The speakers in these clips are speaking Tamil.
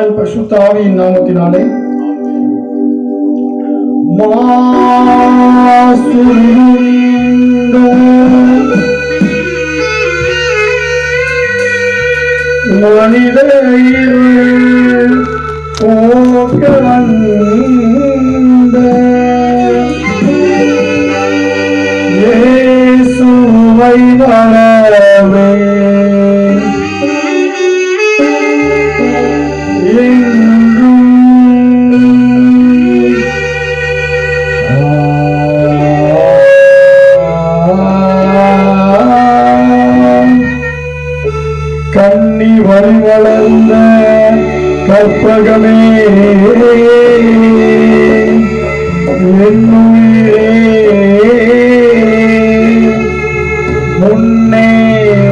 பிதாவின் பரிசுத்த ஆவியின் நாமத்தினாலே மனித போக்க வந்த இயேசுவை வரவே கன்னி வழி வளர்ந்த கற்பகமே என்னுயிரே முன்னே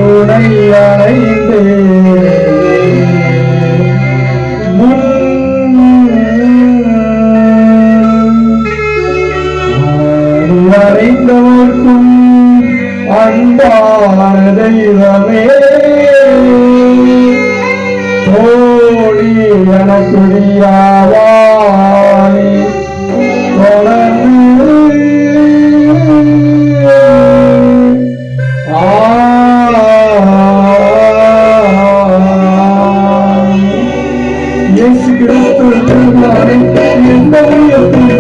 உனை அடைந்தே அறிந்தவர்க்கும் அன்பான தெய்வமே தோழி எனக்குடியாவானி தொடர்ந்து இயேசு கிறிஸ்து திருநாளை எந்த உயர்த்தில்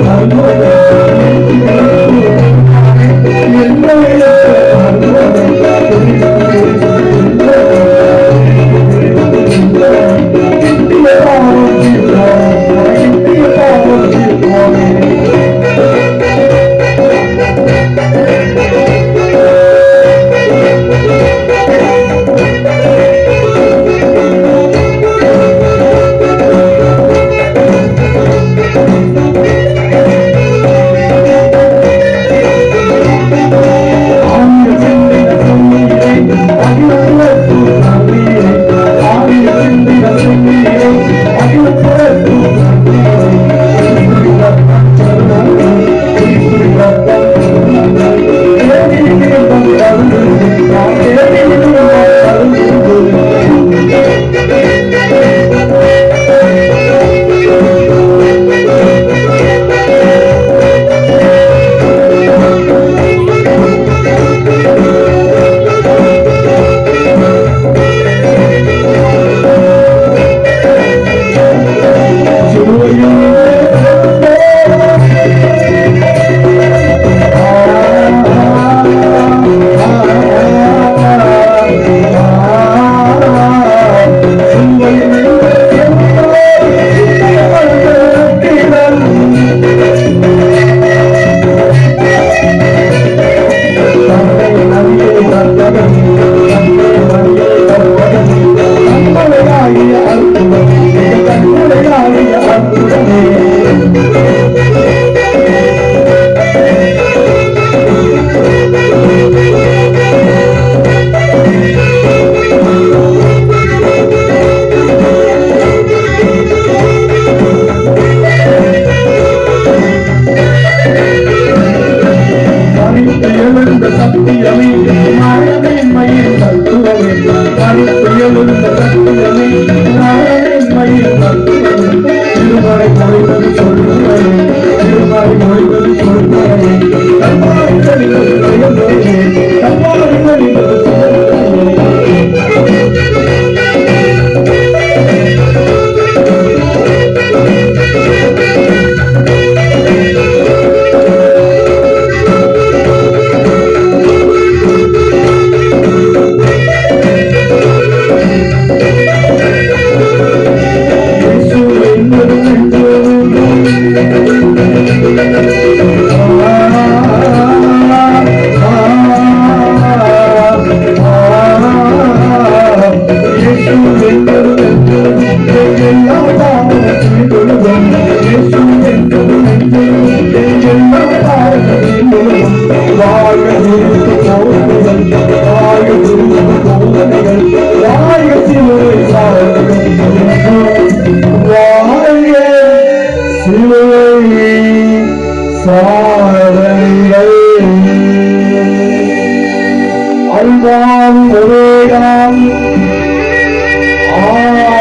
அல்வாம் ஒரேதான்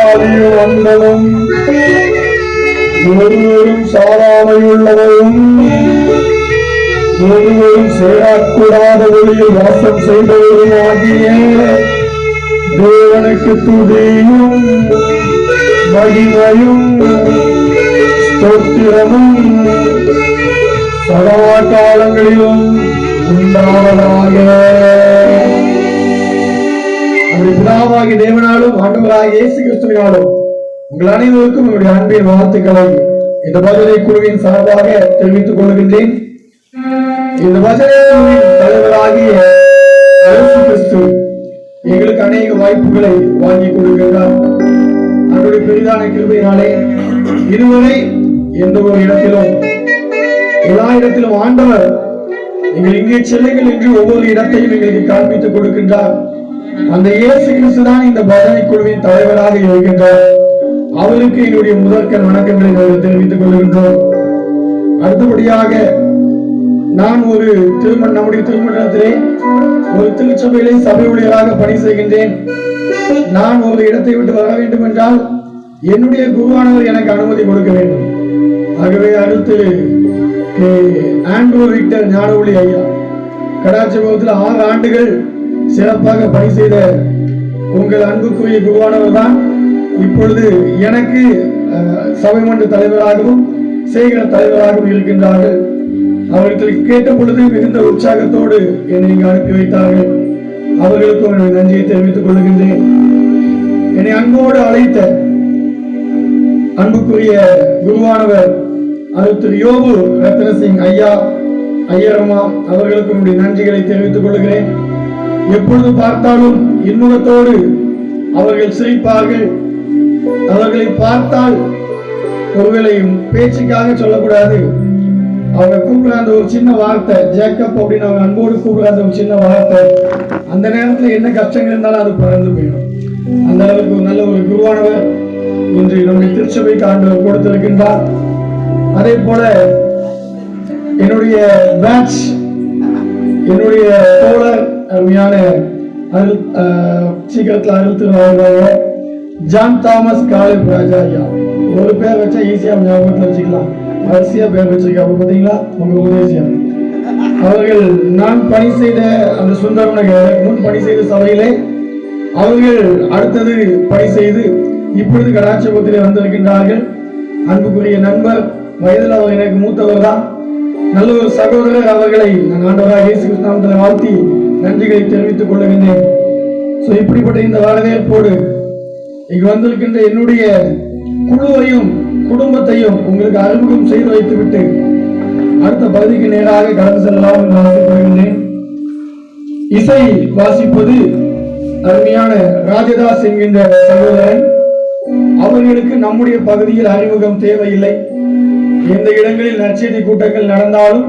ஆதியும் அந்தமும் ஒருவரும் சாராமையுள்ளவரும் ஒருவரும் சேரக்கூடாத ஒளியில் வாசம் செய்தவரும் ஆகிய தேவனுக்கு துதியும் மகிமையும் ஸ்தோத்திரமும் சதா காலங்களிலும் உண்டாவதாக. பிதாவாகிய தேவனாலும் ஆண்டவராகிய இயேசு கிறிஸ்துவினாலும் உங்கள் அனைவருக்கும் என்னுடைய அன்பின் வாழ்த்துக்களை இந்த பஜனை குழுவின் சார்பாக தெரிவித்துக் கொள்கின்றேன். இந்த பஜனை குழுவின் தலைவராகிய இயேசு கிறிஸ்து எங்களுக்கு அநேக வாய்ப்புகளை வாங்கி கொடுக்கின்றார். அவருடைய பெரிதான கிருபையினாலே இதுவரை எந்த ஒரு இடத்திலும் எல்லா இடத்திலும் ஆண்டவர் எங்கள் இங்கே செல்லுங்கள் என்று ஒவ்வொரு இடத்தையும் எங்களுக்கு காண்பித்துக் கொடுக்கின்றார். அந்த இயேசு கிறிஸ்து தான் இந்த பஜனை குழுவின் தலைவராக இருக்கின்றார். அவருக்கு என்னுடைய முதற்கண் வணக்கங்களை நாங்கள் தெரிவித்துக் கொள்கின்றோம். அடுத்தபடியாக நான் ஒரு நம்முடைய திருமணத்திலே ஒரு திருச்சபையிலே சபை ஊழியராக பணி செய்கின்றேன். நான் ஒரு இடத்தை விட்டு வர வேண்டும் என்றால் என்னுடைய குருவானவர் எனக்கு அனுமதி கொடுக்க வேண்டும். ஆகவே அடுத்து ஆண்ட்ரூ விக்டர் ஞானஒளி ஐயா கடாட்சபுரத்தில் 6 ஆண்டுகள் சிறப்பாக பணி செய்த உங்கள் அன்புக்குரிய குருவானவர் தான் இப்பொழுது எனக்கு சபை மன்ற தலைவராகவும் சேகர தலைவராகவும் இருக்கின்றார்கள். அவர்கள் கேட்ட பொழுது மிகுந்த உற்சாகத்தோடு என்னை இங்கு அனுப்பி வைத்தார்கள். அவர்களுக்கும் என்னுடைய நன்றியை தெரிவித்துக் கொள்கின்றேன். என்னை அன்போடு அழைத்த அன்புக்குரிய குருவானவர் திரு யோபு ரத்னசிங் ஐயா ஐயரம்மா அவர்களுக்கும் என்னுடைய நன்றிகளை தெரிவித்துக் கொள்கிறேன். எப்பொழுது பார்த்தாலும் இன்முகத்தோடு அவர்கள் சிரிப்பார்கள். அவர்களை பார்த்தால் ஒருவேளை பேச்சுக்காக சொல்லக்கூடாது, அவங்க கூப்பிடுற அந்த ஒரு சின்ன வார்த்தை ஜேக்கப் அப்படின்னு அவங்க அன்போடு கூப்பிடுற அந்த ஒரு சின்ன வார்த்தை அந்த நேரத்துல என்ன கஷ்டங்கள் இருந்தாலும் அது பறந்து போயிடும். அந்த அளவுக்கு நல்ல ஒரு குருவானவர் இன்று நம்முடைய திருச்சபைக்கு ஆண்டவர் கொடுத்திருக்கின்றார். அதே போல என்னுடைய பேட்ச் என்னுடைய தோழர் அருமையான சீக்கிரத்தில் அருள்திருவாங்க ஜான் தாமஸ் காலேப் ராஜா ஐயா. ஒரு பேர் வச்சா ஈஸியா ஞாபகத்தில் வச்சுக்கலாம். வரிசையா பேர் வச்சிருக்காங்க பாத்தீங்களா உங்க உதேசியம். அவர்கள் நான் பணி செய்த அந்த சுந்தரம் நகர் முன் பணி செய்த சபையிலே அவர்கள் அடுத்தது பணி செய்து இப்பொழுது கடாட்சபுரத்திலே வந்திருக்கின்றார்கள். அன்புக்குரிய நண்பர், வயதில் அவர் எனக்கு மூத்தவர் தான், நல்ல ஒரு சகோதரர். அவர்களை நான் ஆண்டவராக இயேசு கிறிஸ்து நாமத்தில் வாழ்த்தி நன்றிகளை தெரிவித்துக் கொள்ளுகின்றேன். இப்படிப்பட்ட இந்த வரவேற்போடு இங்கு வந்திருக்கின்ற என்னுடைய குழுவையும் குடும்பத்தையும் உங்களுக்கு அறிமுகம் செய்து வைத்துவிட்டு அடுத்த பகுதிக்கு நேராக கடந்து செல்லலாம் என்று ஆசைப்படுகின்றேன். இசை வாசிப்பது அருமையான ராஜதாஸ் என்கின்ற சகோதரன். அவர்களுக்கு நம்முடைய பகுதியில் அறிமுகம் தேவையில்லை. எந்த இடங்களில் நற்செய்தி கூட்டங்கள் நடந்தாலும்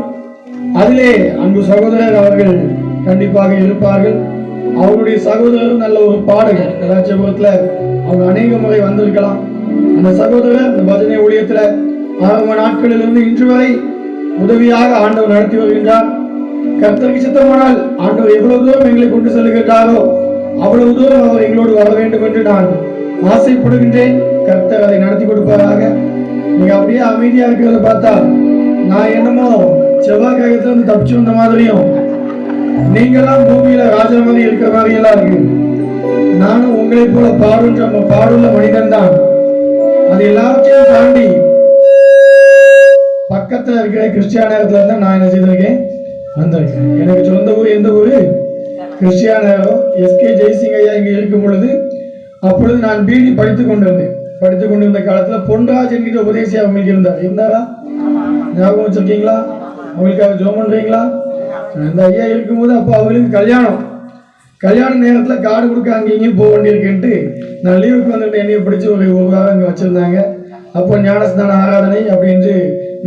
அதிலே அன்பு சகோதரர் அவர்கள் கண்டிப்பாக இருப்பார்கள். அவருடைய சகோதரரும் நல்ல ஒரு பாடகர். கலாச்சாரத்துல அவங்க அநேக முறை வந்திருக்கலாம். அந்த சகோதரர் இந்த பஜனை ஊழியத்துல ஆரம்ப நாட்களிலிருந்து இன்று வரை உதவியாக ஆண்டவர் நடத்தி வருகின்றார். கர்த்தருக்கு சித்தமானால் ஆண்டவர் எவ்வளவு தூரம் எங்களை கொண்டு செல்கின்றாரோ அவ்வளவு தூரம் அவர் எங்களோடு வர வேண்டும் என்று நான் ஆசைப்படுகின்றேன். கர்த்தர் அதை நடத்தி கொடுப்பாராக. நீங்க அப்படியே அமைதியா இருக்கிறத பார்த்தா நான் என்னமோ செவ்வாய் கிரகத்துல இருந்து தப்பிச்சு வந்த மாதிரியும் நீங்கெல்லாம் பூமியில ராஜா மாதிரி இருக்கிற மாதிரி எல்லாம் இருக்கு. நானும் உங்களை போல பாடுள்ள மனிதன் தான். அது எல்லாத்தையும் தாண்டி பக்கத்துல இருக்கிற கிறிஸ்டியானத்துல இருந்தா நான் என்ன செய்திருக்கேன் வந்திருக்கேன். எனக்கு சொந்த ஊர் எந்த ஊரு கிறிஸ்டியானோ. எஸ்கே ஜெய்சிங் ஐயா இங்க இருக்கும் பொழுது அப்பொழுது நான் பிடி படித்துக் கொண்டிருந்த காலத்துல பொன்ராஜ் என்கிற உபதேசியா அவங்களுக்கு இருந்தாரா? ஞாபகம் வச்சிருக்கீங்களா? அவங்களுக்காக ஜோம் பண்றீங்களா? அந்த ஐயா இருக்கும்போது அப்போ அவங்களுக்கு கல்யாண நேரத்துல கார்டு கொடுக்க அங்கேயும் போக வேண்டியிருக்குன்ட்டு நான் லீவுக்கு வந்துட்டு என்னைய பிடிச்சி ஒரு வாரம் அங்கே வச்சிருந்தாங்க. அப்போ ஞானஸ்தான ஆராதனை அப்படின்ட்டு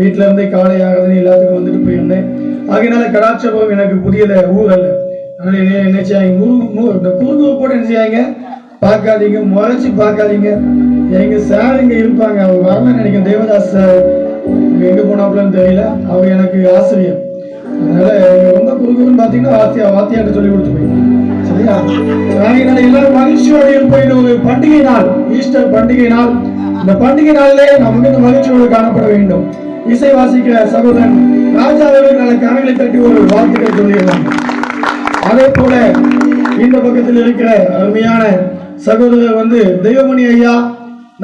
வீட்டுல இருந்து காலை ஆராதனை எல்லாத்துக்கும் வந்துட்டு போயிருந்தேன். ஆகையினால கடாட்சபுரம் எனக்கு புதியத ஊர் அல்ல. அதனால என்ன செய்யாங்க, இந்த குறுகுறு போட்டு என்ன செய்யாங்க, பார்க்காதீங்க, முறைச்சி பார்க்காதீங்க. எங்க சார் இங்க இருப்பாங்க, அவர் வரலன்னு நினைக்கிறேன். தேவதாஸ் சார் எங்க போனாப்புலன்னு தெரியல. அவர் எனக்கு ஆசிரியர். அதனால ரொம்ப குறுகுறுன்னு பார்த்தீங்கன்னா வாத்தியாட்ட சொல்லி கொடுத்து போய் எல்லாரும் மகிழ்ச்சியோடு இருப்போம். ஒரு பண்டிகை நாள், ஈஸ்டர் பண்டிகை நாள். இந்த பண்டிகை நாளிலே நாம் இந்த மகிழ்ச்சியோடு காணப்பட வேண்டும். இசை வாசிக்கிற சகோதரன் ராஜா அவர்கள் நல்ல கரங்களை தட்டி ஒரு வாழ்த்துக்கள் சொல்லிடலாம். அதே போல இந்த பக்கத்தில் இருக்கிற அருமையான சகோதரர் தெய்வமணி ஐயா,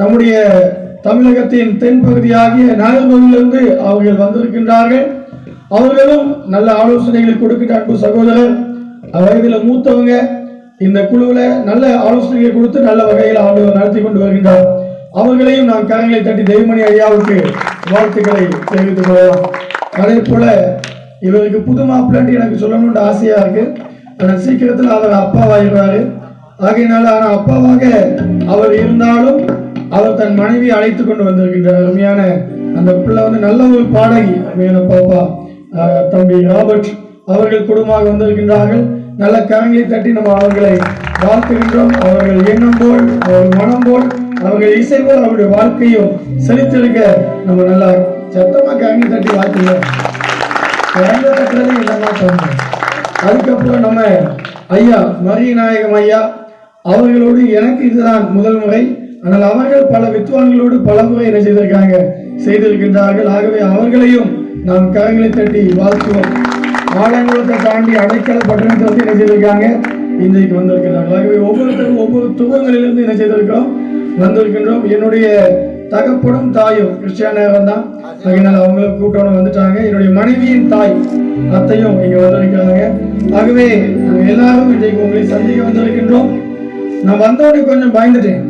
நம்முடைய தமிழகத்தின் தென்பகுதியாகிய நாகர்கோவிலிருந்து அவர்கள் வந்திருக்கின்றார்கள். அவர்களும் நல்ல ஆலோசனைகளை கொடுக்கின்ற அன்பு சகோதரர், வயதில் மூத்தவங்க. இந்த குழுவில் நல்ல ஆலோசனைகளை கொடுத்து நல்ல வகையில் ஆண்டவர் நடத்தி கொண்டு வருகின்றார். அவர்களையும் நான் கரங்களை தட்டி தெய்வமணி ஐயாவுக்கு வாழ்த்துக்களை தெரிவித்துக் கொள்ளலாம். அதே போல இவருக்கு புது மாப்பிள்ளாட்டி எனக்கு சொல்லணும்னு ஆசையா இருக்கு. ஆனால் சீக்கிரத்தில் அவர் அப்பாவாகிறாரு. ஆகையினால ஆனால் அப்பாவாக அவர் இருந்தாலும் அவர் தன் மனைவி அழைத்து கொண்டு வந்திருக்கின்றார். அருமையான அந்த பிள்ளை நல்ல ஒரு பாடகி, அருமையான பாப்பா தம்பி ராபர்ட் அவர்கள் குடும்பமாக வந்திருக்கின்றார்கள். நல்ல கரங்களை தட்டி நம்ம அவர்களை வாழ்த்துகின்றோம். அவர்கள் எண்ணம் போல், அவர்கள் மனம் போல், அவர்கள் இசை போல் அவருடைய வாழ்க்கையும் செலுத்திருக்க நம்ம நல்லா சத்தமா கரங்களை தட்டி வாழ்த்துகிறோம். கரங்களை தட்டுறது என்னமா சொன்னோம். அதுக்கப்புறம் நம்ம ஐயா மரியநாயகம் ஐயா அவர்களோடு எனக்கு இதுதான் முதல் முறை. ஆனால் அவர்கள் பல வித்வான்களோடு பல முறை என்ன செய்திருக்கின்றார்கள். ஆகவே அவர்களையும் நாம் கரங்களை தட்டி வாழ்த்துவோம். ஆலங்குளத்தை தாண்டி அடைக்கல பட்டணத்தை என்ன செய்திருக்காங்க, இன்றைக்கு வந்திருக்கிறார்கள். ஆகவே ஒவ்வொருத்தரும் ஒவ்வொரு துவங்களிலிருந்து என்ன செய்திருக்கிறோம், வந்திருக்கின்றோம். என்னுடைய தகப்பனும் தாயும் கிறிஸ்டியானவர்கள் தான். அதனால அவங்களுக்கு கூட்டணும் வந்துட்டாங்க. என்னுடைய மனைவியின் தாய் அத்தையும் இங்க வந்திருக்கிறாங்க. ஆகவே எல்லாரும் இன்றைக்கு உங்களை சந்திக்க வந்திருக்கின்றோம். நான் வந்தோடனே கொஞ்சம் பயந்துட்டேன்.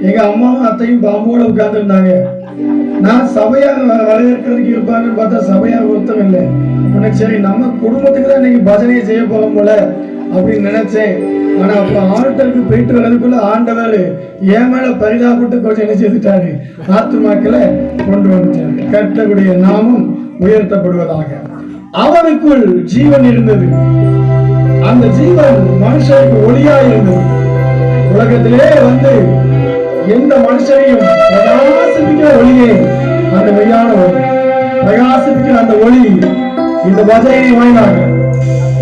எங்க அம்மாவும் அத்தையும் பாம்போட உட்கார்ந்து இருந்தாங்க. நான் சபையாக வரவேற்கிறதுக்கு இருப்பாங்கன்னு பார்த்தா சபையாக ஒருத்தம் இல்லை. உனக்கு சரி நம்ம குடும்பத்துக்கு தான் இன்னைக்கு பஜனையை செய்ய போறோம் போல அப்படின்னு நினைச்சேன். ஆனா அப்புறம் ஆல்டருக்கு போயிட்டு வர்றதுக்குள்ள ஆண்டவர் என் மேல பரிதாபப்பட்டு கொஞ்சம் என்ன செய்துட்டாரு, ஆத்துமாக்களை கொண்டு வந்துட்டாரு. கர்த்தருடைய நாமம் உயர்த்தப்படுவதாக. அவனுக்குள் ஜீவன் இருந்தது, அந்த ஜீவன் மனுஷனுக்கு ஒளியா இருந்தது. உலகத்திலே எந்த மனுஷனையும் பிரகாசிப்பிக்கிற ஒளியே அந்த மெய்யான ஒளி, பிரகாசிப்பிக்கிற அந்த ஒளி இந்த பஜனை வாயிலாக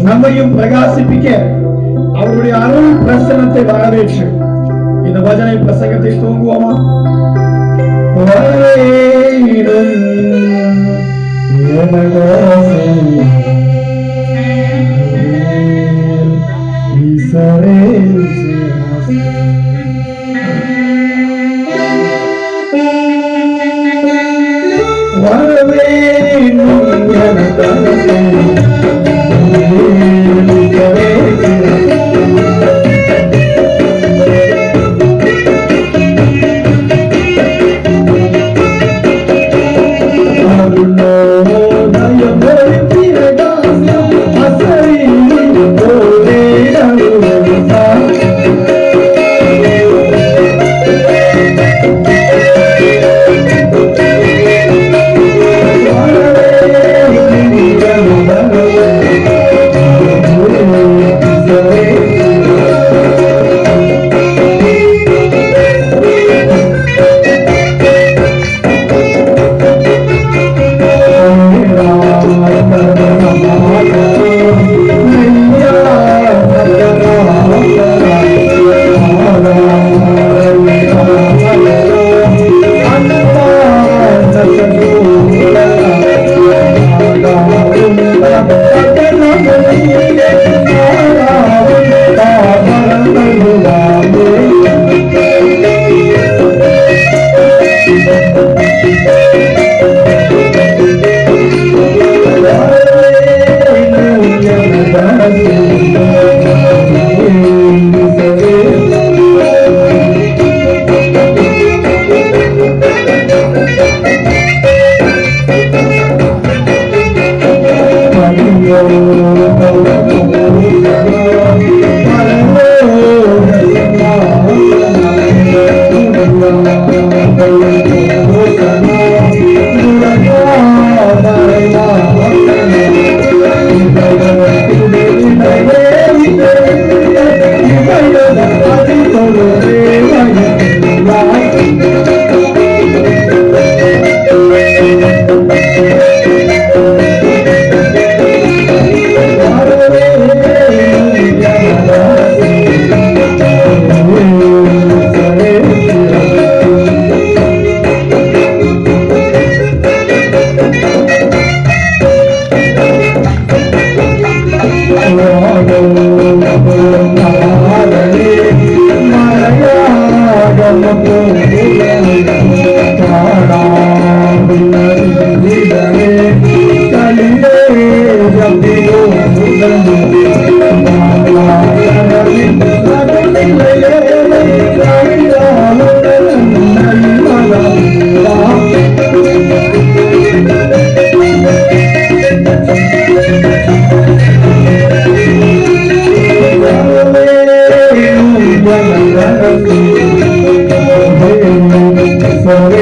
நம்மையும் பிரகாசிப்பிக்க அவருடைய அருள் பிரசன்னத்தை வரவேற்று இந்த பஜனை பிரசங்கத்தை தூங்குவோமா?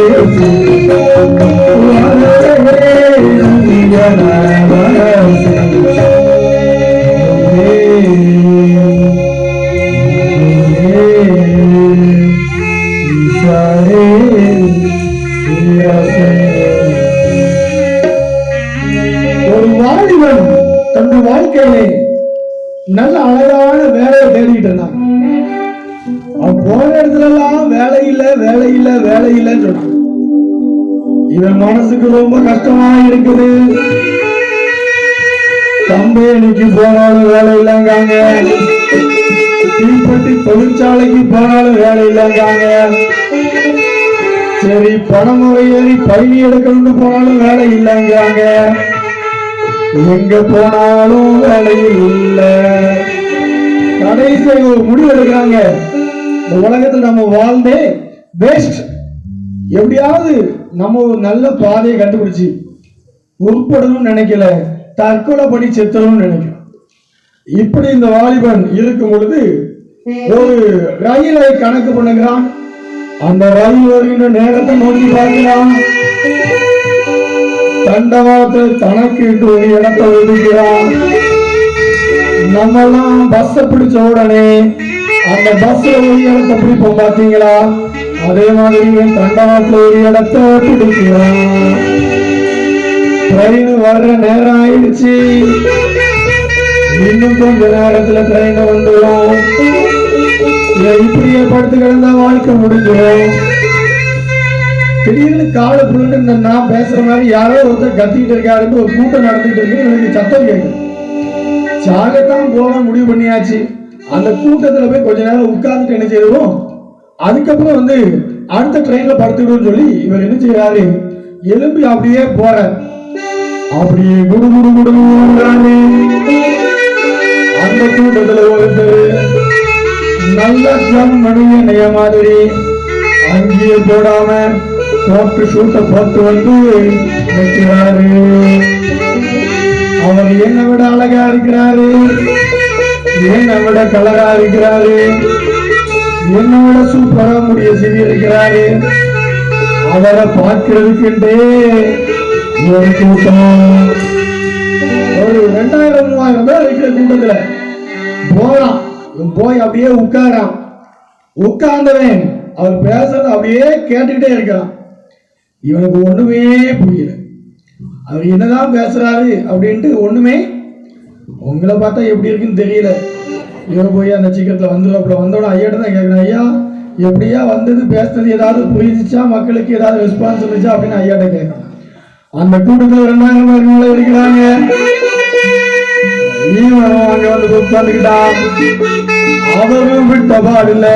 ஒரு வாலிபன் தன்னுடைய வாழ்க்கையிலே நல்ல அழகான வேலையை தேடிட்டு இருந்தான். அவன் போன இடத்துல எல்லாம் வேலை இல்ல வேலை இல்ல வேலை இல்லைன்னு சொன்னான். இவன் மனசுக்கு ரொம்ப கஷ்டமா இருக்குது. கம்பெனிக்கு போனாலும் வேலை இல்லைங்காங்க, தீப்பெட்டி தொழிற்சாலைக்கு போனாலும் வேலை இல்லைங்காங்க, சரி பணமுறை ஏறி பயணி எடுக்கணும்னு போனாலும் வேலை இல்லைங்காங்க, எங்க போனாலும் வேலை இல்ல. கடைசி ஒரு முடிவு எடுக்கிறாங்க, இந்த உலகத்தில் நம்ம வாழ்ந்தே வேஸ்ட், எப்படியாவது நம்ம ஒரு நல்ல பாதையை கண்டுபிடிச்சு உருப்படணும்னு நினைக்கல, தற்கொலை பண்ணி செத்தணும்னு நினைக்கிறோம். இப்படி இந்த வாலிபன் இருக்கும் பொழுது ஒரு ரயிலை கணக்கு பண்ணுகிறான். அந்த ரயில் வருகின்ற நேரத்தை நோக்கி பார்க்கிறான். தண்டவாளத்தில் தனக்கு ஒரு இடத்தை ஒதுக்கிறான். நம்ம எல்லாம் பஸ் பிடிச்ச உடனே அந்த பஸ்ல ஒரு இடத்தை பிடிப்போம் பாத்தீங்களா, அதே மாதிரி தண்டவாளத்தில் ஒரு இடத்தை பிடிக்கிறான். ட்ரெயின் வர்ற நேரம் ஆயிடுச்சு, இன்னும் கொஞ்ச நேரத்துல ட்ரெயின் வந்துடும். இப்படியே படுத்து கிடந்தா வாழ்க்கை முடிஞ்சிடும். திடீர்னு காலை புள்ளிட்டு நான் பேசுற மாதிரி யாரோ ஒருத்தர் கத்திட்டு இருக்காருன்னு ஒரு கூட்டம் நடத்திட்டு இருக்கு. எனக்கு சத்தம் கேட்கும். சாகத்தான் போக முடிவு பண்ணியாச்சு. அந்த கூட்டத்துல போய் கொஞ்ச நேரம் உட்கார்ந்துட்டு என்ன செய்வோம், அதுக்கப்புறம் வந்து அடுத்த ட்ரெயின்ல படுத்துக்கிடுன்னு சொல்லி இவர் என்ன செய்யறாரு, எலும்பி அப்படியே போற, அப்படியே குடு குடு குடு. அந்த கூட்டத்துல ஒருத்தர் நல்ல மணிய மாதிரி அங்கேயே போடாம போட்டு சூட்டை போட்டு வந்து வைக்கிறாரு. அவர் என்னை விட அழகா இருக்கிறாரு, என்னை விட கலரா இருக்கிறாரு, என்னை விட சூப்பரா முடிய செய்தி இருக்கிறாரு. அவரை பார்க்கிறதுக்குண்டே ஒரு கூட்டம், ஒரு 2000-3000 பேர் இருக்கிற கூட்டத்துல போறான். போய் அப்படியே உட்காரான். உட்கார்ந்தவன் அவர் பேசுறது அப்படியே கேட்டுக்கிட்டே இருக்கிறான். இவனுக்கு ஒண்ணுமே புரியல, அவர் என்னதான் பேசுறாரு அப்படின்ட்டு ஒண்ணுமே. உங்களை பார்த்தா எப்படி இருக்குன்னு தெரியல. இவர் போய் அந்த சீக்கிரத்துல வந்தோட ஐயாட்ட தான் கேட்கணும், ஐயா எப்படியா வந்தது, பேசுறது ஏதாவது புரிஞ்சிச்சா, மக்களுக்கு ஏதாவது ரெஸ்பான்ஸ் இருந்துச்சா அப்படின்னு ஐயாட்ட கேட்கணும். அந்த கூட்டத்தில் 2000 பேர் இருக்கிறாங்க. அங்க வந்து உட்கார்ந்துக்கிட்டான். அவரும் விட்ட பாடு இல்ல,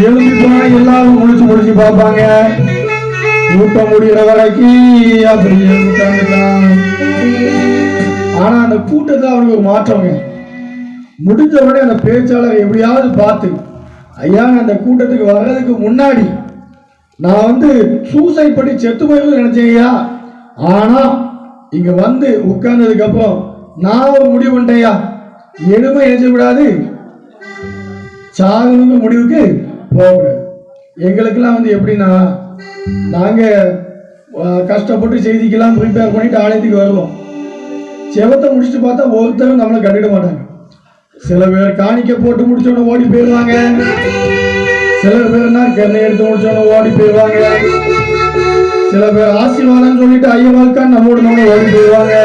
எழுதி போனா எல்லாரும் முடிச்சு பார்ப்பாங்க. கூட்டம் முடிகிற வரைக்கும் அப்படியே உட்கார்ந்துட்டான். ஆனா அந்த கூட்டத்துல அவனுக்கு ஒரு மாற்றங்க. முடிஞ்ச உடனே அந்த பேச்சாளர் எப்படியாவது பார்த்து, ஐயா அந்த கூட்டத்துக்கு வர்றதுக்கு முன்னாடி நான் வந்து சூசைட் பண்ணி செத்து போய் நினைச்சேன் ஐயா, ஆனா இங்க வந்து உட்கார்ந்ததுக்கு அப்புறம் நான் ஒரு முடிவு பண்ணிட்டேயா, எதுவுமே எழுத விடாது, சாகணுங்க முடிவுக்கு போகக்கூடாது. எங்களுக்கெல்லாம் வந்து எப்படின்னா, நாங்க கஷ்டப்பட்டு செய்திக்கெல்லாம் ப்ரிப்பேர் பண்ணிட்டு ஆலயத்துக்கு வருவோம். செவத்தை முடிச்சுட்டு பார்த்தா ஒருத்தரும் நம்மளை கண்டுட மாட்டாங்க. சில பேர் காணிக்க போட்டு முடிச்சோன்னு ஓடி போயிடுவாங்க, சில பேர்னா கண்ணை எடுத்து முடிச்சோன்னு ஓடி போயிடுவாங்க, சில பேர் ஆசீர்வாதம் சொல்லிட்டு ஐயவாழ்க்கான்னு நம்மோட ஓடி போயிடுவாங்க,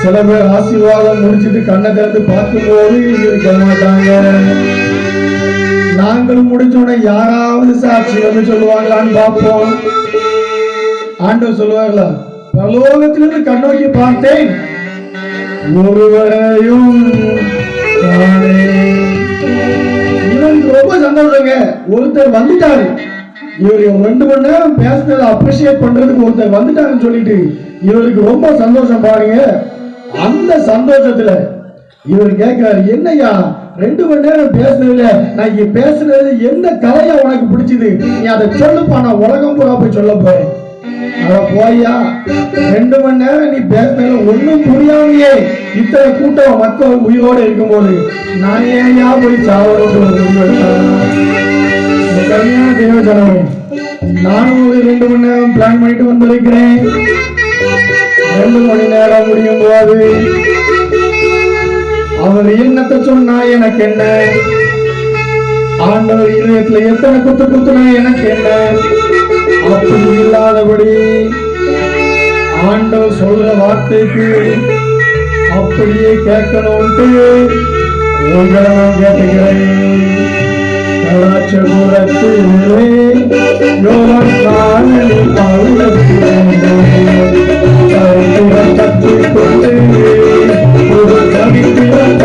சில பேர் ஆசீர்வாதம் முடிச்சுட்டு கண்ணை திறந்து பார்க்கும்போது இருக்க மாட்டாங்க. நாங்களும் முடிச்சோட யாராவது சாட்சி வந்து சொல்லுவாங்களான்னு பார்ப்போம். ஆண்டவர் சொல்லுவாங்களா, பரலோகத்திலிருந்து கண்ணோக்கி பார்த்தேன் ஒருவரையும் இவனுக்கு ரொம்ப சந்தோஷங்க. ஒருத்தர் வந்துட்டாரு, இவர் 2 மணி நேரம் பேசுனதை அப்ரிசியேட் பண்றதுக்கு ஒருத்தர் வந்துட்டாருன்னு சொல்லிட்டு இவருக்கு ரொம்ப சந்தோஷம் பாருங்க. அந்த சந்தோஷத்துல இவர் கேட்கிறாரு, என்னையா 2 மணி நேரம் பேசுனதுல நான் இங்க பேசுனது எந்த கலையா உனக்கு பிடிச்சது, நீ அதை சொல்லுப்பா, நான் உலகம் பூரா போய் சொல்ல போறேன். அத போய்யா 2 மணி நேரம் நீ பேசுனதுல ஒண்ணும் புரியாமையே இத்தனை கூட்டம் மக்கள் உயிரோடு இருக்கும்போது நான் ஏன் போய் சாவரம் கம்மியான தேவை ஜனமே. நானும் ஒரு 2 மணி நேரம் பிளான் பண்ணிட்டு வந்திருக்கிறேன். 2 மணி நேரம் முடியும் போது அவர் என்னத்தை சொன்னா எனக்கு என்ன, ஆண்டவர் இதயத்துல எத்தனை குத்துனா எனக்கு என்ன, அப்படி இல்லாதபடி ஆண்டவர் சொல்ற வார்த்தைக்கு அப்படியே கேட்கணும்ட்டு உங்களை நான் கேட்டுக்கிறேன். கலாச்சபுரத்திலே யோவான் காணலில் கற்றுக்கொண்டு ஒரு கவித்திரம்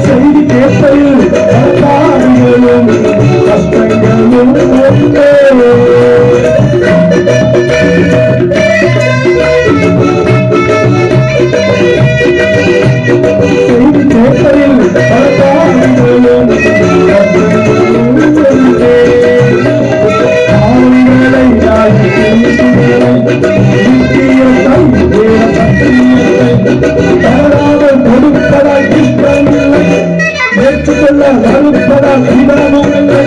செய்தி கேட்பதில் கஷ்டங்களும் செய்தி கேட்பதில் கொடுப்பதால் இஷ்டமில்லை, ஏற்றுக்கொள்ள மறுப்பதால் இன்பமில்லை.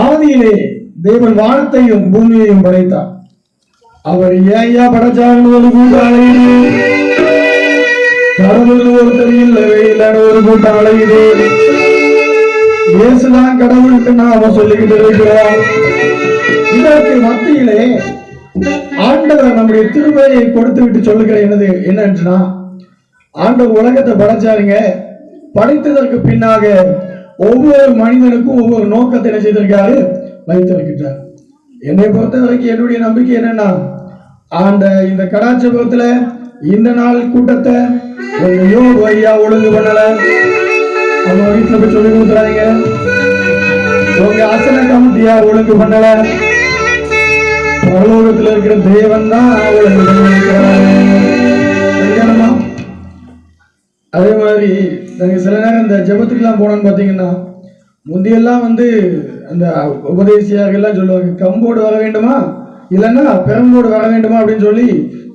ஆதியிலே தேவன் வானத்தையும் பூமியையும் படைத்தார். அவர் ஏயா படைச்சாருன்னு ஒரு கூட்டம் அலையுது, கடவுள் ஒருத்தர் இல்லவே இல்லைன்னு ஒரு கூட்டம் அலையுது. இயேசுதான் கடவுளுக்கு நாம சொல்லிக்கிட்டு இருக்கிறோம். இதற்கு மத்தியிலே ஆண்டவர் நம்முடைய திருமையை கொடுத்து விட்டு சொல்லுகிற என்னன்னா, ஆண்டவர் உலகத்தை படைச்சாருங்க. படைத்ததற்கு பின்னாக ஒவ்வொரு மனிதனுக்கும் ஒவ்வொரு நோக்கத்தை என்ன செய்திருக்காரு, வைத்திருக்கிறார். என்னை பொறுத்த வரைக்கும் என்னுடைய நம்பிக்கை என்னன்னா, இந்த கடாட்சபுரத்துல இந்த நாள் கூட்டத்தை யோக ஐயா ஒழுங்கு பண்ணல, அவங்க வீட்டுல போய் சொல்லி கொடுக்குறாங்க. உங்க அசன கமிட்டியா ஒழுங்கு பண்ணல, பரலோகத்துல இருக்கிற தேவன் தான் ஒழுங்கு பண்ணிருக்கிறாரு. அதே மாதிரி நாங்க சில நேரம் இந்த ஜபத்துக்கெல்லாம் போனோம்னு பாத்தீங்கன்னா, முந்தியெல்லாம் அந்த உபதேசியாக எல்லாம் சொல்லுவாங்க, கம்போடு வர வேண்டுமா இல்லைன்னா பெரம்போடு வர வேண்டுமா அப்படின்னு சொல்லி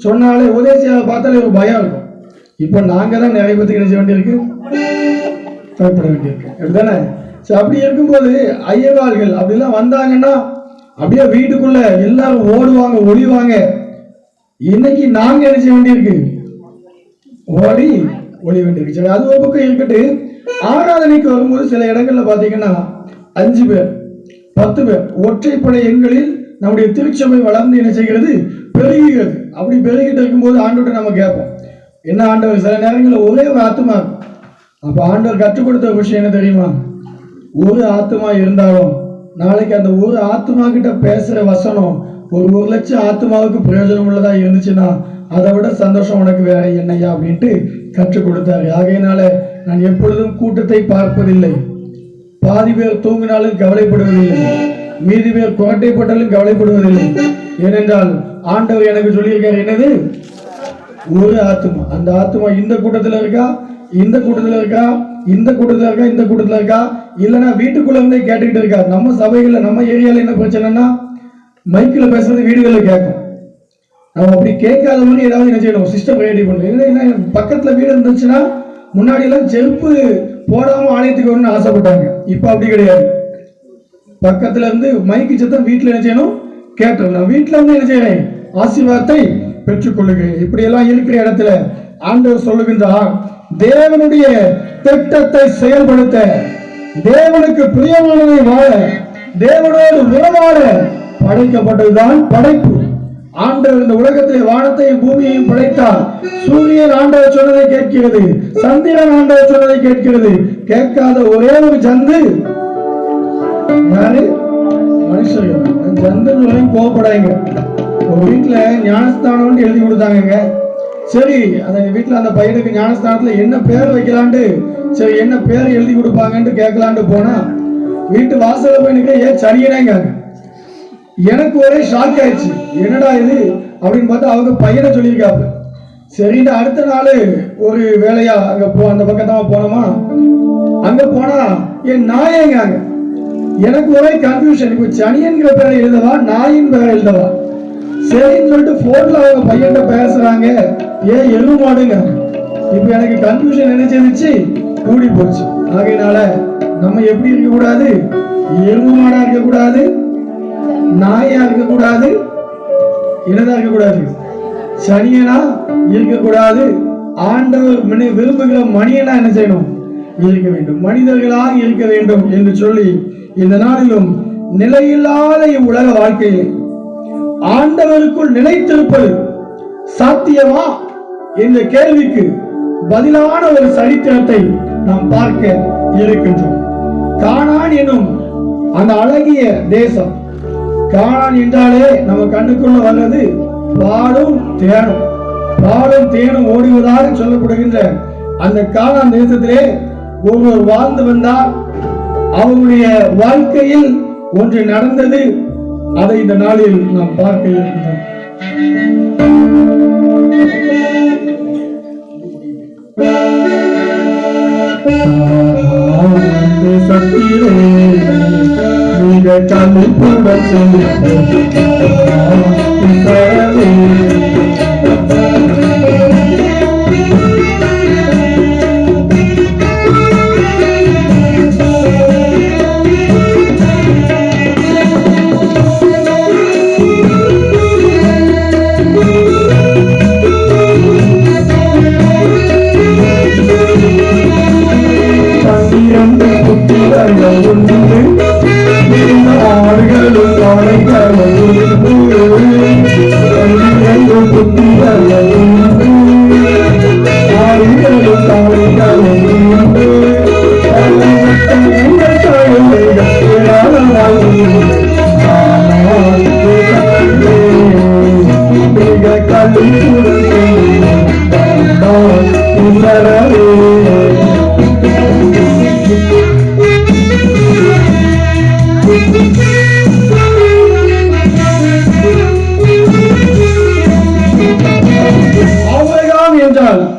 சொன்னாலே உபதேசியாக பார்த்தாலே ஒரு பயம் இருக்கும். இப்ப நாங்க தான் நிறைய பேத்துக்கு நினைச்ச வேண்டியிருக்கு, பயப்பட வேண்டியிருக்கு, அப்படிதானே? அப்படி இருக்கும்போது ஐயவாள்கள் அப்படிலாம் வந்தாங்கன்னா அப்படியே வீட்டுக்குள்ள எல்லாரும் ஓடுவாங்க, ஒளிவாங்க. இன்னைக்கு நாங்க நினைச்ச வேண்டியிருக்கு, ஓடி ஒளி வேண்டியிருக்கு. சரி, அது ஒரு பக்கம் இருக்கட்டு. ஆராதனைக்கு வரும்போது சில இடங்கள்ல பாத்தீங்கன்னா 5 பேர் 10 பேர் ஒற்றைப்படை எண்களில் நம்முடைய திருச்சபை வளர்ந்து என்ன செய்கிறது, பெருகுகிறது. அப்படி பெருகிட்டு இருக்கும்போது ஆண்டவர்கிட்ட நம்ம கேட்போம், என்ன ஆண்டவர், சில நேரங்களில் ஒரே ஒரு ஆத்மா இருக்கும். அப்ப ஆண்டவர் கற்றுக் கொடுத்த ஒரு விஷயம் என்ன தெரியுமா, ஒரு ஆத்மா இருந்தாலும் நாளைக்கு அந்த ஒரு ஆத்மா கிட்ட பேசுற வசனம் ஒரு 1,00,000 ஆத்மாவுக்கு பிரயோஜனம் உள்ளதா இருந்துச்சுன்னா அதை விட சந்தோஷம் உனக்கு வேற என்னையா அப்படின்ட்டு கற்றுக் கொடுத்தாரு. ஆகையினால நான் எப்பொழுதும் கூட்டத்தை பார்ப்பதில்லை, பாதி பேர் தூங்கினாலும் கவலைப்படுவதில்லை. மீதி பேர் குரட்டைப்பட்டாலும் கவலைப்படுவதில்லை. ஏனென்றால் ஆண்டவர் எனக்கு சொல்லியிருக்காரு, என்னது? ஒரு ஆத்மா. அந்த ஆத்மா இந்த கூட்டத்தில் இருக்கா, இந்த கூட்டத்தில் இருக்கா, இந்த கூட்டத்தில் இருக்கா, இந்த கூட்டத்தில் இருக்கா, இல்லைன்னா வீட்டுக்குள்ள இருந்தே கேட்டுக்கிட்டு இருக்கா. நம்ம சபைகளில் நம்ம ஏரியாவில் என்ன பிரச்சனைன்னா, மைக்கில் பேசுறது வீடுகளில் கேட்கும். நம்ம அப்படி கேட்காத மாதிரி ஏதாவது என்ன செய்யணும், சிஸ்டம் ரெடி பண்ணணும். என்ன பக்கத்தில் வீடு இருந்துச்சுன்னா முன்னாடி எல்லாம் செருப்பு போடாம ஆலயத்துக்கு வரணும்னு ஆசைப்பட்டாங்க. இப்போ அப்படி கிடையாது. பக்கத்துல இருந்து மைக்கு சத்தம் வீட்டில் என்ன செய்யணும், கேட்டோம். நான் வீட்டில் வந்து என்ன செய்யறேன், ஆசீர்வாதத்தை பெற்றுக்கொள்ளுகிறேன். இப்படி எல்லாம் இருக்கிற இடத்துல ஆண்டவர் சொல்லுகின்றார், தேவனுடைய திட்டத்தை செயல்படுத்த, தேவனுக்கு பிரியமானதை வாழ, தேவனோடு உறவாட படைக்கப்பட்டதுதான் படைப்பு. ஆண்டவர் இந்த உலகத்திலே வானத்தையும் பூமியையும் படைத்தார். சூரியன் ஆண்டவர் சொன்னதை கேட்கிறது, சந்திரன் ஆண்டவர் சொன்னதை கேட்கிறது. கேட்காத ஒரே ஒரு ஜந்து யாரு? மனுஷர்கள். ஜந்து கோவப்படாங்க. ஒரு வீட்டுல ஞானஸ்தானம் எழுதி கொடுத்தாங்க. சரி, அந்த வீட்டுல அந்த பையனுக்கு ஞானஸ்தானத்துல என்ன பேர் வைக்கலான்ட்டு, சரி என்ன பேர் எழுதி கொடுப்பாங்கன்னு கேட்கலான்ட்டு போனா வீட்டு வாசல போய் நிக்க, ஏன் சரியனாங்க. எனக்கு ஒரே ஷாக் ஆயிடுச்சு, என்னடா இது அப்படின்னு பார்த்தா அவங்க பையனை சொல்லியிருக்காப்பு. சரின்னு அடுத்த நாள் ஒரு வேலையா அங்க அந்த பக்கத்தான் போனோமா, அங்க போனா என் நாயங்காங்க. எனக்கு ஒரே கன்ஃபியூஷன், இப்போ சனியன்கிற பேரை எழுதவா நாயின் பேரை எழுதவா? சரின்னு சொல்லிட்டு போன்ல அவங்க பையன் பேசுறாங்க, ஏன் எருவு மாடுங்க. இப்ப எனக்கு கன்ஃபியூஷன் என்ன செய்துச்சு, கூடி போச்சு. ஆகையினால நம்ம எப்படி இருக்க கூடாது, எருவு மாடா இருக்க கூடாது, நாயா இருக்கக்கூடாது, என்னதான் இருக்கக்கூடாது, சனியனா இருக்கக்கூடாது. ஆண்டவர் விரும்புகிற மணியனா என்ன செய்யணும், இருக்க வேண்டும், மனிதர்களாக இருக்க வேண்டும் என்று சொல்லி இந்த நாளிலும் நிலையில்லாத இவ்வுலக வாழ்க்கையில் ஆண்டவருக்குள் நிலைத்திருப்பது சாத்தியமா என்ற கேள்விக்கு பதிலான ஒரு சரித்திரத்தை நாம் பார்க்க இருக்கின்றோம். கானான் எனும் அந்த அழகிய தேசம். கானான் என்றாலே நம்ம கண்ணுக்குள்ள வர்றது பாலும் தேனும், பாலும் தேனும் ஓடுவதாக சொல்லப்படுகின்ற அந்த கானான் தேசத்திலே ஒருவர் வாழ்ந்து வந்தார். அவருடைய வாழ்க்கையில் ஒன்று நடந்தது. அதை இந்த நாளில் நாம் பார்க்க இருக்கின்றோம்.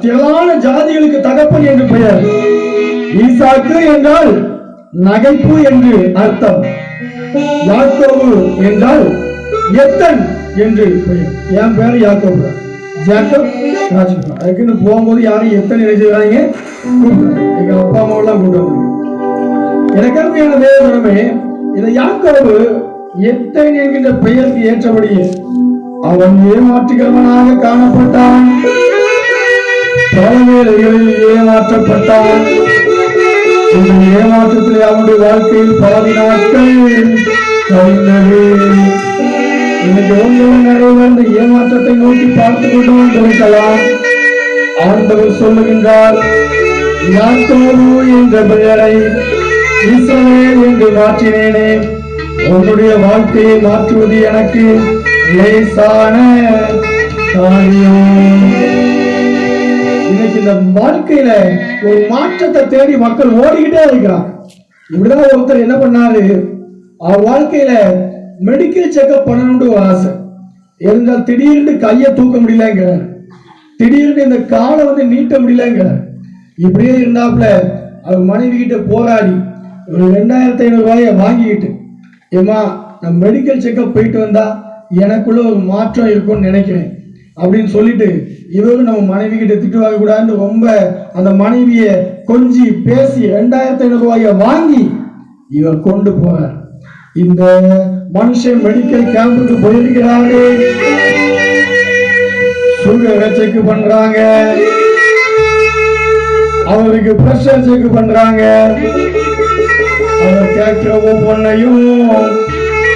திரளான ஜாதிகளுக்கு தகப்பன் என்று பெயர். ஈசாக்கு என்றால் நகைப்பு என்று அர்த்தம். யாக்கோபு என்றால் எத்தன் என்று பெயர். என் பேர் யாக்கோபு, ஜாக்கப் ராஜ்குமார். அதுக்குன்னு போகும்போது யாரும் எத்தனை நினைச்சுக்கிறாங்க, எங்க அப்பா அம்மாவெல்லாம் கூப்பிட்டு எனக்கு அருமையான தேவனமே. இதை யாக்கோபு எத்தன் என்கின்ற பெயருக்கு ஏற்றபடியே அவன் ஏமாற்றுகிறவனாக காணப்பட்டான், பல வேளைகளில் ஏமாற்றப்பட்டான். இந்த ஏமாற்றத்திலே அவனுடைய வாழ்க்கையில் பாதி நாட்கள் கழிந்தது. இன்னைக்கு ஒன்று இந்த ஏமாற்றத்தை நோக்கி பார்த்து கொண்டு வந்திருக்கலாம். ஆண்டவர் சொல்லுகின்றார், யாக்கோபு என்ற பெயரை இஸ்ரவேல் என்று மாற்றினேனே. உன்னுடைய வாழ்க்கையை மாற்றுவது எனக்கு லேசான காரியம். இன்னைக்கு இந்த வாழ்க்கையில ஒரு மாற்றத்தை தேடி மக்கள் ஓடிக்கிட்டே இருக்கிறாங்க. இப்படிதான் ஒருத்தர் என்ன பண்ணாரு, அவர் வாழ்க்கையில மெடிக்கல் செக்அப் பண்ணணும்னு ஒரு ஆசை இருந்தால் திடீர்னு கையை தூக்க முடியலங்கிறார், திடீர்னு இந்த காலை நீட்ட முடியலங்கிறார். இப்படியே இருந்தாப்புல அவர் மனைவி கிட்ட போராடி ஒரு 2500 ரூபாயை வாங்கிக்கிட்டு, ஏமா நான் மெடிக்கல் செக்அப் போயிட்டு வந்தா எனக்குள்ள ஒரு மாற்றம் இருக்கும்னு நினைக்கிறேன் அப்படின்னு சொல்லிட்டு இவரும் நம்ம மனைவி கிட்ட திட்டு வாங்க கூடாதுன்னு ரொம்ப அந்த மனைவிய கொஞ்சி பேசி 2500 ரூபாயை வாங்கி இவர் கொண்டு போறார். இந்த மனுஷன் மெடிக்கல் கேம்புக்கு போயிருக்கிறாரு, சுகரை செக் பண்றாங்க, அவருக்கு பிரஷர் செக் பண்றாங்க, அவர் கேட்கிற ஒவ்வொன்னையும்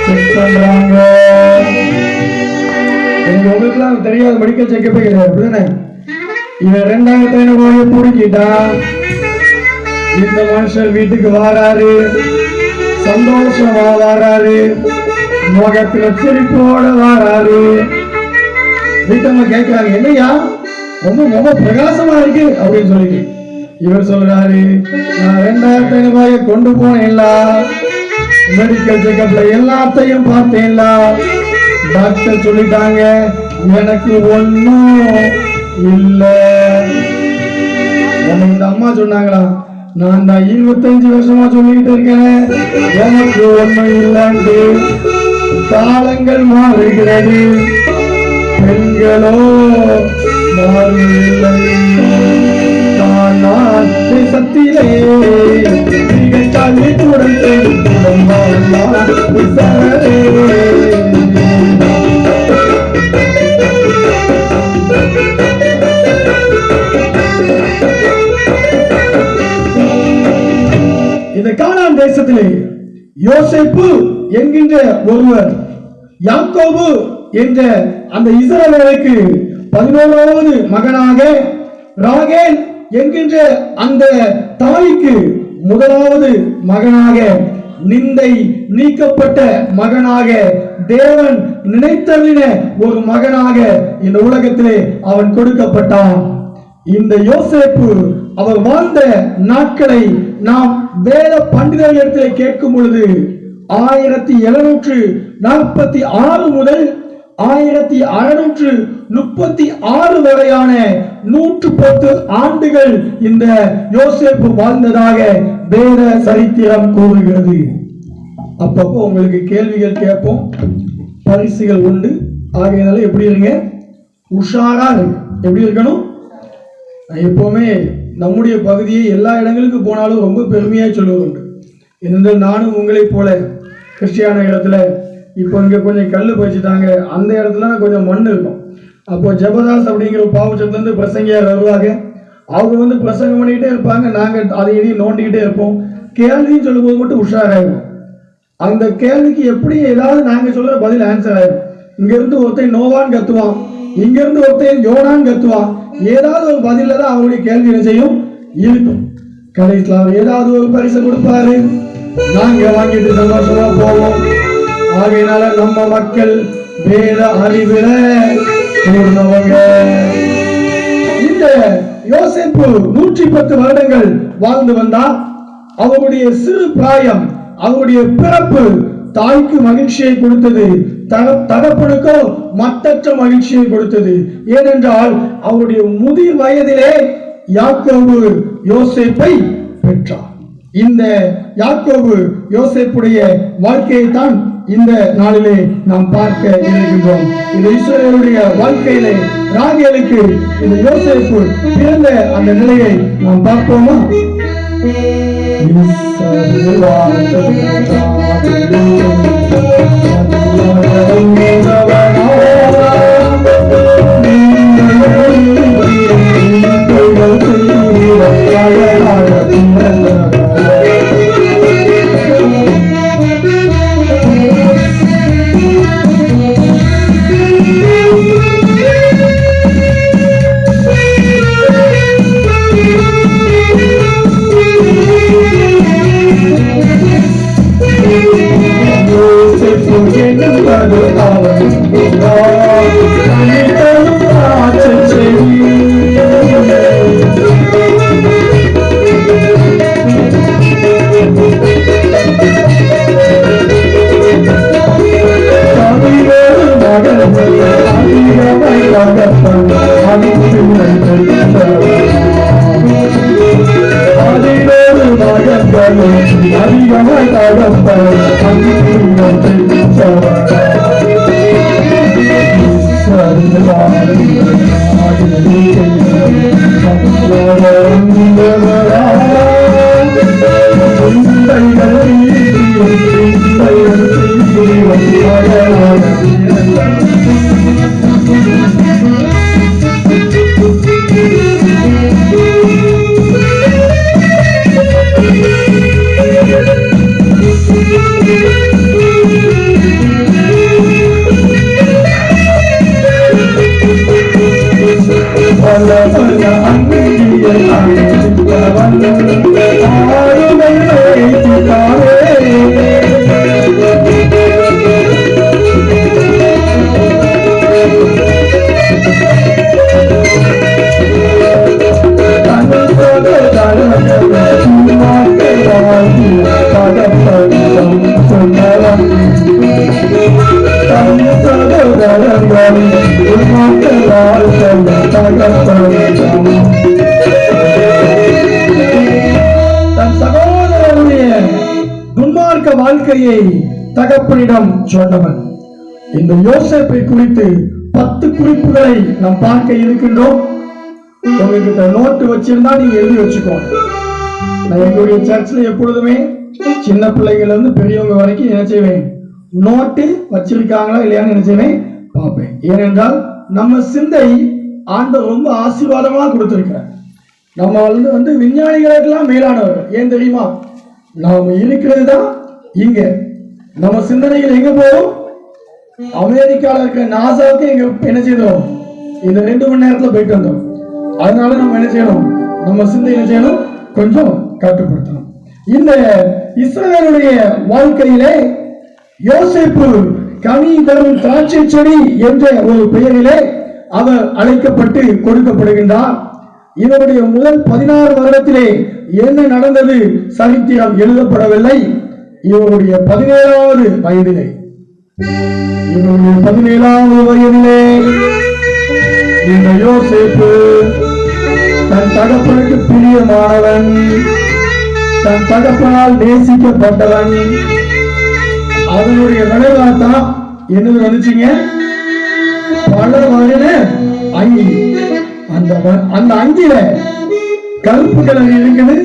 செக் பண்றாங்க. உங்களுக்குலாம் தெரியாத மெடிக்கல் செக்கப்பே கிடையாது. இவன் 2500 ரூபாயை பிடிக்கிட்டா இந்த மனுஷன் வீட்டுக்கு வாராரு, சந்தோஷமா வாராரு, முகத்துல சிரிப்போட வாராரு. வீட்டம்மா கேட்கிறாங்க, என்னையா ரொம்ப ரொம்ப பிரகாசமா இருக்கு அப்படின்னு சொல்லிட்டு இவர் சொல்றாரு, நான் 2500 ரூபாயை கொண்டு போனேன்ல, மெடிக்கல் செக்கப்ல எல்லாத்தையும் பார்த்தேன்ல, டாக்டர் சொல்லிட்டாங்க எனக்கு ஒன்னும் இல்ல. இந்த அம்மா சொன்னாங்களா, நான் தான் 25 வருஷமா சொல்லிட்டு இருக்கேன் எனக்கு ஒன்னும் இல்லைன்னு. காலங்கள் மாறுகிறது, பெண்களோ மாறவில்லை. நான் சத்திலே இந்த கானான் தேசத்திலே யோசேப்பு என்கின்ற ஒருவர் யாக்கோபு என்ற அந்த இஸ்ரவேலுக்கு 11வது மகனாக, ராகேல் என்கின்ற அந்த தாய்க்கு 1வது மகனாக, நிந்தை நீக்கப்பட்ட மகனாக, தேவன் நினைத்தறின ஒரு மகனாக இந்த உலகத்திலே அவன் கொடுக்கப்பட்டான். இந்த யோசேப்பு அவர் வாழ்ந்த நாட்களை நாம் வேத பண்டிதர்களிடத்திலே கேட்கும் பொழுது 1746 முதல் 1636 வரையான 110 ஆண்டுகள் இந்த யோசேப்பு வாழ்ந்ததாக வேத சரித்திரம் கூறுகிறது. அப்பப்போ உங்களுக்கு கேள்விகள் கேட்போம், பரிசுகள் உண்டு. ஆகையினால எப்படி இருங்க, உஷாரா இருக்கு. எப்படி இருக்கணும், எப்பவுமே நம்முடைய பகுதியை எல்லா இடங்களுக்கு போனாலும் ரொம்ப பெருமையாக சொல்லுவது. ஏனென்றால் நானும் உங்களை போல கிறிஸ்டியான இடத்துல இப்போ இங்கே கொஞ்சம் கல் வச்சுட்டாங்க, அந்த இடத்துல கொஞ்சம் மண் இருக்கும். அப்போ ஜபதாஸ் அப்படிங்கிற பாவச்சத்துலேருந்து பிரசங்கியார் வருவாங்க. அவங்க பிரசங்கம் பண்ணிக்கிட்டே இருப்பாங்க, நாங்கள் அதை இதையும் நோண்டிக்கிட்டே இருப்போம். கேள்வின்னு சொல்லும்போது மட்டும் உஷாராகும். அந்த கேள்விக்கு எப்படி ஏதாவது நாங்கள் சொல்கிற பதில் ஆன்சர் ஆகும். இங்கேருந்து ஒருத்தன் நோவான்னு கத்துவான், இங்கேருந்து ஒருத்தன் யோனான்னு கத்துவான். ஏதாவது ஒரு பதில தான் அவருடைய கேள்வி என்ன செய்யும் இருக்கும். கடைசியில் அவர் ஏதாவது ஒரு பரிசு கொடுப்பாரு, நாங்க வாங்கிட்டு சந்தோஷமா போவோம். ஆகையினால நம்ம மக்கள் வேத அறிவில கூர்ந்தவங்க. இந்த யோசேப்பு 110 வருடங்கள் வாழ்ந்து வந்தார். அவருடைய சிறு பிராயம், அவருடைய பிறப்பு தாய்க்கு மகிழ்ச்சியை கொடுத்தது, தகப்பனுக்கோ மற்றற்ற மகிழ்ச்சியை கொடுத்தது. ஏனென்றால் அவருடைய முதிர் வயதிலே யாக்கோபு யோசேப்பை பெற்றார். இந்த யாக்கோபு யோசேப்புடைய வாழ்க்கையை தான் இந்த நாளிலே நாம் பார்க்க இருக்கின்றோம். இந்த இஸ்ரவேலுடைய வாழ்க்கையிலே ராகேலுக்கு இந்த யோசேப்பு பிறந்த அந்த நிலையை நாம் பார்ப்போமா? அதிகமாய் தகப்பன் வாழ்க்கையை தகப்பனிடம் சொன்னவன். இந்த யோசேப்பை குறித்து 10 குறிப்புகளை நாம் பார்க்க இருக்கின்றோம். உங்ககிட்ட நோட்டு வச்சிருந்தா நீங்க எழுதி வச்சுக்கோங்க. நான் எங்களுடைய சர்ச்சில் எப்பொழுதுமே சின்ன பிள்ளைகள் இருந்து பெரியவங்க வரைக்கும் என்ன செய்வேன், நோட்டு வச்சிருக்காங்களா இல்லையான்னு என்ன செய்வேன் பார்ப்பேன். ஏனென்றால் நம்ம சிந்தை ஆண்டவர் ரொம்ப ஆசீர்வாதமா கொடுத்திருக்கிறார். நம்ம வந்து விஞ்ஞானிகளுக்கெல்லாம் மேலானவர்கள். ஏன் தெரியுமா? நாம இருக்கிறது தான் இங்க. நம்ம சிந்தனைகள் எங்க போகும்? அமெரிக்கால இருக்கிற நாசாவுக்கு எங்க என்ன செய்தோம்? இந்த 2 மணி நேரத்துல போயிட்டு வந்தோம். அதனால நம்ம என்ன செய்யணும்? நம்ம சிந்தை என்ன செய்யணும்? கொஞ்சம் கட்டுப்படுத்தணும். இந்த இஸ்ரவேலுடைய வாழ்க்கையிலே யோசேப்பு கனி தரும் திராட்சை செடி என்ற ஒரு பெயரிலே அவர் அழைக்கப்பட்டு கொடுக்கப்படுகின்றார். இவருடைய முதல் 16 வருடத்திலே என்ன நடந்தது சரித்திரம் எழுதப்படவில்லை. இவருடைய 17வது வயதிலே இந்த யோசேப்பு தன் தகப்பனுக்கு பிரியமானவன், தன் தகப்பனால் நேசிக்கப்பட்டவன். அதனுடைய விளைவாத்தான் என்னது வந்துச்சுங்க? பல வகையில அங்கி. அந்த அங்கில கருப்பு கலர் இருக்குது,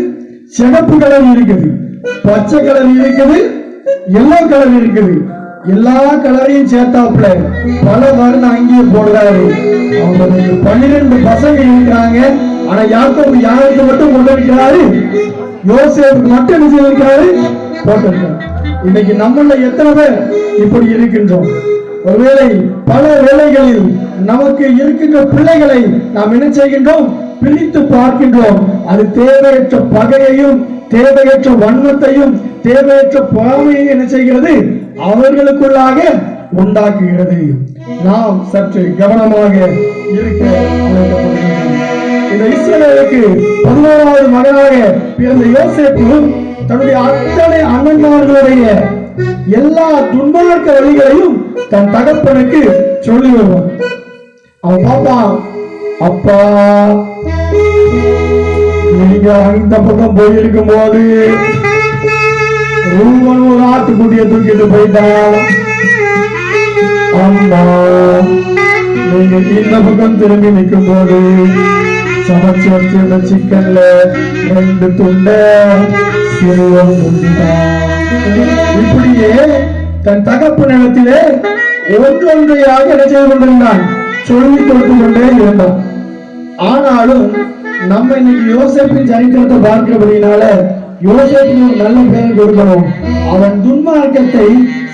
சிவப்பு கலர் இருக்குது, பச்சை கலர் இருக்குது, எல்லோ கலர் இருக்குது. எல்லா கலரையும் சேர்த்தாப்புல பல வர்ண அங்கிய போடுறாரு. அவங்களுக்கு 12 பசங்க இருக்கிறாங்க. ஆனா யாக்கோபு யாருக்கு மட்டும் கொண்டு இருக்கிறாரு? யோசேப்புக்கு மட்டும் என்ன செய்திருக்கிறாரு? போட்டிருக்கிறார். இன்னைக்கு நம்மள எத்தனை பேர் இப்படி இருக்கின்றோம்? ஒருவேளை பல வேளைகளில் நமக்கு இருக்கின்ற பிள்ளைகளை நாம் என்ன செய்கின்றோம்? பிரித்து பார்க்கின்றோம். அது தேவையற்ற பகையையும், தேவையற்ற வன்மத்தையும், தேவையற்ற பொறாமையையும் என்ன செய்கிறது? அவர்களுக்குள்ளாக உண்டாக்குகிறது. நாம் சற்று கவனமாக இருக்க அழைக்கப்படுகிறோம். இந்த இஸ்ரவேலுக்கு 11வது மகனாக பிறந்த யோசேப்பு தன்னுடைய அத்தனை அண்ணன்மார்களுடைய எல்லா துன்மார்க்க வழிகளையும் தன் தகப்பனுக்கு சொல்லி வருவான். அவன் பாப்பா, அப்பா நீங்க அந்த பக்கம் போயிருக்கும் போது ரூபன் ஒரு ஆட்டுக்குட்டியை தூக்கிட்டு போயிட்டான். அம்மா நீங்க இந்த பக்கம் திரும்பி நிற்கும் போது சமைச்சு வச்சிருந்த சிக்கன்ல 2 துண்டை சிறுவன் உண்டான். இப்படியே தன் தகப்பு நிலத்திலே ஒன்றொன்றையாக என்ன செய்து கொண்டிருந்தான்? சொல்லிக் கொடுத்து கொண்டே இருந்தான். ஆனாலும் நம்ம இன்னைக்கு யோசேப்பின் சரித்திரத்தை பார்க்கிறபடினால யோசேப்புக்கு ஒரு நல்ல பெயர் கொடுக்கணும். அவன் துன்மார்க்கத்தை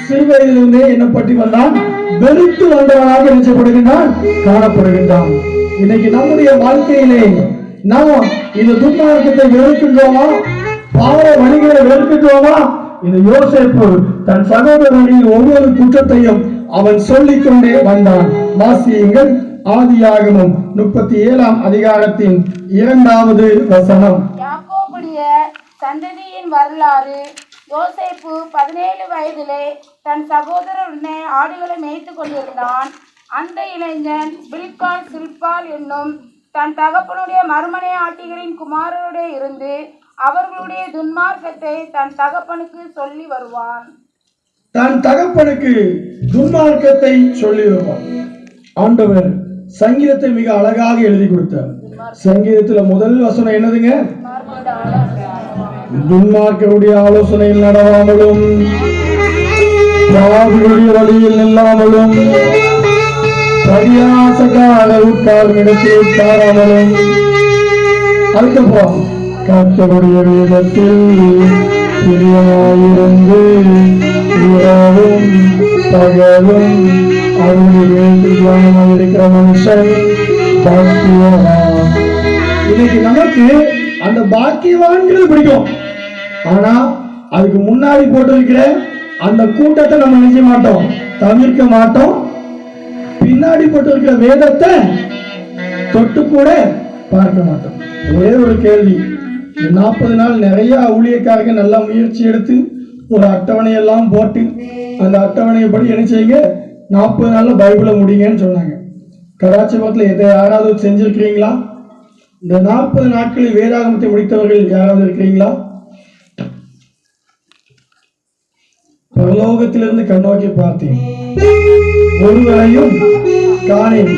சிறுவயதிலிருந்தே எண்ணப்பட்டு வந்தான், வெறுத்து வந்தவனாக நினைச்சப்படுகின்றான், காணப்படுகின்றான். இன்னைக்கு நம்முடைய வாழ்க்கையிலே நாம் இந்த துன்மார்க்கத்தை வெறுக்கின்றோமா? பாவ வழிகளை வெறுக்கின்றோமா? இந்த யோசேப்பு தன் சகோதரனின் ஒவ்வொரு குற்றத்தையும் அவன் சொல்லிக் கொண்டே வந்தான். வாசியுங்கள் ஆதியாகமம் 37ஆம் அதிகாரத்தின் 2வது வசனம். யாக்கோபுடைய சந்ததியின் வரலாறு. யோசேப்பு 17 வயதிலே தன் சகோதரனுடனே ஆடுகளை மேய்த்துக் கொண்டிருந்தான். அந்த இளைஞன் பில்கால் சில்பால் என்னும் தன் தகப்பனுடைய மறுமனையாட்டிகளின் குமாரருடைய இருந்து அவர்களுடைய துன்மார்க்கத்தை தன் தகப்பனுக்கு சொல்லி வருவான். தன் தகப்பனுக்கு துன்மார்க்கத்தை சொல்லி வருவான். ஆண்டவர் சங்கீதத்தை மிக அழகாக எழுதி கொடுத்தார். சங்கீதத்துல முதல் வசனம் என்னதுங்க? துன்மார்க்கருடைய ஆலோசனையில் நடவாமலும் பாவிகளுடைய வழியில் நில்லாமலும் பரியாசக்கார உட்காரும் இடத்தில் உட்காராமலும், அதுக்கப்புறம் கர்த்தருடைய வேதத்தில் பிரியமாயிருந்து இரவும் பகலும் அவருடைய இருக்கிற மனுஷன் பாக்கியவான். இன்னைக்கு நமக்கு அந்த பாக்கியவான்கிறது பிடிக்கும். ஆனா அதுக்கு முன்னாடி போட்டிருக்கிற அந்த கூட்டத்தை நம்ம நினைக்க மாட்டோம், தவிர்க்க மாட்டோம். பின்னாடி போட்டிருக்கிற வேதத்தை தொட்டு கூட பார்க்க மாட்டோம். ஒரே ஒரு கேள்வி, 40 நாள் நிறைய ஊழியக்காரங்க நல்லா முயற்சி எடுத்து ஒரு அட்டவணையெல்லாம் போட்டு அந்த அட்டவணையை படி என்ன செய்யுங்க, 40 நாள்ல பைபிளை முடிங்கன்னு சொன்னாங்க. கடாட்சிபத்தில் எதை யாராவது செஞ்சிருக்கிறீங்களா? இந்த 40 நாட்களில் வேதாகமத்தை முடித்தவர்கள் யாராவது இருக்கிறீங்களா? பரலோகத்திலிருந்து கண்ணோக்கி பார்த்தேன், ஒருவரையும் காணேன்.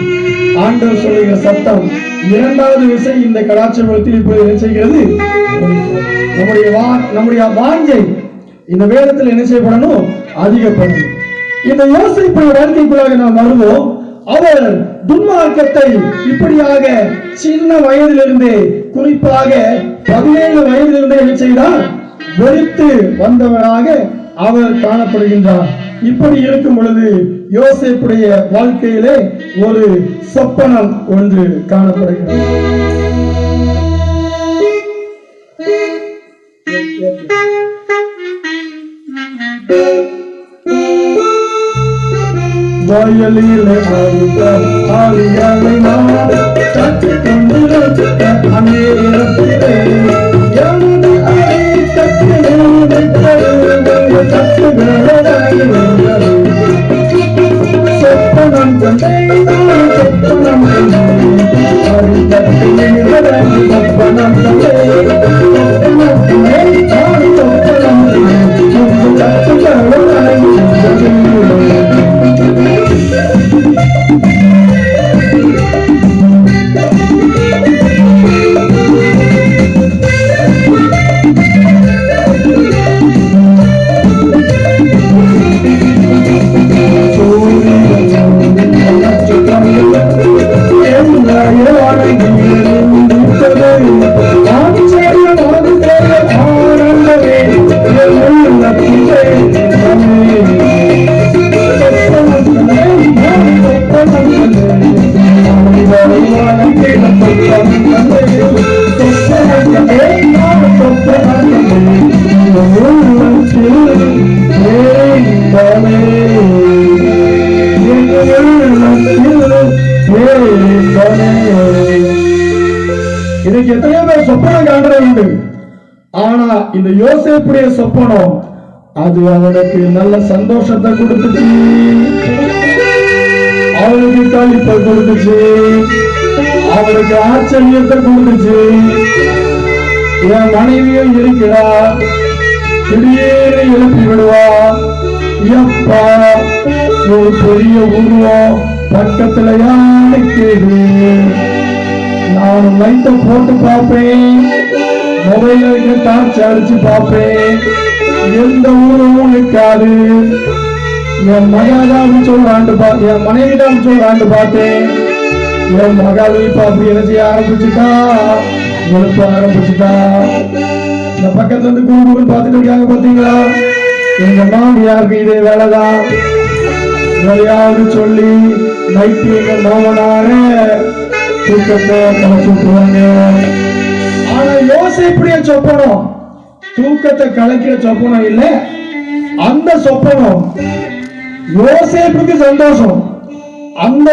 ஆண்டவர் சொல்லுகிற சத்தம் இரண்டாவது விசை இந்த கடாட்சிபத்தில் இப்போது என்ன செய்கிறது? நம்முடைய வாஞ்சை இந்த வேதத்தில் என்ன செய்யப்படணும்? அதிகப்படணும். இந்த யோசிப்பு வாழ்க்கைக்குள்ளாக நாம் வருவோம். அவர் துன்மார்க்கத்தை இப்படியாக சின்ன வயதிலிருந்தே, குறிப்பாக 17 வயதிலிருந்தே என்ன செய்தார்? வெறுத்து வந்தவராக அவர் காணப்படுகின்றார். இப்படி இருக்கும் பொழுது யோசேப்புடைய வாழ்க்கையிலே ஒரு சொப்பனம் ஒன்று காணப்படுகிறது. வயலிலே ஆலியாலை நான் தட்டி கொண்டிருக்க அநேரத்திலே எந்த அலை தட்டினோடு சொப்பனம் தந்தை சொப்பனம் சொப்பனம் இதுக்கு எத்தனையோ பேர் சொப்பனம் காண்றது உண்டு. ஆனா இந்த யோசேப்புடைய சொப்பனம் அது அவனுக்கு நல்ல சந்தோஷத்தை கொடுத்துச்சு, அவனுக்கு களிப்பை கொடுத்துச்சு, அவனுக்கு ஆச்சரியத்தை கொடுத்துச்சு. என் மனைவியும் இருக்கிறா, திடீர்னு எழுப்பி விடுவா, எப்பா ஒரு பெரிய உருவம் பக்கத்துல யாருக்குது, நான் லைட்டை போட்டு பார்ப்பேன், மொபைலுக்கு டார்ச் அடிச்சு பார்ப்பேன், எந்த ஊரும் இருக்காது. என் மகாதான் சொல்றாண்டு என் மனைவிதான் சொல்றாண்டு பார்த்தேன். என் மகாவி இப்ப அப்படி என்ன செய்ய ஆரம்பிச்சுட்டா, எழுப்ப ஆரம்பிச்சுட்டா. இந்த பக்கத்துல இருந்து குடும்பம் பார்த்துட்டு இருக்காங்க பாத்தீங்களா? எங்க மாமியாருக்கு இதே வேலைதான். எதையாவது சொல்லி நைட்டு எங்க மாமனார தூக்கத்தை கலைச்சு விட்டுருவாங்க. ஆனா யோசிப்புடைய சொப்பனம் தூக்கத்தை கலைக்கிற சொப்பனம் இல்ல. அந்த சொப்பனம் யோசேப்புக்கு சந்தோஷம், அந்த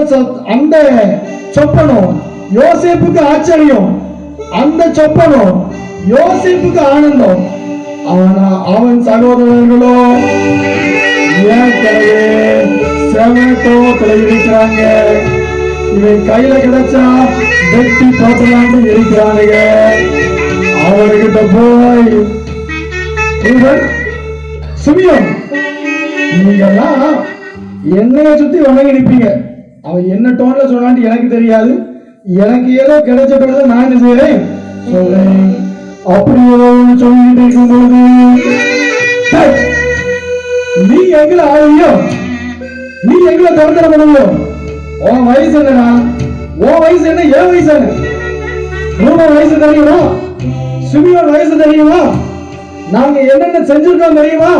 சொப்பனம் யோசேப்புக்கு ஆச்சரியம், அந்த சொப்பனம் யோசேப்புக்கு ஆனந்தம். ஆனா அவன் சகோதரர்களோ ஏற்கனவே செவனத்தோத்துல இருக்கிறாங்க. இவன் கையில கிடைச்சா வெட்டி போட்டலான்னு இருக்கிறானுங்க. அவர்கிட்ட போய் சிமியோன், நீங்கெல்லாம் என்னைய சுத்தி வணங்கி நிற்பீங்க. அவன் என்ன டோன்ல சொன்னான்னு எனக்கு தெரியாது. எனக்கு ஏதோ கிடைச்ச நான் என்ன செய்யறேன் சொல்றேன். அப்படியோ சொல்லிட்டு இருக்கும்போது நீ எங்களை ஆளுவியோ, நீ எங்களை தரத்தர பண்ணுவியோ. உன் வயசு என்னடா? உன் வயசு என்ன? என் வயசு என்ன? ரூபன் வயசு தெரியுமா? சிமியோன் வயசு தெரியுமா? நாங்க என்னென்ன செஞ்சிருக்கோம் தெரியுமா?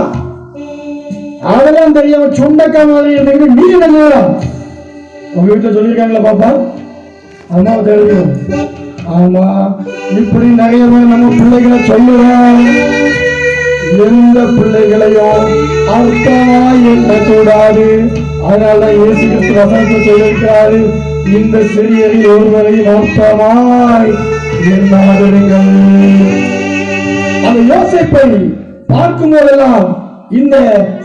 அதெல்லாம் தெரியாம சுண்டக்கா மாதிரி இருந்தீங்க. நீ என்ன செய்யலாம்? உங்க வீட்டுல சொல்லியிருக்காங்களா பாப்பா? அம்மாவை தெரியும். ஆமா, இப்படி நிறைய பேர் நம்ம பிள்ளைகளை சொல்லுவோம். எந்த பிள்ளைகளையும் அர்த்தமாய் எண்ண கூடாது. அதனால இயேசு கிறிஸ்து வசனத்தை சொல்லியிருக்காரு, இந்த சிறியரில் ஒருவரையும் அர்த்தமாய் எண்ணாதிருங்கள். அந்த யோசேப்பை பார்க்கும் போதெல்லாம் இந்த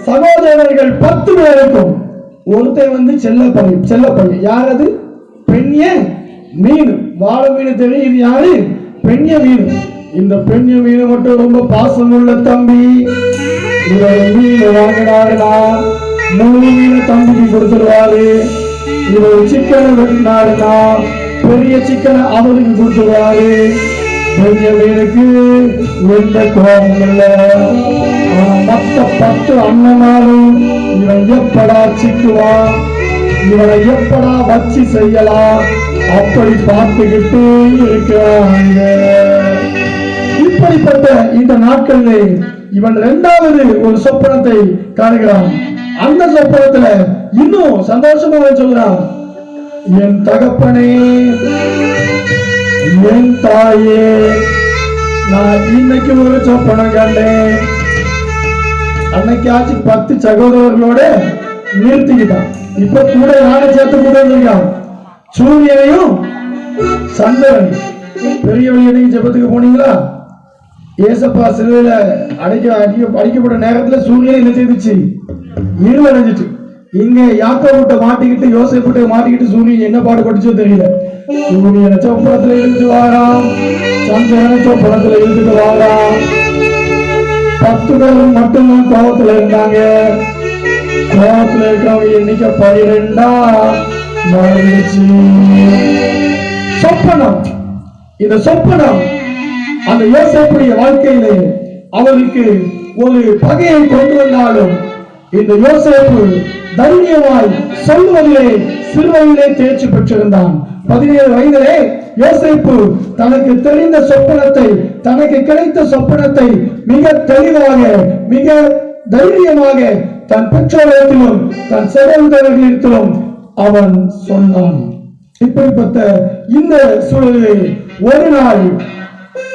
சகோதரர்கள் 10 பேருக்கும் ஒருத்தன் செல்லப்பள்ளி. யார் அது? பெண்ணிய மீன். வாழை மீன் தெரியும். இது யாரு? பெண்ணிய மீன். இந்த பெண்ணிய மீன் மட்டும் ரொம்ப பாசமுள்ள தம்பி. இவர் மீன் வாங்கினாருன்னா முழு மீனை தம்பிக்கு கொடுத்துருவாரு. இவர் சிக்கனை வெட்டினாருன்னா பெரிய சிக்கனை அவருக்கு கொடுத்துருவாரு. பெரிய மீனுக்கு எந்த கோபம் இல்லை. மற்ற 10 அண்ணனாலும் இவன் எப்படா சிக்குவான், இவனை எப்படா வச்சு செய்யலாம் அப்படி பார்த்துக்கிட்டு இருக்கிறாங்க. இப்படிப்பட்ட இந்த நாட்களில் இவன் 2வது ஒரு சொப்பனத்தை காணுகிறான். அந்த சொப்பனத்துல இன்னும் சந்தோஷமா சொல்றான், என் தகப்பனே, என் தாயே, நான் இன்னைக்கு ஒரு சொப்பனம் கண்டேன். அன்னைக்காச்சு 10 சகோதரர்களோட நிறுத்திக்கிட்டான். இப்ப கூட யாரை சேர்த்து கூட இருக்கான்? சூரியனையும் சந்திரன். பெரிய வழியை ஜெபத்துக்கு போனீங்களா? ஏசப்பா சிலுவையில அடிக்கப்பட்ட நேரத்துல சூரியன் என்ன செய்துச்சு? இருளடைஞ்சிட்டு. இங்க யாக்கோபுட்ட மாட்டிக்கிட்டு யோசேப்புட்ட மாட்டிக்கிட்டு சூரியன் என்ன பாடுபட்டுச்சோ தெரியல. சூரியனை சொப்பனத்துல இழுத்து வாராம், சந்திரனை சொப்பனத்துல இழுத்துட்டு வாராம். 10 பேரும் மட்டும்தான் கோபத்துல இருந்தாங்க. கோபத்துல இருக்கிறவங்க எண்ணிக்கை 12 மாறிடுச்சு. சொப்பனம். இந்த சொப்பனம் அந்த யோசேப்புடைய வாழ்க்கையிலே அவருக்கு ஒரு பகையை கொண்டு வந்தாலும் இந்த யோசேப்பு தைரியமாய் சொல்லுவதிலே சிறுவயதிலே தேர்ச்சி பெற்றிருந்தான். 17 வயதிலே யோசேப்பு தனக்கு தெரிந்த சொப்பனத்தை, தனக்கு கிடைத்த சொப்பனத்தை மிக தெளிவாக, மிக தைரியமாக தன் பெற்றோரிடத்திலும் தன் சகோதரர்களிடத்திலும் அவன் சொன்னான். இப்படிப்பட்ட இந்த சூழலில் ஒரு நாள்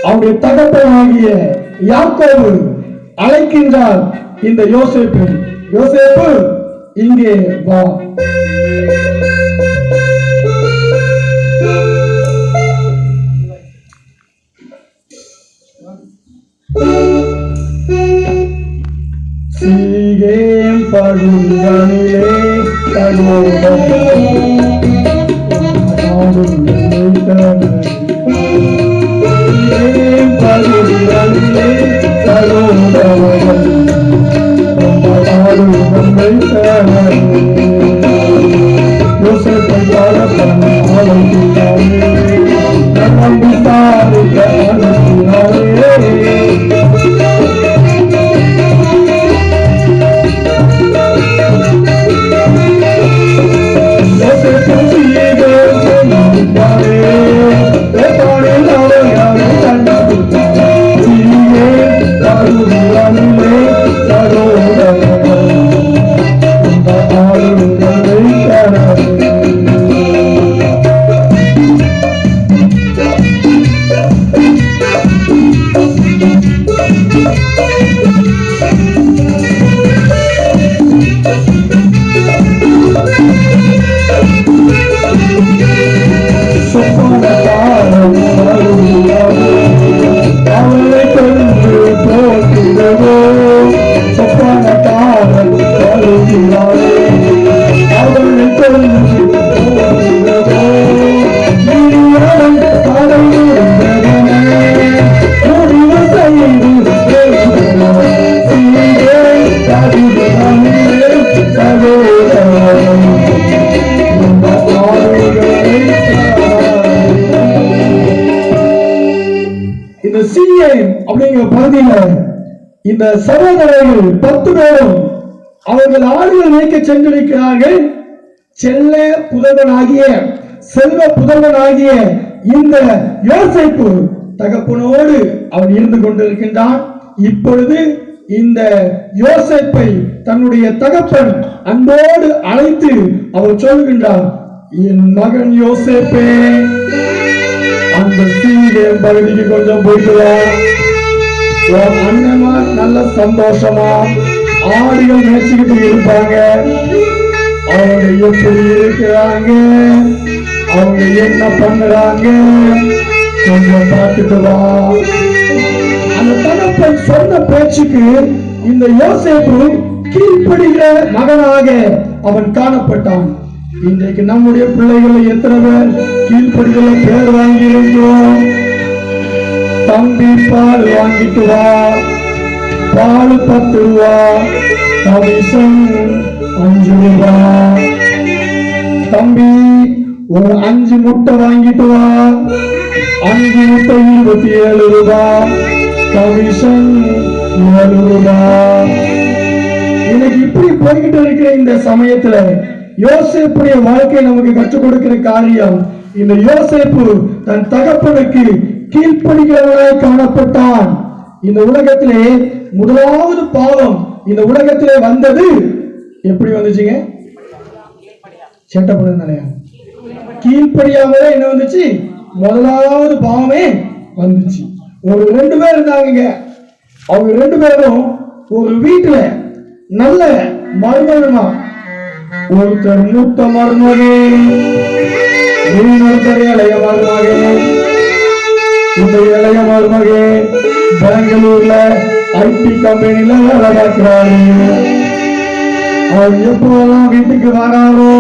அவருடைய தகப்பனாகிய யாக்கோபு அழைக்கின்றார் இந்த யோசேப்பு. யோசேப்பு, இங்கே வா. சீகேம் படுகளிலே சீகேம் அப்படிங்கிற பகுதியில இந்த சகோதரர்கள் 10 பேரும் அவர்கள் ஆடுகள் மேய்க்க சென்றிருக்கிறார்கள். செல்வ புதல்வனாகிய இந்த யோசேப்பு தகப்பனோடு அவன் இருந்து கொண்டிருக்கின்றான். இப்பொழுது இந்த யோசேப்பை தன்னுடைய தகப்பன் அன்போடு அழைத்து அவர் சொல்கின்றார், என் மகன் யோசேப்பே, அந்த சீகேம் பகுதிக்கு கொஞ்சம் போயிட்டு வா. உன் அண்ணமா நல்ல சந்தோஷமா ஆடுகள் மேய்ச்சிக்கிட்டு இருப்பாங்க. அவங்க எப்படி இருக்கிறாங்க, அவங்க என்ன பண்றாங்க, கொஞ்சம் பார்த்துட்டு வா. அந்த தகப்பன் சொன்ன பேச்சுக்கு இந்த யோசேப்பு கீழ்ப்படுகிற மகனாக அவன் காணப்பட்டான். இன்றைக்கு நம்முடைய பிள்ளைகளை எத்தனை பேர் கீழ்ப்படுகிற பேர் வாங்கி இருக்கிறோம்? தம்பி பால் வாங்கிட்டு வா, பால் 10 ரூபா, கமிஷன் 5 ரூபா. தம்பி ஒரு 5 முட்டை வாங்கிட்டு வா, 5 முட்டை 27 ரூபா, கமிஷன் 7 ரூபா. இன்னைக்கு இப்படி போய்கிட்டு இருக்கிற இந்த சமயத்துல யோசேப்புடைய வாழ்க்கை நமக்கு கற்றுக் கொடுக்கிற காரியம், இந்த யோசேப்பு தன் தகப்பனுக்கு கீழ்ப்படுகிறவனாய் காணப்பட்டான். இந்த உலகத்திலே முதலாவது பாவம் இந்த உலகத்திலே வந்தது எப்படி வந்துச்சுங்க? சேட்டை பண்ண கீழ்ப்படியாமலே என்ன வந்துச்சு? முதலாவது பாவமே வந்துச்சு. ஒரு 2 பேர் இருந்தாங்க. அவங்க 2 பேரும் ஒரு வீட்டுல நல்ல மருமகமா, ஒருத்தர் மூத்த மருமகன், இன்னொருத்தர் இளைய மருமகன். இந்த இளைய மருமகன் பெங்களூர்ல ஐடி கம்பெனில வேலை பார்க்கிறாரு. அவர் எப்போதெல்லாம் வீட்டுக்கு வராரோ,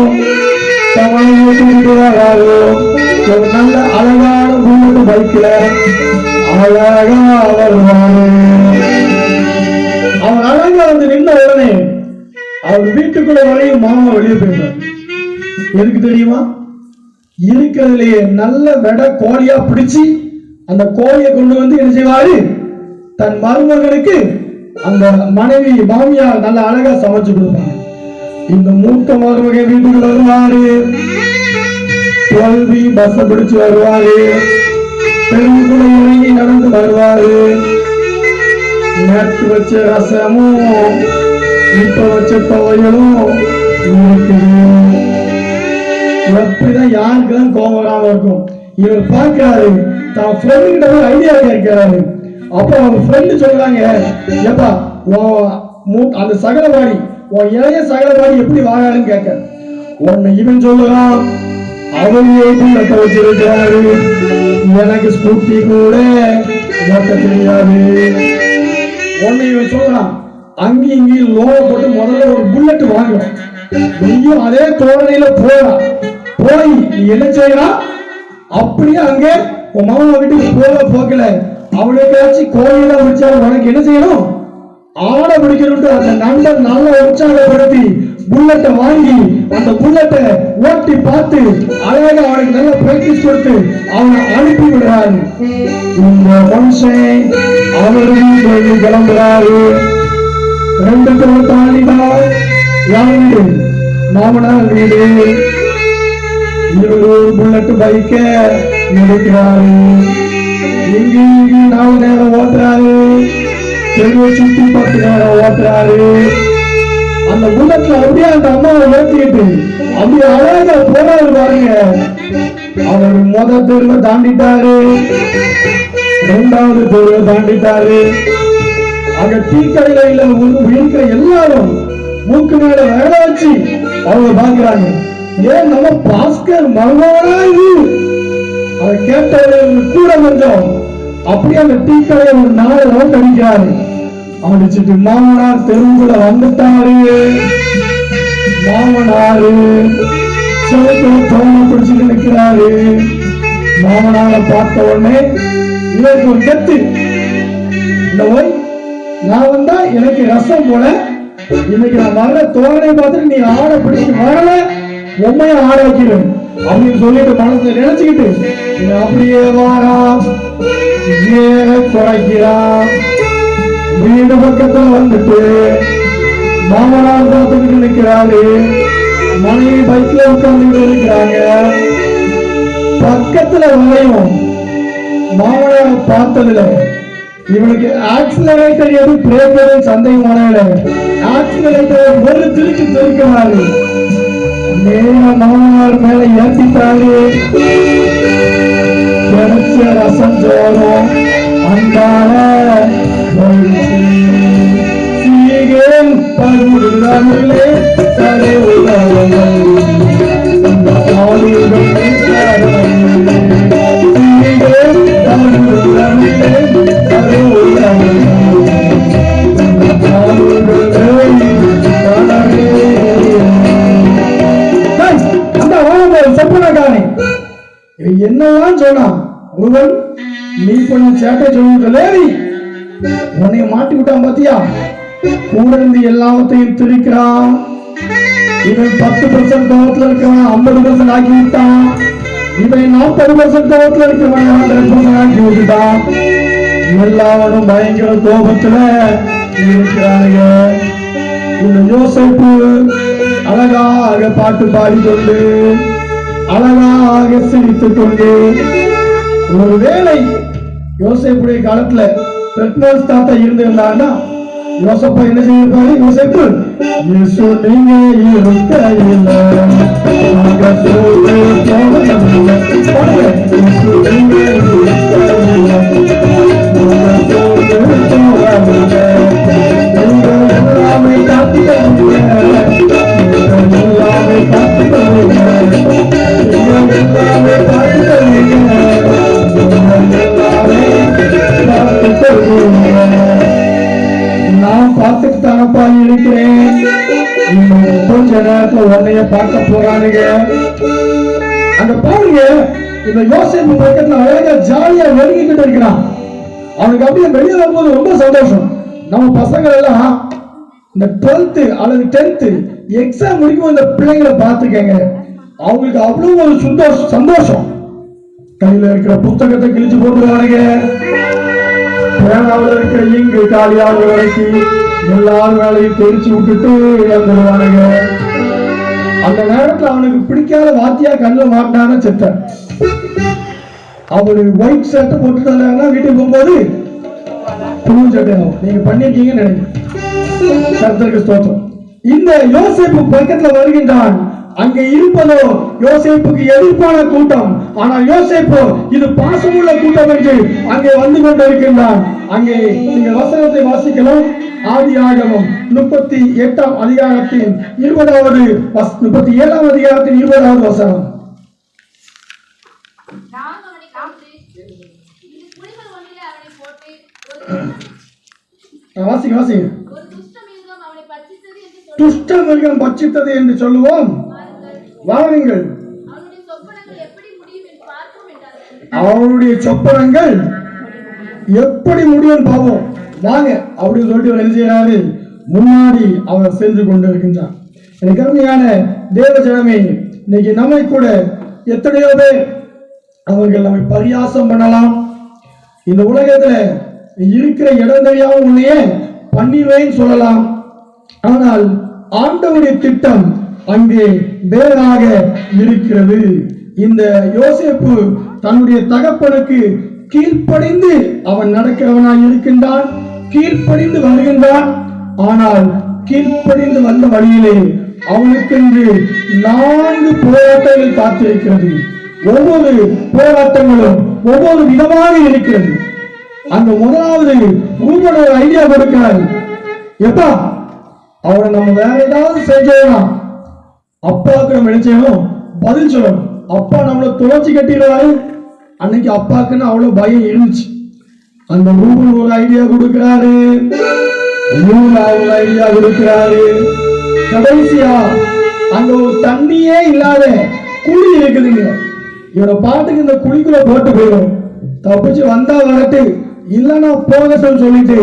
வீட்டுக்கு வராரோ, ஒரு நல்ல அழகான புல்லட் பைக்ல அழகா வருவாரு. அவர் அழகா வந்து நின்ற உடனே அவர் வீட்டுக்குள்ள வரையும் மாமா வெளியே போயிடுறார். எதுக்கு தெரியுமா? இருக்கிறதுலயே நல்ல வெடை கோழியா பிடிச்சி அந்த கோழியை கொண்டு வந்து என்ன செய்வாரு? தன் மருமகனுக்கு அந்த மனைவி மாமியார் நல்ல அழகா சமைச்சு கொடுப்பாங்க. இந்த மூத்த மருமகன் வீட்டுக்கு வருவாரு, 12 பஸ் பிடிச்சு வருவாரு, பெருங்குள்ள இறங்கி நடந்து வருவாரு. நேற்று வச்ச ரசமும் இப்ப வச்ச துவையலும் இருக்குது. எப்படிதான் யாருக்குதான் கோபம் வராம இருக்கும்? இவர் பார்க்கிறாரு, தான் ஃப்ரெண்டு கிட்ட ஒரு ஐடியா கேட்கிறாரு. அப்ப அவங்க ஃப்ரெண்டு சொல்றாங்க, ஏப்பா அந்த சகலவாடி, உன் இளைய சகலவாடி எப்படி வாழாருன்னு கேட்க உன்னை இவன் சொல்லுறான், அவரையே புல்லட்ட வச்சிருக்காரு, எனக்கு ஸ்கூட்டி கூட ஓட்ட தெரியாது. உன்னை இவன் சொல்றான், அங்கேயும் இங்கேயும் லோவை போட்டு முதல்ல ஒரு புல்லட் வாங்கணும். நீயும் அதே தோரணையில போய் நீ என்ன செய்யலாம்? அப்படியே அங்கே உன் மாமா வீட்டுக்கு போகல, அவனுக்காச்சும் கோயில வச்சாலும் உனக்கு என்ன செய்யணும்? ஆடை பிடிக்கணும். அந்த நண்பன் நல்ல உற்சாகப்படுத்தி புல்லட்டை வாங்கி அந்த புல்லட்டை ஓட்டி பார்த்து அழகாக அவனுக்கு நல்ல பிராக்டிஸ் கொடுத்து அவனை அனுப்பி விடுறாரு. இந்த மனுஷன் அவரு கிளம்புறாரு. 2 கிலோ தாண்டிதான் யாரு? மாமனார் வீடு. இவரு புல்லட் பைக்க எடுக்கிறாரு. இங்கு 4 நேரம் ஓட்டுறாரு, தெருவை சுத்தி 10 நேரம் ஓட்டுறாரு. அந்த புல்லட்ல அப்படியே அந்த அம்மாவை ஏற்றிட்டு அப்படியே அழகா போறாரு பாருங்க. அவர் முதல் தெருவை தாண்டிட்டாரு, 2வது தெருவை தாண்டிட்டாரு. அங்க டீக்கடையில இருக்கிற எல்லாரும் மூக்கு மேல வேலை வச்சு அவங்க பாக்குறாங்க, ஏன் நம்ம பாஸ்கர் மருமகனா இது? அதை கேட்டவர்கள் கூட கொஞ்சம் அப்படியே அந்த டீக்கடையை ஒரு 4 ரவுண்ட் அடிக்கிறாரு. அடிச்சுட்டு மாமனார் தெருவுல வந்துட்டாரு. மாமனாரு சிலத்துல தோணை பிடிச்சிட்டு நிற்கிறாரு. மாமனாரை பார்த்த உடனே இவருக்கு ஒரு கத்து, இந்த ஓய் நான் வந்தா எனக்கு ரசம் போல, இன்னைக்கு நான் வர்ற தோழனை பார்த்துட்டு நீ ஆடை பிடிச்சு வரல, உண்மையை ஆட வைக்கிறேன் அப்படின்னு சொல்லிட்டு மனசுல நினைச்சுக்கிட்டு அப்படியே வாரா ஏற குறைக்கிறான். வீடு பக்கத்துல வந்துட்டு மாமனார் பார்த்துக்கிட்டு நிற்கிறாரு. மனைவி பைக்ல உட்கார்ந்து இருக்கிறாங்க. பக்கத்துல வரையும் மாமனார் பார்த்ததுல இவனுக்கு ஆக்சிலரேட்டர் எது பிரேக் எது சந்தேகமான ஆக்சிலரேட்டர் ஒரு திருச்சி திருக்கிறாரு. மாமனார் மேல ஏற்றிட்டாரு. கிடைச்ச ரசம் சோறும் அன்பான சீகேன் பகுதியிலே தலை உள்ளவர்கள் என்னதான் சொன்னா ஒருவன் நீ கொஞ்சம் சேட்டை சொல்லுங்களே உன்னை மாட்டி விட்டான் பாத்தியா கூட இருந்து எல்லாத்தையும் திரிக்கிறான். இவன் 10% கோபத்துல இருக்கவன் 50% ஆக்கி விட்டான். இவன் 40% கோபத்துல இருக்கவன் 100% ஆக்கி விட்டுட்டான். எல்லாவனும் பயங்கர கோபத்துல இருக்கிறானுங்க. இந்த யோசேப்பு அழகாக பாட்டு பாடிக்கொண்டு அழகாக சிரித்துக் கொண்டு ஒருவேளை யோசேப்புடைய காலத்துல பெட்மாஸ் தாத்தா இருந்திருந்தாங்கன்னா யோசப்பா என்ன செய்யிருப்பாரு? யோசேப்பு இயேசு நீங்க இருக்கையில நாங்க சோறு போடவில்லை. இயேசு நீங்க இருக்கையில நாங்க சோறு போடவில்லை. நீங்க எல்லாமே காத்துக்கொள்ளுங்க. நீங்க எல்லாமே காத்துக்கொள்ளுங்க. நீங்க எல்லாமே காத்துக்கொள்ளுங்க. நான் பார்த்துட்டு தானப்பா இருக்கிறேன். இன்னும் கொஞ்ச நேரத்துல உன்னைய பார்க்க போறானுங்க. அந்த பாருங்க இந்த யோசேப்பு பக்கத்துல அழகா ஜாலியா நெருங்கிக்கிட்டு இருக்கிறான். அவனுக்கு அப்படியே வெளியே வரும்போது ரொம்ப சந்தோஷம். நம்ம பசங்க எல்லாம் இந்த 12th அல்லது 10th எக்ஸாம் முடிக்கும் இந்த பிள்ளைங்களை பார்த்துக்கங்க. அவங்களுக்கு அவ்வளவு ஒரு சந்தோஷம். கையில இருக்கிற புத்தகத்தை கிழிச்சு போட்டுருவானுங்க. பேனாவில் இருக்கிற இங்கு காலியாக வரைக்கும் எல்லாரும் வேலையும் தெரிச்சு விட்டுட்டு வந்துடுவானுங்க. அந்த நேரத்தில் அவனுக்கு பிடிக்காத வாத்தியா கண்ணில் மாட்டினான செத்த அவரு ஒயிட் ஷர்ட் போட்டுட்டாங்கன்னா வீட்டுக்கு போகும்போது புது சட்டை ஆகும். நீங்க பண்ணிருக்கீங்கன்னு நினைக்கிறேன். கர்த்தருக்கு ஸ்தோத்திரம். இந்த யோசேப்பு பக்கத்துல வருகின்றான். அங்கே இருப்பதோ யோசேப்புக்கு எதிர்ப்பான கூட்டம். ஆனால் யோசேப்பு இது பாசமுள்ள கூட்டம் என்று அங்கே வந்து கொண்டிருக்கின்றான். அங்கே நீங்கள் வசனத்தை வாசிக்கலாம். ஆதியாகமம் 38ஆம் அதிகாரத்தின் 20வது 37ஆம் அதிகாரத்தின் 20வது வசனம். வாசிங்க. துஷ்ட மிருகம் பட்சித்தது என்று சொல்லுவோம். வாருங்கள், அவருடைய சொப்பனங்கள் எப்படி முடியும் பார்ப்போம் வாங்க அப்படின்னு சொல்லிட்டு என்ன செய்யறாரு? முன்னாடி அவர் சென்று கொண்டிருக்கின்றார். எனக்கு அருமையான தேவ ஜனமே, இன்னைக்கு நம்மை கூட எத்தனையோ பேர் அவர்கள் நம்மை பரியாசம் பண்ணலாம். இந்த உலகத்துல இருக்கிற இடம் தெரியாம உன்னையே பண்ணிடுவேன்னு சொல்லலாம். ஆனால் ஆண்டவருடைய திட்டம் அங்கே வேறாக இருக்கிறது. இந்த யோசேப்பு தன்னுடைய தகப்பனுக்கு கீழ்ப்படிந்து அவன் நடக்கிறவனாய் இருக்கின்றான். கீழ்ப்படிந்து வருகின்றான். ஆனால் கீழ்ப்படிந்து வந்த வழியிலே அவனுக்கென்று 4 போராட்டங்கள் காத்திருக்கிறது. ஒவ்வொரு போராட்டங்களும் ஒவ்வொரு விதமாக இருக்கிறது. அந்த முதலாவது ரூபன் ஒரு ஐடியா கொடுக்கிறார். எப்பா அவனை நம்ம வேற ஏதாவது செஞ்சோம், அப்பாவுக்கு நம்ம என்ன செய்யணும்? பதில் சொல்லணும். அப்பா நம்மளை துளைச்சி கட்டிடுவாரு. அன்னைக்கு அப்பாக்குன்னு அவ்வளவு பயம் இருந்துச்சு. அந்த ரூபன் ஒரு ஐடியா கொடுக்கிறாரு. ஐடியா கொடுக்கிறாரு. கடைசியா அங்க ஒரு தண்ணியே இல்லாத குழி இருக்குதுங்க. இவனை பாட்டுக்கு இந்த குழிக்குள்ள போட்டு போயிடும். தப்பிச்சு வந்தா வரட்டு, இல்லன்னா போக சொல்லிட்டு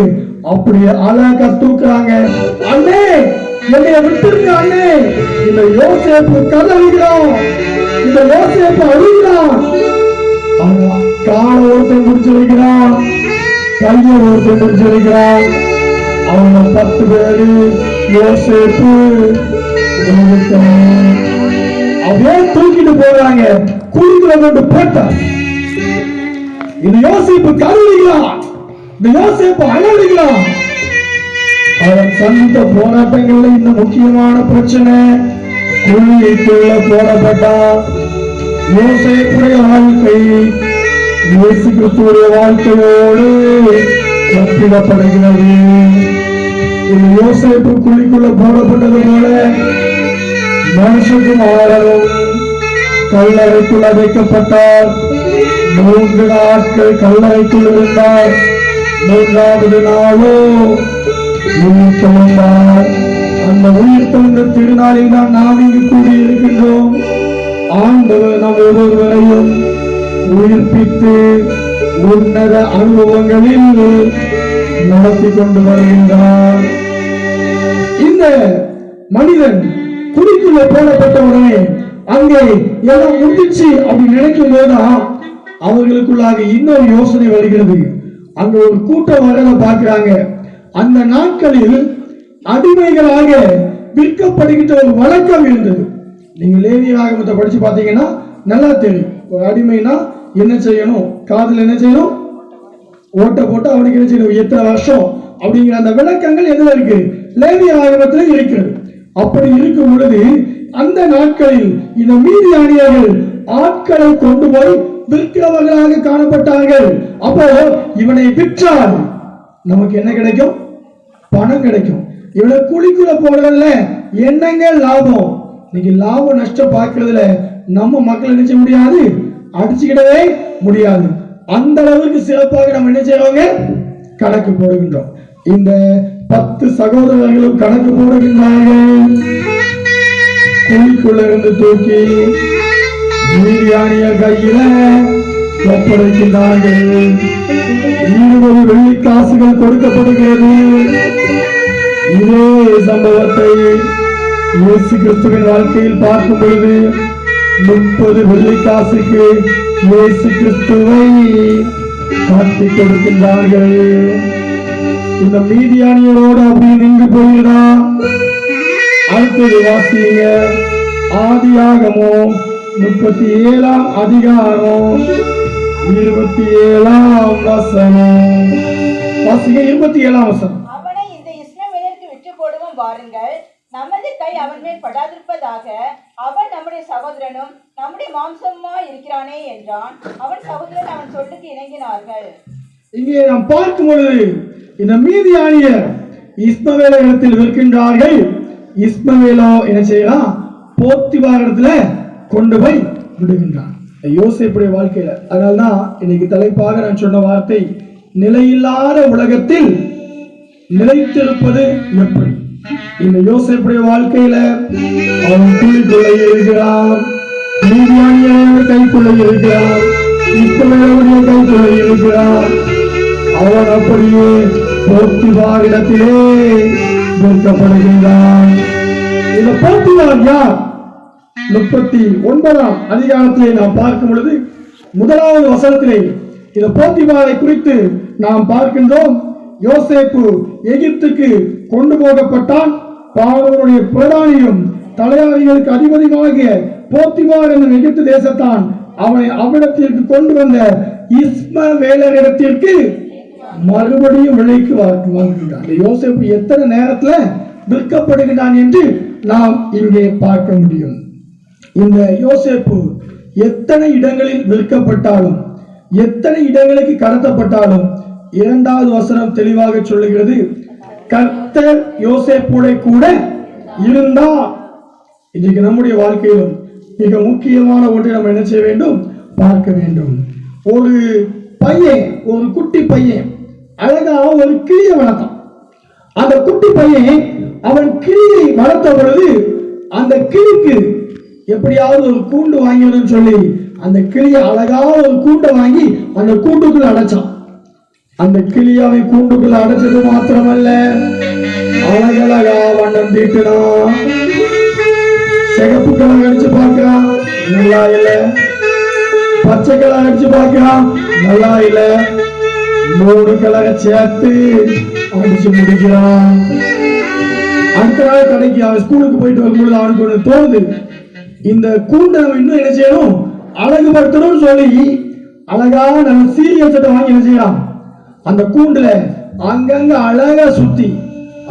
அப்படியே அழகா தூக்குறாங்க. அண்ணே என்னைய விட்டுருங்க அண்ணே. இந்த யோசேப்பு கதறுகிறான். இந்த யோசேப்பு அழுகிறான். கால ஒருத்தன் முடிச்சிருக்கிறான், கையை ஓட்டு முடிச்சிருக்கிறான். அவங்க 10 பேரு யோசேப்பு அப்படியே தூக்கிட்டு போறாங்க. குழிக்குள்ள கொண்டு போட்டார். இது யோசேப்பு கருவிக்கலாம், இந்த யோசேப்பு அழகுக்கலாம். அவன் சந்தித்த போராட்டங்கள்ல இந்த முக்கியமான பிரச்சனை, குழிக்குள்ள போடப்பட்டான். யோசேப்புடைய வாழ்க்கை இயேசு கிறிஸ்துவுடைய வாழ்க்கையோடு ஒப்பிடப்படுகிறது. இது யோசேப்பு குழிக்குள்ள போடப்பட்டது போல மனுஷகுமாரனும் கல்லறைக்குள் அடைக்கப்பட்டார். 3 நாட்கள் கல்லறைக்குள் இருந்தார். 3வது நாளோ உயிர் தெழுந்தார். அந்த உயிர் தெழுந்த திருநாளில் தான் நாம் இங்கு கூடியிருக்கின்றோம். ஆண்டவர் நம் ஒவ்வொருவரையும் உயிர்ப்பித்து உன்னத அனுபவங்களில் நடத்தி கொண்டு வருகின்றார். இந்த மனிதன் குழிக்குள்ள போடப்பட்ட உடனே அங்கே எல்லாம் முடிச்சு அப்படி நினைக்கும் போதுதான் அவர்களுக்குள்ளாக இன்னொரு யோசனை வருகிறது. அங்க ஒரு கூட்டம் வரத பார்க்கிறாங்க. அந்த நாட்களில் அடிமைகளாக விற்கப்படுகின்ற ஒரு வழக்கம் இருந்தது. நீங்க லேவியராகமத்தை படிச்சு பாத்தீங்கன்னா நல்லா தெரியும். ஒரு அடிமைனா என்ன செய்யணும், காதுல என்ன செய்யணும், ஓட்ட போட்டு அவனுக்கு என்ன செய்யணும், எத்தனை வருஷம் அப்படிங்கிற அந்த விளக்கங்கள் எதுல இருக்கு, லேவியராகமத்துல இருக்கிறது. அப்படி இருக்கும் பொழுது அந்த நாட்களில் இந்த மீதியானியர்கள் ஆட்களை கொண்டு போய் விற்கிறவர்களாக காணப்பட்டார்கள். அப்போ இவனை விற்றால் நமக்கு என்ன கிடைக்கும், பணம் கிடைக்கும். இவனை குழிக்குள்ள போடுறதுல என்னங்க லாபம்? இன்னைக்கு லாப நஷ்டம் பார்க்கறதுல நம்ம மக்கள் நினைச்ச முடியாது, அடிச்சுக்கிடவே முடியாது. அந்த அளவுக்கு சிறப்பாக நம்ம என்ன செய்யறோங்க, கணக்கு போடுகின்றோம். இந்த 10 சகோதரர்களும் கணக்கு போடுகின்றார்கள். குழிக்குள்ள இருந்து தூக்கி மீதியானியர் கையில ஒப்படைக்கின்றார்கள். 20 வெள்ளிக்காசுகள் கொடுக்கப்படுகிறது. இதே சம்பவத்தை இயேசு கிறிஸ்துவின் வாழ்க்கையில் பார்க்கும் பொழுது 30 வெள்ளிக்காசுக்கு இயேசு கிறிஸ்துவை காட்டி கொடுக்கின்றார்கள். இந்த மீதியானியரோடு அப்படி நின்று போகிறா. அடுத்தது வாசிங்க, ஆதியாகமம் 37ஆம் அதிகாரம் 27ஆம் வசனம். வாசிங்க 27ஆம் வசனம். அவனை இந்த இஸ்மவேலருக்கு விற்று போடுவோம் வாருங்கள், நமது கை அவன் மேல் படாதிருப்பதாக. அவன் நம்முடைய சகோதரனும் நம்முடைய மாம்சமா இருக்கிறானே என்றான். அவன் சகோதரன் அவன் சொல்லுக்கு இணங்கினார்கள். இங்கே நாம் பார்க்கும் பொழுது இந்த மீதியானியர் இஸ்மவேல இடத்தில் விற்கின்றார்கள். இஸ்மவேலோ என்ன செய்யலாம், போத்திபார் இடத்துல கொண்டு போய் விடுகின்றான். யோசேப்புடைய வாழ்க்கையில. அதனால்தான் இன்னைக்கு தலைப்பாக நான் சொன்ன வார்த்தை, நிலையில்லாத உலகத்தில் நிலைத்திருப்பது எப்படி. இந்த யோசேப்புடைய வாழ்க்கையில அவன் குழிக்குள்ளே இருக்கிறான், மீதியானியர் கைக்குள்ளே இருக்கிறான், இஸ்மவேலுடைய கைக்குள்ளே இருக்கிறான். அவன் அப்படியே போத்திபார் இடத்திலே விற்கப்படுகின்றான். இந்த போத்திபார் யார்? 39ஆம் அதிகாரத்திலே நாம் பார்க்கும் பொழுது 1வது வசனத்திலே இந்த போத்திபாரை குறித்து நாம் பார்க்கின்றோம். யோசேப்பு எகிப்துக்கு கொண்டு போகப்பட்டான். பார்வோனுடைய பிரதானியும் தலையாரிகளுக்கு அதிபதியாகிய போத்திபார் என்ற எகிப்து தேசத்தான் அவனை அவ்விடத்திற்கு கொண்டு வந்த இஸ்மவேலரிடத்திற்கு மறுபடியும் விலைக்கு வாங்குகின்றான். யோசேப்பு எத்தனை நேரத்துல விற்கப்படுகிறான் என்று நாம் இங்கே பார்க்க முடியும். இந்த யோசேப்பு எத்தனை இடங்களில் விற்கப்பட்டாலும், எத்தனை இடங்களுக்கு கடத்தப்பட்டாலும் 2வது வசனம் தெளிவாக சொல்லுகிறது, கர்த்தர் யோசேப்போட கூட இருந்தார். இன்றைக்கு நம்முடைய வாழ்க்கையிலும் மிக முக்கியமான ஒன்றை நம்ம என்ன செய்ய வேண்டும், பார்க்க வேண்டும். ஒரு பையன், ஒரு குட்டி பையன் அழகா ஒரு கிளியை வளர்த்தான். அந்த குட்டி பையன் அவன் கிளியை வளர்த்த பொழுது அந்த கிளிக்கு எப்படியாவது ஒரு கூண்டு வாங்கிடணும்னு சொல்லி அந்த கிளியை அழகா ஒரு கூண்டை வாங்கி அந்த கூண்டுக்குள்ள அடைச்சான். அந்த கிளியாவை கூண்டுக்குள்ள அடைச்சது மாத்திரமல்ல, அழகழகா வண்ணம் தீட்டினான். சிகப்பு கலர் அடிச்சு பார்க்கிறான், நல்லா இல்ல. பச்சை கலர் அடிச்சு பார்க்கிறான், நல்லா இல்ல 3 கலரை சேர்த்து அடிச்சு முடிக்கிறான். அடுத்த நாள் கடைக்கு அவன் ஸ்கூலுக்கு போயிட்டு வரும்பொழுது அவனுக்கு ஒண்ணு தோணுது, இந்த கூண்டை இன்னும் என்ன செய்யணும், அழகுபடுத்தணும்னு சொல்லி அழகாக நம்ம சீரியல் சட்டை வாங்கி என்ன செய்யலாம், அந்த கூண்டுல அங்கங்க அழகா சுத்தி,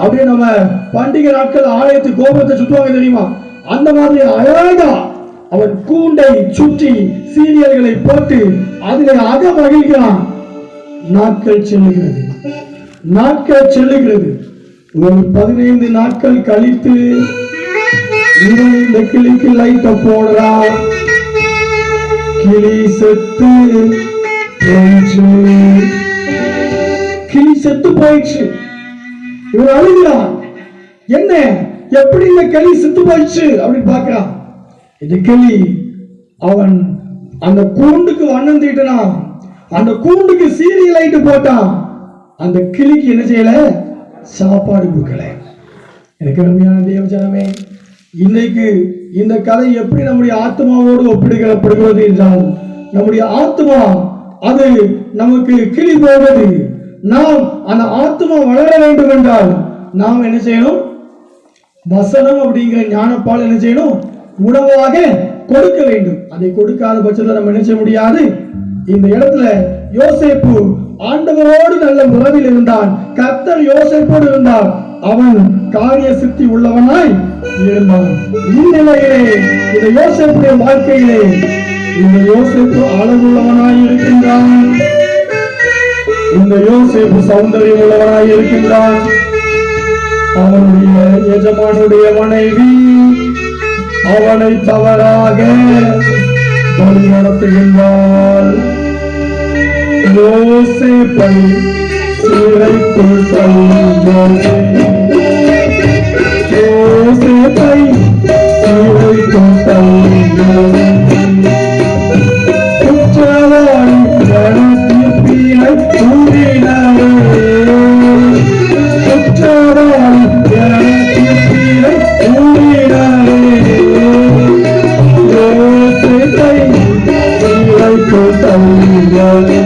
அப்படியே நம்ம பண்டிகை நாட்கள் ஆலயத்து கோபுரத்தை சுத்துவாங்க தெரியுமா, அந்த மாதிரி அழகா அவன் கூண்டை சுற்றி சீரியல்களை போட்டு அதில் அக மகிழ்கிறான். நாட்கள் செல்லுகிறது. ஒரு 15 நாட்கள் கழித்து இவன் இந்த கிளிக்கு லைட்ட போடுறான். கிளி செத்து போயிடுச்சு. இவன் அழுகிறான், என்ன எப்படி இந்த கிளி செத்து போயிடுச்சு அப்படின்னு பார்க்கிறான். இந்த கிளி அவன் அந்த கூண்டுக்கு வண்ணம் தீட்டினான், அந்த கூண்டுக்கு சீரியல் லைட் போட்டான். அந்த கிளிக்கு என்ன செய்யல, சாப்பாடு கொடுக்கல. எனக்கு அருமையான தேவஜனமே, இன்னைக்கு இந்த கதை எப்படி நம்முடைய ஆத்மாவோடு ஒப்பிடுகிறது என்றால், நம்முடைய ஆத்மா அது நமக்கு கிளி போவது. நாம் அந்த ஆத்மா வளர வேண்டும் என்றால் நாம் என்ன செய்யணும், வசனம் அப்படிங்கிற ஞானப்பால் என்ன செய்யணும், உணவாக கொடுக்க வேண்டும். அதை கொடுக்காத பட்சத்தில் நம்ம என்ன செய்ய முடியாது. இந்த இடத்துல யோசேப்பு ஆண்டவரோடு நல்ல உறவில் இருந்தான். கர்த்தர் யோசேப்போடு இருந்தார். அவன் காரிய சித்தி உள்ளவனாய் இருந்தான். இந்நிலையிலே இந்த யோசேப்புடைய வாழ்க்கையிலே இந்த யோசேப்பு அழகுள்ளவனாய் இருக்கின்றான். இந்த யோசேப்பு சௌந்தரியம் உள்ளவனாய் இருக்கின்றான். அவனுடைய எஜமானுடைய மனைவி அவனை தவறாக வழி நடத்துகின்றாள். யோசேப்பை சிறைக்குள் தள்ளுங்கள், யோசேப்பை சிறைக்குள் தள்ளுங்கள். குற்றவாளி தீர்ப்பினை கூறினாரே, குற்றவாளி தீர்ப்பினை கூறினாரே. யோசேப்பை சிறைக்குள் தள்ளுங்கள்.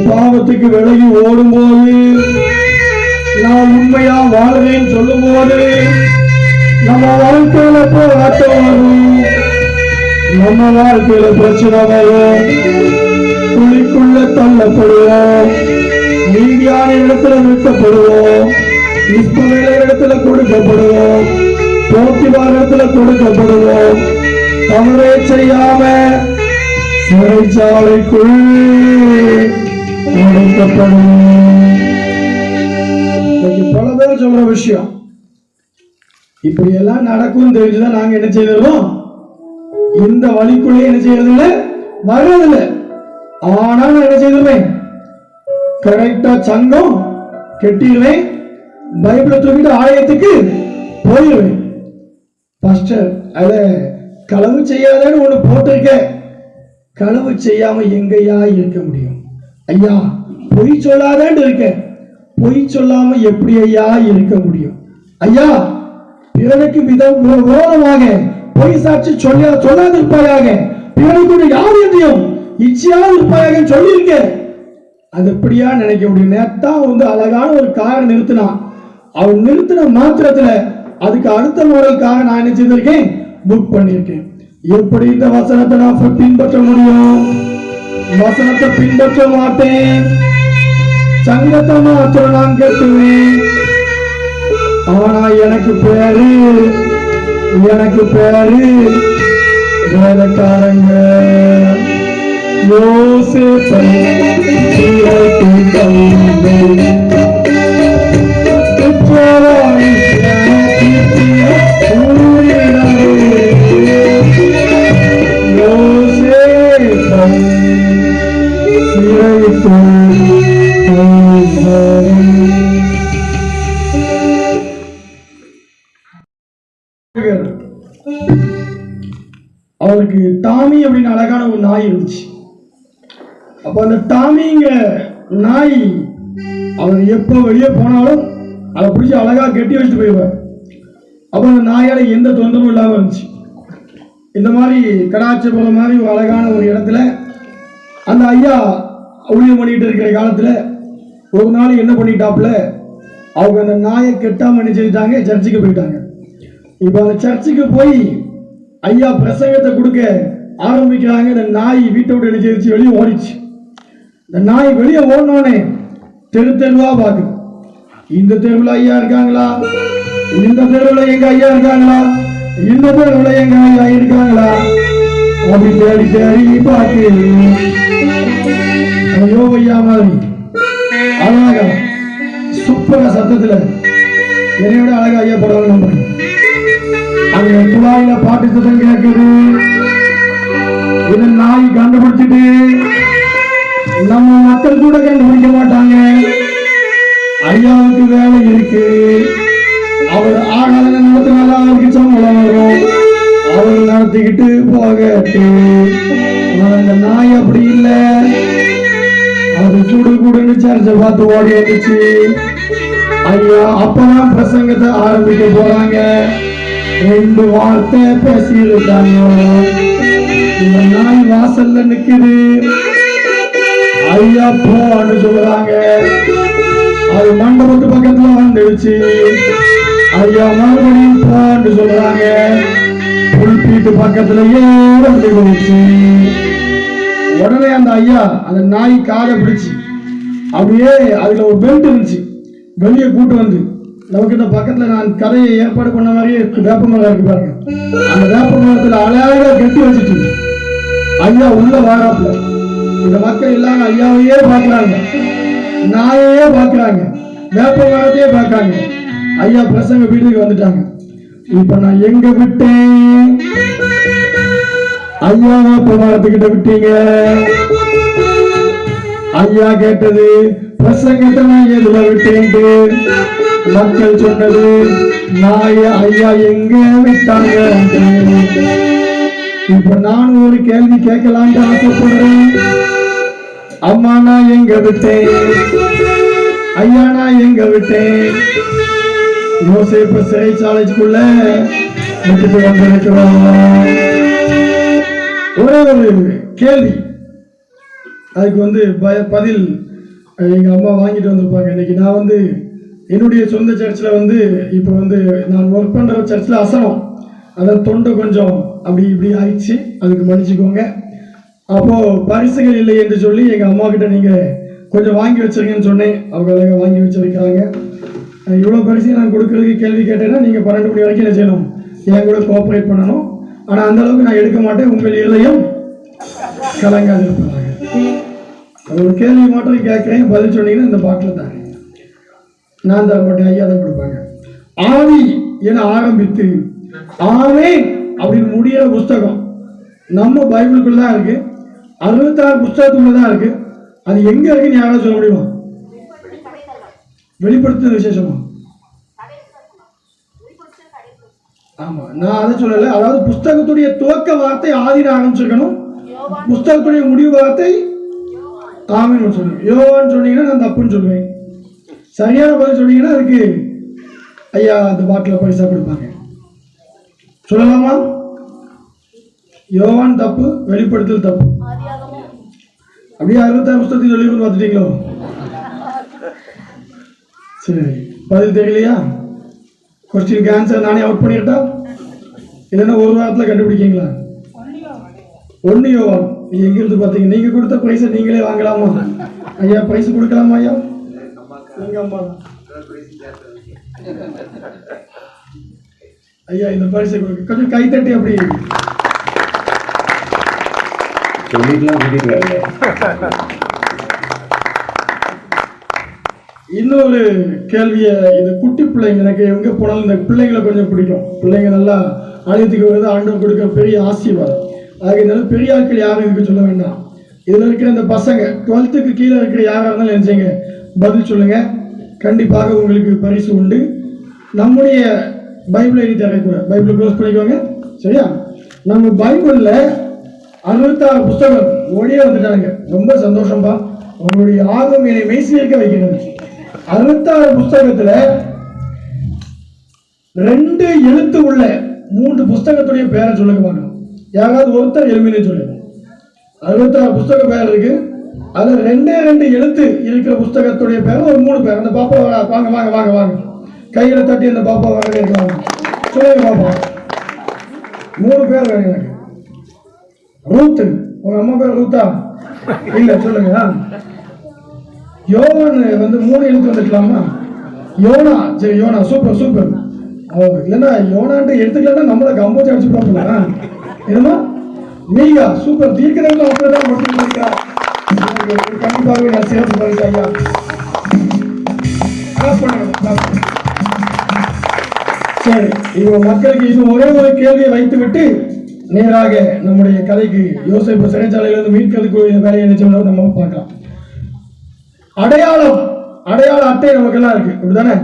பாவத்துக்கு விலகி ஓடும் போது, நான் உண்மையா வாழ்வேன்னு சொல்லும் போது நம்ம வாழ்க்கையில போராட்டம் வரும், நம்ம வாழ்க்கையில பிரச்சனை வரும், குழிக்குள்ள தள்ளப்படுவோம், நீதியான இடத்துல நிறுத்தப்படுவோம். இடத்துல கொடுக்கப்படுவோம், போத்திபார் இடத்துல கொடுக்கப்படுவோம். தவறே செய்யாம சிறைச்சாலைக்குள் அடைக்கப்படும். பல பேர் சொல்ற விஷயம் இப்படி எல்லாம் நடக்கும் தெரிஞ்சுதான் நாங்க என்ன செய்யறோம், இந்த வழிக்குள்ளே என்ன செய்யறதில்லை, வர்றதில்லை. ஆனா நான் என்ன செய்திருவேன், கரெக்டா சங்கம் கெட்டிடுவேன், பைபிளை தூக்கிட்டு ஆலயத்துக்கு போயிடுவேன். பாஸ்டர் அத களவு செய்யாதன்னு ஒண்ணு போட்டிருக்க, களவு செய்யாம எங்கயா இருக்க முடியும் ஐயா? பொய் சொல்லாதேன்னு இருக்க, பொய் சொல்லாம எப்படி ஐயா இருக்க முடியும் ஐயா? பிறனுக்கு விரோதமாக பொய் சாட்சி சொல்லாது இருப்பாயாக, பிறனுக்கு யார் என்றையும் இச்சையாக இருப்பாயாக சொல்லியிருக்க. அது எப்படியா நினைக்க முடியும்? நேத்தா அழகான ஒரு காரை நிறுத்தினான், அவன் நிறுத்தின மாத்திரத்துல அதுக்கு அடுத்த மாடல் காரை நான் என்ன செய்திருக்கேன், புக் பண்ணியிருக்கேன். எப்படி இந்த வசனத்தை நான் பின்பற்ற முடியும்? வசனத்தை பின்பற்ற மாட்டேன், சங்கத்தை மாத்திரம் நான் கட்டுவேன். ஆனா எனக்கு பேரு வேலைக்காரங்க. யோசேப்பை அவருக்கு டாமி அப்படின்னு அழகான ஒரு நாய் இருந்துச்சு. அப்ப அந்த டாமிங்க நாய் அவர் எப்போ வெளியே போனாலும் அதை பிடிச்சி அழகா கட்டி வச்சுட்டு போயிடுவார். அப்ப அந்த நாயால எந்த தொந்தரவும் இல்லாம இருந்துச்சு. இந்த மாதிரி கடாச்சபுரம் மாதிரி ஒரு அழகான ஒரு இடத்துல அந்த ஐயா ஊழியம் பண்ணிட்டு இருக்கிற காலத்துல ஒரு நாள் என்ன பண்ணிட்டாப்புல, அவங்க அந்த நாயை கெட்டாம என்ன செஞ்சுட்டாங்க, சர்ச்சுக்கு போயிட்டாங்க. இப்ப அந்த சர்ச்சுக்கு போய் ஐயா பிரசங்கத்தை கொடுக்க ஆரம்பிக்கிறாங்க. இந்த நாய் வீட்டை விட்டு என்ன செய்து வெளியே ஓடிச்சு. இந்த நாய் வெளியே ஓடினோடனே தெரு தெருவா பார்க்குது, இந்த தெருவில் ஐயா இருக்காங்களா, இந்த தெருவில் எங்க ஐயா இருக்காங்களா, இந்த தெருவில் எங்க ஐயா இருக்காங்களா அப்படி தேடி தேடி பார்த்து ஐயோ ஐயா மாதிரி அழகா சூப்பரா சத்தத்துல என்னையோட அழகா ஐயா போடுவாங்க. நம்புறேன் அங்க குழாயில பாட்டு சத்தம் கேட்குது. இதை நாய் கண்டுபிடிச்சிட்டு நம்ம மக்கள் கூட கண்டுபிடிக்க மாட்டாங்க. ஐயாவுக்கு வேலை இருக்கு, அவர் ஆகாத நடத்தினால அவருக்கு சம்பளம் வரும், அவர் நடத்திக்கிட்டு போகட்டு. அந்த நாய் அப்படி இல்லை, அது சுடு கூடுன்னு சர்ச்சை பார்த்து ஓடி வந்துச்சு. ஐயா அப்பதான் பிரசங்கத்தை ஆரம்பிக்க போறாங்க. 2 வார்த்தை பேசியிருக்காங்க. இந்த நாய் வாசல்ல நிக்குது. ஐயா போன்னு சொல்றாங்க. அது மண்டபத்து பக்கத்துல வந்துடுச்சு. ஐயா மறுபடியும் போன்னு சொல்றாங்க. புல்பீட்டு பக்கத்துலயே வந்து போச்சு. உடனே அந்த ஐயா அந்த நாய் காதை பிடிச்சு அப்படியே அதுல ஒரு பெல்ட் இருந்துச்சு, வெளியே கூட்டு வந்து நமக்கு இந்த பக்கத்துல நான் கதையை ஏற்பாடு பண்ண மாதிரியே வேப்ப மரம் இருக்கு பாருங்க, அந்த வேப்ப மரத்துல அழகா கட்டி வச்சுட்டு ஐயா உள்ள வாராப்புல. இந்த மக்கள் எல்லாம் ஐயாவையே பாக்குறாங்க, நாயையே பாக்குறாங்க, வேப்ப மரத்தையே பார்க்காங்க. ஐயா பிரசங்க வீட்டுக்கு வந்துட்டாங்க. இப்ப நான் எங்க விட்டேன்? ஐயா வேப்ப மரத்துக்கிட்ட விட்டீங்க. ஐயா கேட்டது பிரசங்கத்தை நான் எதுல விட்டேன்? மக்கள் சொன்னது நாய ஐயா எங்க விட்டாங்க. இப்ப நான் ஒரு கேள்வி கேட்கலான்னு ஆசைப்படுறேன். அம்மா நான் எங்க விட்டேன்? ஐயா நான் எங்க விட்டேன்? யோசேப்பு சிறைச்சாலைக்குள்ள விட்டுட்டு வந்திருக்கிறோம். ஒரே ஒரு கேள்வி, அதுக்கு பதில் எங்க அம்மா வாங்கிட்டு வந்திருப்பாங்க. இன்னைக்கு நான் என்னுடைய சொந்த சர்ச்சில் இப்போ நான் ஒர்க் பண்ணுற சர்ச்சில் அசனம், அதான் தொண்டை கொஞ்சம் அப்படி இப்படி ஆயிடுச்சு, அதுக்கு மன்னிச்சுக்கோங்க. அப்போது பரிசுகள் இல்லை என்று சொல்லி எங்கள் அம்மா கிட்ட நீங்கள் கொஞ்சம் வாங்கி வச்சிருங்கன்னு சொன்னேன். அவங்க அழகாக வாங்கி வச்சிருக்கிறாங்க. இவ்வளோ பரிசையும் நான் கொடுக்கறதுக்கு கேள்வி கேட்டேன்னா நீங்கள் 12 மணி வரைக்கும் என்ன செய்யணும், என் கூட கோஆப்ரேட் பண்ணணும். ஆனால் அந்த அளவுக்கு நான் எடுக்க மாட்டேன். உங்கள் இதயம் கலங்காது இருப்பாங்க. அது ஒரு கேள்வி மட்டும் கேட்குறேன், பதில் சொன்னீங்கன்னா இந்த பாட்டில் தாங்க நான் தர மாட்டேன், ஐயா தான் கொடுப்பாங்க. ஆவி என ஆரம்பித்து ஆமென் அப்படின்னு முடிகிற புஸ்தகம் நம்ம பைபிளுக்குள்ள தான் இருக்கு. 66 புஸ்தகத்துக்குள்ள தான் இருக்கு. அது எங்க இருக்குன்னு யாராவது சொல்ல முடியுமா? வெளிப்படுத்துற விசேஷமா? ஆமா, நான் அதை சொல்லல. அதாவது புஸ்தகத்துடைய துவக்க வார்த்தை ஆதியில ஆரம்பிச்சிருக்கணும், புஸ்தகத்துடைய முடிவு வார்த்தை ஆமென் சொல்லணும். யோவான்னு சொன்னீங்கன்னா நான் தப்புன்னு சொல்லுவேன். சரியான பதில் சொன்னீங்கன்னா அதுக்கு ஐயா அந்த பாட்டில் பரிசா கொடுப்பாங்க. சொல்லலாமா? யோவான் தப்பு, வெளிப்படுத்தல் தப்பு. அப்படியே 66 புஸ்தகத்தை சொல்லி பார்த்துட்டீங்களோ? சரி, பதில் தெரியலையா? கொஸ்டினுக்கு ஆன்சர் நானே அவுட் பண்ணிட்டா இல்லைன்னா ஒரு வாரத்தில் கண்டுபிடிக்கீங்களா? 1 யோவான். எங்க இருந்து பார்த்தீங்க? நீங்க கொடுத்த பிரைஸை நீங்களே வாங்கலாமா? ஐயா பிரைஸ் கொடுக்கலாமா? ஐயா எங்க அம்மா தான். ஐயா இந்த பரிசை கொடுக்க கொஞ்சம் கை தட்டி அப்படி இன்னொரு கேள்வியை, இது குட்டி பிள்ளைங்க, எனக்கு எங்கே போனாலும் இந்த பிள்ளைங்களை கொஞ்சம் பிடிக்கும். பிள்ளைங்க நல்லா ஆலயத்துக்கு வருது, ஆண்டவர் கொடுக்க பெரிய ஆசீர்வாதம். ஆகையினால பெரிய ஆட்கள் யாரும் இதுக்கு சொல்ல வேண்டாம். இதில் இருக்கிற இந்த பசங்க 12க்கு கீழே இருக்கிற யாராக இருந்தாலும் நினைச்சீங்க பதில் சொல்லுங்க, கண்டிப்பாக உங்களுக்கு பரிசு உண்டு. நம்முடைய பைபிள் எழுதி தரக்கூட பைபிள் க்ளோஸ் பண்ணிக்குவாங்க, சரியா? நம்ம பைபிளில் 66 புஸ்தகம் ஓடியே வந்துட்டாங்க. ரொம்ப சந்தோஷம்பா, உங்களுடைய ஆர்வம் என்னை மெய்சிலிருக்க வைக்கிறது. 66 புஸ்தகத்துல 2 எழுத்து உள்ள 3 புஸ்தகத்துடைய பேரை சொல்லுங்க பார்க்கலாம். யாராவது ஒருத்தர் எலுமின்னு சொல்லுங்க. 66 புஸ்தக பேர் இருக்கு, அதுல 2 எழுத்து இருக்கிற புஸ்தகத்துடைய பேர் ஒரு 3 பேர். அந்த பாப்பா வாங்க வாங்க வாங்க வாங்க, கையில தட்டி அந்த பாப்பா வாங்க இருக்காங்க. சொல்லுங்க பாப்பா, 3 பேர் வேணும் எனக்கு. ரூத்து, உங்க அம்மா பேர் ரூத்தா? இல்ல, சொல்லுங்க. யோவான் 3 எழுத்து வந்துக்கலாமா? யோனா, சரி யோனா, சூப்பர் சூப்பர். இல்லைன்னா யோனான்ட்டு எடுத்துக்கலன்னா நம்மளை கம்போச்சு அடிச்சு போகல. என்னமா மீகா, சூப்பர். தீர்க்கதரிசனம் அப்படிதான் முடிச்சிருக்கா. கண்டிப்பாகவே நான் சிறப்பு பரிசு ஐயா. சரி, இவங்க மக்களுக்கு இன்னும் ஒரே ஒரு கேள்வியை வைத்து விட்டு நேராக நம்முடைய கதைக்கு யோசேப்பு சிறைச்சாலையிலிருந்து மீட்கிறதுக்கு வேலையை நினைச்சோம் நம்ம பார்க்கலாம். அடையாள அட்டை நமக்கெல்லாம் இருக்கு, அப்படித்தானே?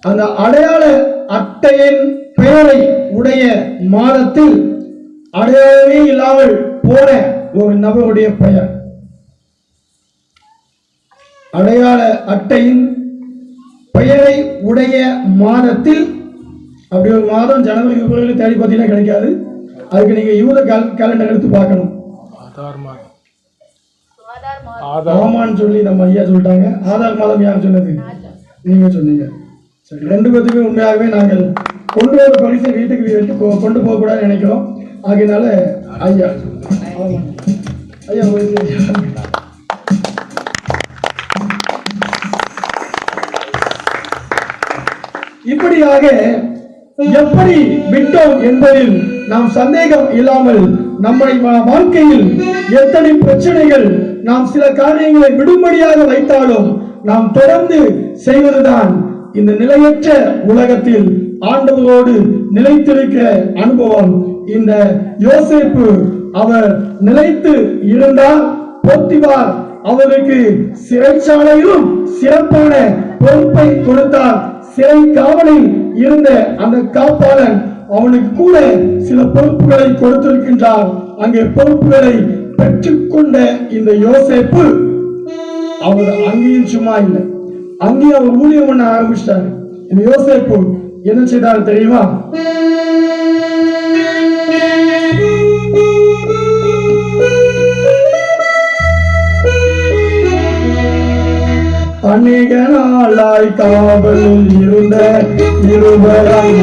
அந்த அடையாள அட்டையின் பெயரை உடைய மாதத்தில் அடையாளமே இல்லாமல் போன ஒரு நபருடைய பெயர். அடையாள அட்டையின் பெயரை உடைய மாதத்தில், அப்படி ஒரு மாதம் ஜனவரி பிப்ரவரி தேடி பார்த்தீங்கன்னா கிடைக்காது. அதுக்கு நீங்க யூத கேலண்டர் எடுத்து பார்க்கணும். ஆமான்னு சொல்லி நம்ம ஐயா சொல்லிட்டாங்க. ஆதார் மாதம் யார் சொன்னது? நீங்க சொன்னீங்க. சரி, 2 பேத்துக்குமே உண்மையாகவே நாங்கள் கொண்டு வர பரிசை வீட்டுக்கு கொண்டு போக கூடாதுன்னு நினைக்கிறோம். ஆகையினால ஐயா ஐயா இப்படியாக எப்படி விட்டோம் என்பதில் நாம் சந்தேகம் இல்லாமல் நம்முடைய வாழ்க்கையில் எத்தனை பிரச்சனைகள் நாம் சில காரியங்களை விடும்படியாக வைத்தாலும் நாம் தொடர்ந்து செய்வதுதான் இந்த நிலையற்ற உலகத்தில் ஆண்டவரோடு நிலைத்திருக்கிற அனுபவம். இந்த யோசேப்பு அவர் நிலைத்து இருந்தால் போத்திபார் அவருக்கு சிறைச்சாலையிலும் சிறப்பான பொறுப்பை கொடுத்தார். சிறை காவலில் இருந்த அந்த காப்பாளன் அவனுக்கு கூட சில பொறுப்புகளை கொடுத்திருக்கின்றார். அங்கே பொறுப்புகளை பெற்றுக்கொண்ட இந்த யோசேப்பு அவர் அங்கேயும் சும்மா இல்லை, அங்கேயும் அவர் ஊழியம் பண்ண ஆரம்பிச்சிட்டார். இந்த யோசேப்பு என்ன செய்தார் தெரியுமா? அநேக நாளாய் காவலில் இருந்த இருவராய்,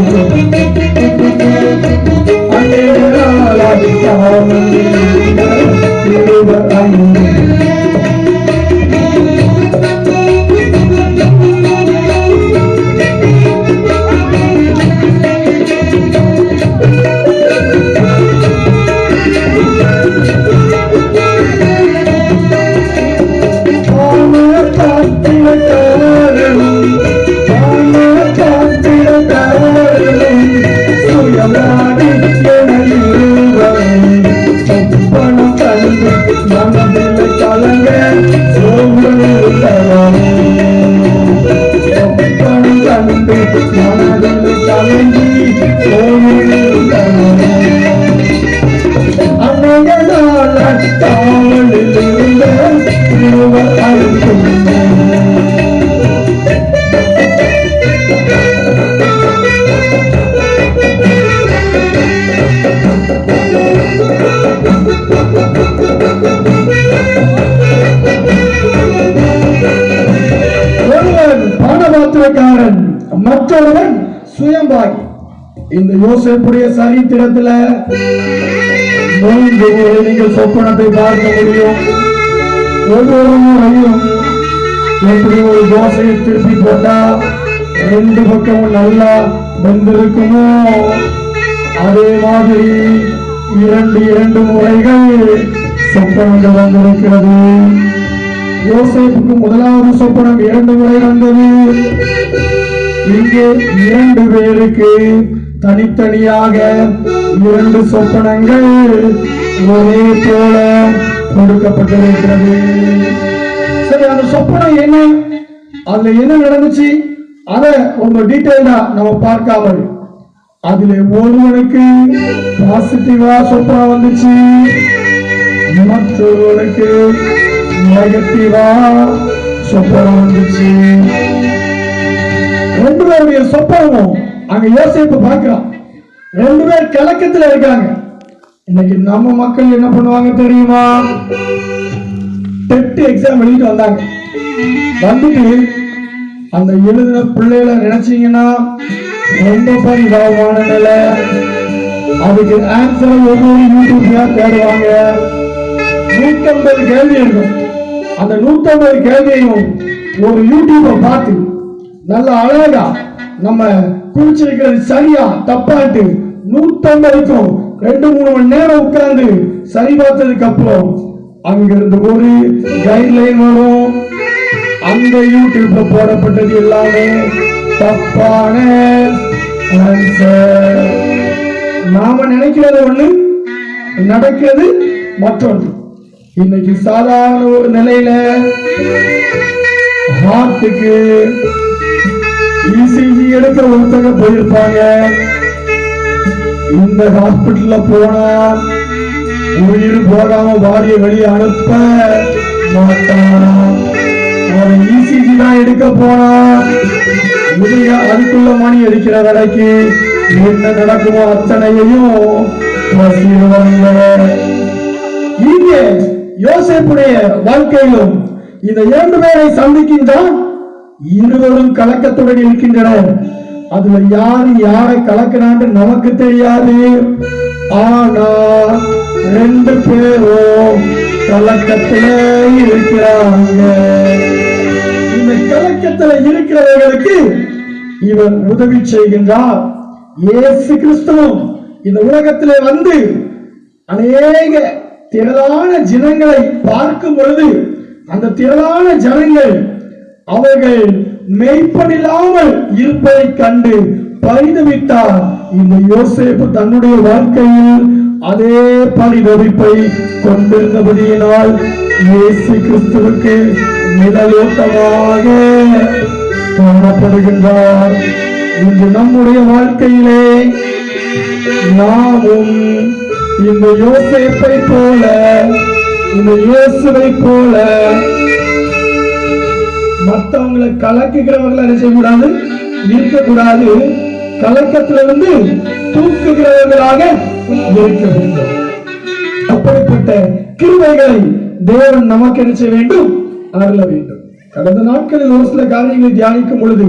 அநேக நாளாய் காவலில் இருந்த இருவராய், கலங்கி அன்னையதான காவலில் இருந்த இருவர் அழுத்தும் ஒருவன் பானபாத்திரக்காரன், மற்றொருவன் சுயம்பாகி. இந்த யோசேப்புடைய சரித்திரத்துல 3 முறை நீங்கள் சொப்பனத்தை பார்க்க முடியும். ஒவ்வொரு முறையும் எப்படி ஒரு தோசையை திருப்பி போட்டா 2 பக்கமும் நல்லா வெந்திருக்குமோ அதே மாதிரி 2 முறைகள் சொப்பனங்கள் வந்திருக்கிறது. யோசேப்புக்கு முதலாவது சொப்பனம் 2 முறை வந்தது. இங்கே 2 பேருக்கு தனித்தனியாக 2 சொப்பனங்கள் ஒரே போல கொடுக்கப்பட்டிருக்கிறது. சரி, அந்த சொப்பனம் என்ன, அதுல என்ன நடந்துச்சு அத ரொம்ப டீட்டெயிலா நம்ம பார்க்காமல், அதுல ஒருவனுக்கு பாசிட்டிவா சொப்பனம் வந்துச்சு, மற்றொருவனுக்கு நெகட்டிவா சொப்பனம் வந்துச்சு. 2 பேருடைய சொப்பனமும் அங்க யோசேப்பு பார்க்கிறான். 2 பேர் கலக்கத்துல இருக்காங்க. இன்னைக்கு நம்ம மக்கள் என்ன பண்ணுவாங்க தெரியுமா? டெட் எக்ஸாம் எழுதிட்டு வந்தாங்க. வந்துட்டு அந்த எழுதின பிள்ளைகளை நினைச்சீங்கன்னா ரொம்ப பரிதாபமான நிலை. அதுக்கு ஆன்சர் ஒவ்வொரு யூடியூப்ல தேடுவாங்க. 150 கேள்வி இருக்கும். அந்த 150 கேள்வியையும் ஒரு யூடியூபை பார்த்து நல்ல அழகா நம்ம குறிச்சிருக்கிறது சரியா தப்பாட்டு 150க்கும் 2-3 மணி நேரம் உட்கார்ந்து சரி பார்த்ததுக்கு அப்புறம் அங்கிருந்து ஒரு கைட்லைன் வரும். அந்த யூடியூப்ல போடப்பட்டது எல்லாமே தப்பான ஆன்சர். நாம நினைக்கிறது ஒண்ணு, நடக்கிறது மற்றொன்று. இன்னைக்கு சாதாரண ஒரு நிலையில ஹார்ட்டுக்கு இசிஜி எடுக்க ஒருத்தங்க போயிருப்பாங்க. இந்த ஹாஸ்பிட்டல்ல போனா உயிர் போகாம பாடியை வெளியே அனுப்ப மாட்டான். அவன் இசிஜி தான் எடுக்க போனா அதுக்குள்ள மணி அடிக்கிற வரைக்கு என்ன நடக்குமோ அத்தனையையும் இங்கே யோசேப்புடைய வாழ்க்கையிலும் இந்த 2 பேரை சந்திக்கின்றான். இருவரும் கலக்கத்துடன் இருக்கின்றனர். அதுல யாரை கலக்கிறான்னு நமக்கு தெரியாது. ஆனா 2 பேரும் கலக்கத்துல இருக்கிறாங்க. இந்த கலக்கத்துல இருக்கிறவர்களுக்கு இவர் உதவி செய்கின்றார். இயேசு கிறிஸ்துவும் இந்த உலகத்திலே வந்து அநேக திரளான ஜனங்களை பார்க்கும் பொழுது அந்த திரளான ஜனங்கள் அவர்கள் மெய்ப்பனில்லாமல் இருப்பதை கண்டு பரிதவித்தார். இந்த யோசேப்பு தன்னுடைய வாழ்க்கையில் அதே பரிதவிப்பை கொண்டிருந்தபடியினால் இயேசு கிறிஸ்துவுக்கு நிழலோட்டமாக காணப்படுகின்றார். இன்று நம்முடைய வாழ்க்கையிலே நாமும் இந்த யோசேப்பை போல, இந்த இயேசுவை போல மற்றவங்களை கலக்குகிறவர்களை என்ன செய்யக்கூடாது, இருக்கக்கூடாது. கலக்கத்திலிருந்து தூக்குகிறவர்களாக இருக்க வேண்டும். அப்படிப்பட்ட கிருபைகளை தேவன் நமக்கு என்ன செய்ய வேண்டும், அருள வேண்டும். கடந்த நாட்களில் ஒரு சில காரியங்களை தியானிக்கும் பொழுது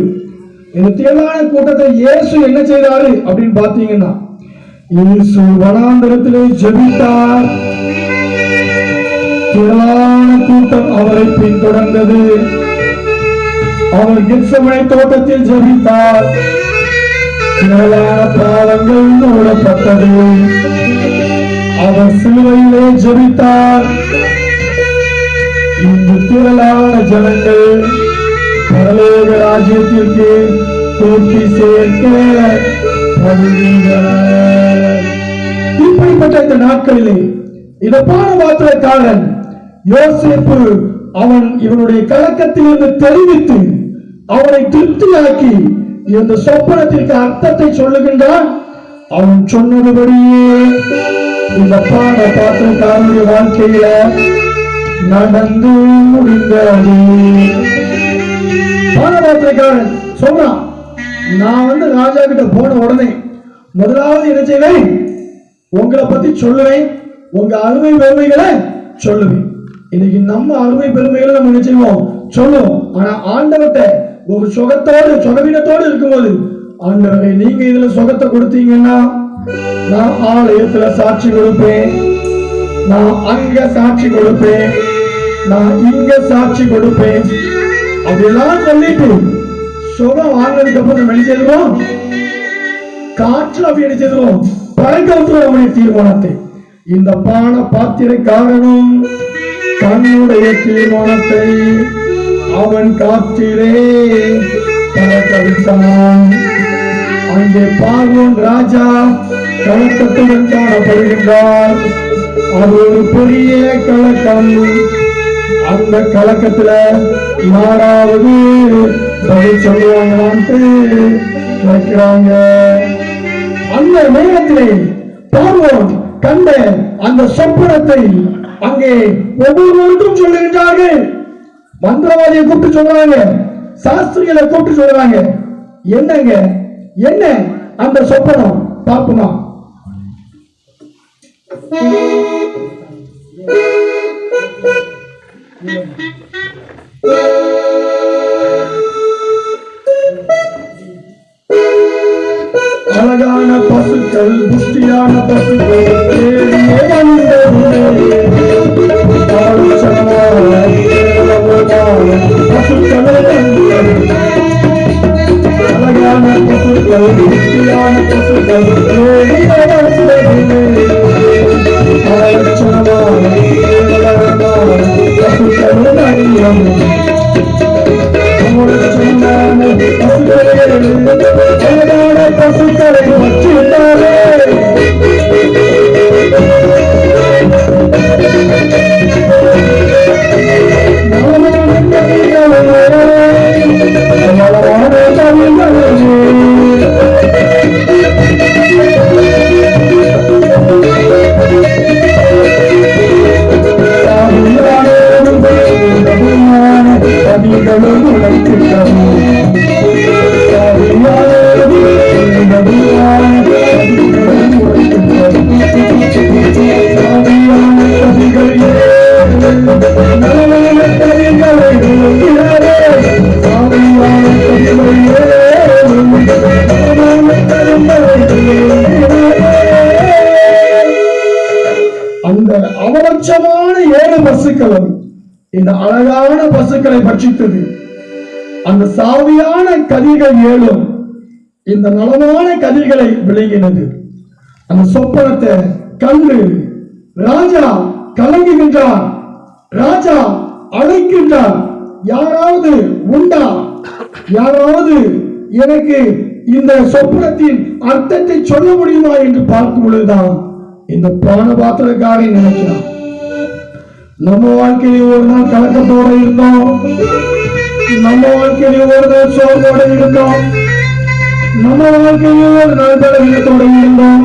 இந்த திரளான கூட்டத்தை இயேசு என்ன செய்தாரு அப்படின்னு பாத்தீங்கன்னா, இயேசு வனாந்தரத்திலே ஜெபித்தார். திரளான கூட்டம் அவரை பின்தொடர்ந்தது. அவர் கெத்செமனே தோட்டத்தில் ஜெபித்தார். திரளான பாவங்கள் மூடப்பட்டது. அவர் சிலுவையிலே ஜெபித்தார். இன்று திரளான ஜனங்கள் பரலோக ராஜ்யத்திற்கு கூட்டி சேர்க்கப்படுகின்றனர். இப்படிப்பட்ட இந்த நாட்களிலே இந்த பானபாத்திரக்காரன் யோசேப்பு அவன் இவனுடைய கலக்கத்திலிருந்து தெரிவித்து அவனை திருப்தியாக்கி இந்த சொப்பனத்திற்கு அர்த்தத்தை சொல்லுகின்றான். அவன் சொன்னதுபடியே இந்த பாட பாத்திரக்காரனுடைய வாழ்க்கையில நடந்து முடிந்தது. பாட பாத்திரக்காரன் சொல்றான், நான் ராஜா கிட்ட போன உடனே முதலாவது என்ன செய்வேன், உங்களை பத்தி சொல்லுவேன், உங்க அருமை பெருமைகளை சொல்லுவேன். இன்னைக்கு நம்ம அருமை பெருமைகளை நம்ம என்ன செய்வோம், சொல்லுவோம். ஆனா ஆண்டவர்கிட்ட ஒரு சுகவீனத்தோடு இருக்கும்போது, ஆண்டவரே நீங்க இதுல சுகத்தை கொடுத்தீங்கன்னா நான் ஆலயத்துல சாட்சி கொடுப்பேன், நான் அங்க சாட்சி கொடுப்பேன், நான் இங்க சாட்சி கொடுப்பேன் அப்படிலாம் சொல்லிட்டு சுகம் வாங்கினதுக்கு அப்புறம் நம்ம என்ன செய்வோம், காற்று அப்படி என்ன செய்வோம், பறக்க விட்டுருவோம் அவனுடைய தீர்மானத்தை. இந்த பான பாத்திரக்காரனும் தன்னுடைய தீர்மானத்தை அவன் காற்றிலே பறக்க விட்டான். அங்கே பார்வோன் ராஜா கலக்கத்துடன் காணப்படுகின்றார். அது ஒரு பெரிய கலக்கம். அந்த கலக்கத்துல யாராவது பதில் சொல்லுவாங்களான்ட்டு கேட்கிறாங்க. அந்த நேரத்திலே பார்வோன் கண்ட அந்த சொப்பனத்தை அங்கே ஒவ்வொருவருக்கும் சொல்லுகின்றார்கள். மந்திரவாதியை கூப்பிட்டு சொல்றாங்க, சாஸ்திரிகளை கூப்பிட்டு சொல்றாங்க. என்னங்க என்ன அந்த சொப்பனம் பார்ப்போமா? அழகான பசுக்கள், புஷ்டியான பசுக்கள் அழகான பசுக்கள், புஷ்டியான பசுக்கள் பசுக்களை வச்சுட்டாரே. அந்த அவலட்சமான 7 பசுக்களும் இந்த அழகான பசுக்களை பட்சித்தது. அந்த சாவியான கதிர்கள் 7 இந்த நலமான கதிர்களை விளங்கினது. அந்த சொப்பனத்தை கண்டு ராஜா கலங்குகின்றார். ராஜா அழைக்கின்றார், யாராவது உண்டா, யாராவது எனக்கு இந்த சொப்பனத்தின் அர்த்தத்தை சொல்ல முடியுமா என்று பார்க்கும் பொழுதுதான் இந்த பானபாத்திரக்காரன் நினைக்கிறான். நம்ம வாழ்க்கையில் ஒரு நாள் கலக்கத்தோட இருந்தோம், நம்ம வாழ்க்கையில் ஒரு நாள் சோர்வோட இருந்தோம், நம்ம வாழ்க்கையில் ஒரு நாள் பலவீனத்தோட இருந்தோம்.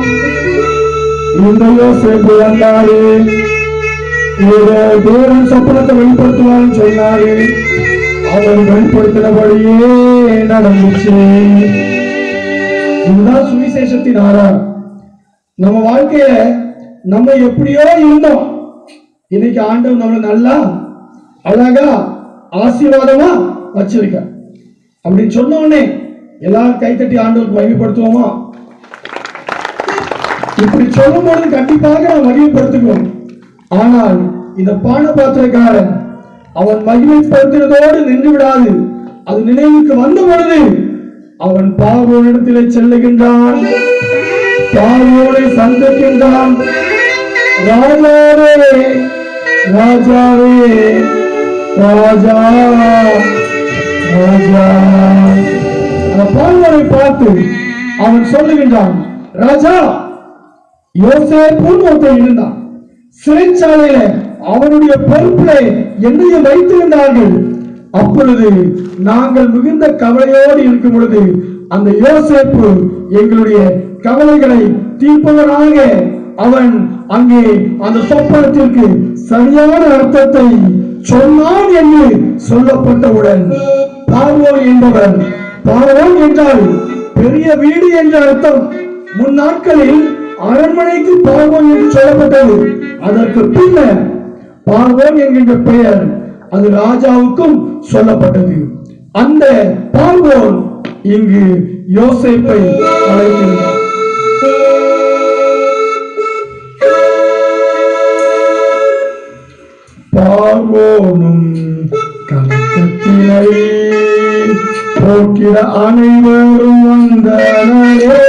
இந்த யோசேப்பு வந்தாரு, தேவன் சொப்பனத்தை வெளிப்படுத்துவான்னு சொன்னாரு. அவர் வெளிப்படுத்தினபடியே நடந்துச்சு. இதுதான் சுவிசேஷத்தின் ஆறார். நம்ம வாழ்க்கையில நம்ம எப்படியோ இருந்தோம், இன்னைக்கு ஆண்டவர் நம்மளை நல்லா அழகா ஆசீர்வாதமா வச்சிருக்க அப்படின்னு சொன்ன உடனே எல்லாரும் கைத்தட்டி ஆண்டவருக்கு மகிமைப்படுத்துவோமா? இப்படி சொல்லும் பொழுது கண்டிப்பாக நாம் மகிமைப்படுத்துவோம். ஆனால் இந்த பானபாத்திரக்காரன் அவன் மகிமைப்படுத்துவதோடு நின்று விடாது. அது நினைவுக்கு வந்த பொழுது அவன் பார்வோனிடத்திலே செல்லுகின்றான், பார்வோனை சந்திக்கின்றான். ராஜாவே, ராஜாவே, ராஜா, ராஜா. பார்வோனை பார்த்து அவன் சொல்லுகின்றான், ராஜா, யோசேப்பு ஒருத்தன் இருந்தான், சிறைச்சாலையில அவனுடைய பொறுப்பிலே என்னையும் வைத்திருந்தார்கள். அப்பொழுது நாங்கள் மிகுந்த கவலையோடு இருக்கும் பொழுது அந்த யோசேப்பு எங்களுடைய கவலைகளை தீர்ப்பவனாக அவன் அங்கே அந்த சொப்பனத்திற்கு சரியான அர்த்தத்தை சொன்னான் என்று சொல்லப்பட்டவுடன் பார்வோன் என்பவன், பார்வோன் என்றால் பெரிய வீடு என்ற அர்த்தம். முன் நாட்களில் அரண்மனைக்கு பார்வோன் என்று சொல்லப்பட்டது. அதற்கு பின்னர் பார்வோன் என்கின்ற பெயர் அது ராஜாவுக்கும் சொல்லப்பட்டது. அந்த பார்வோன் இங்கு யோசேப்பை அழைக்கிறார். பார்வோனும் கலக்கத்தினை போக்கிட அனைவரும் வந்தனரே.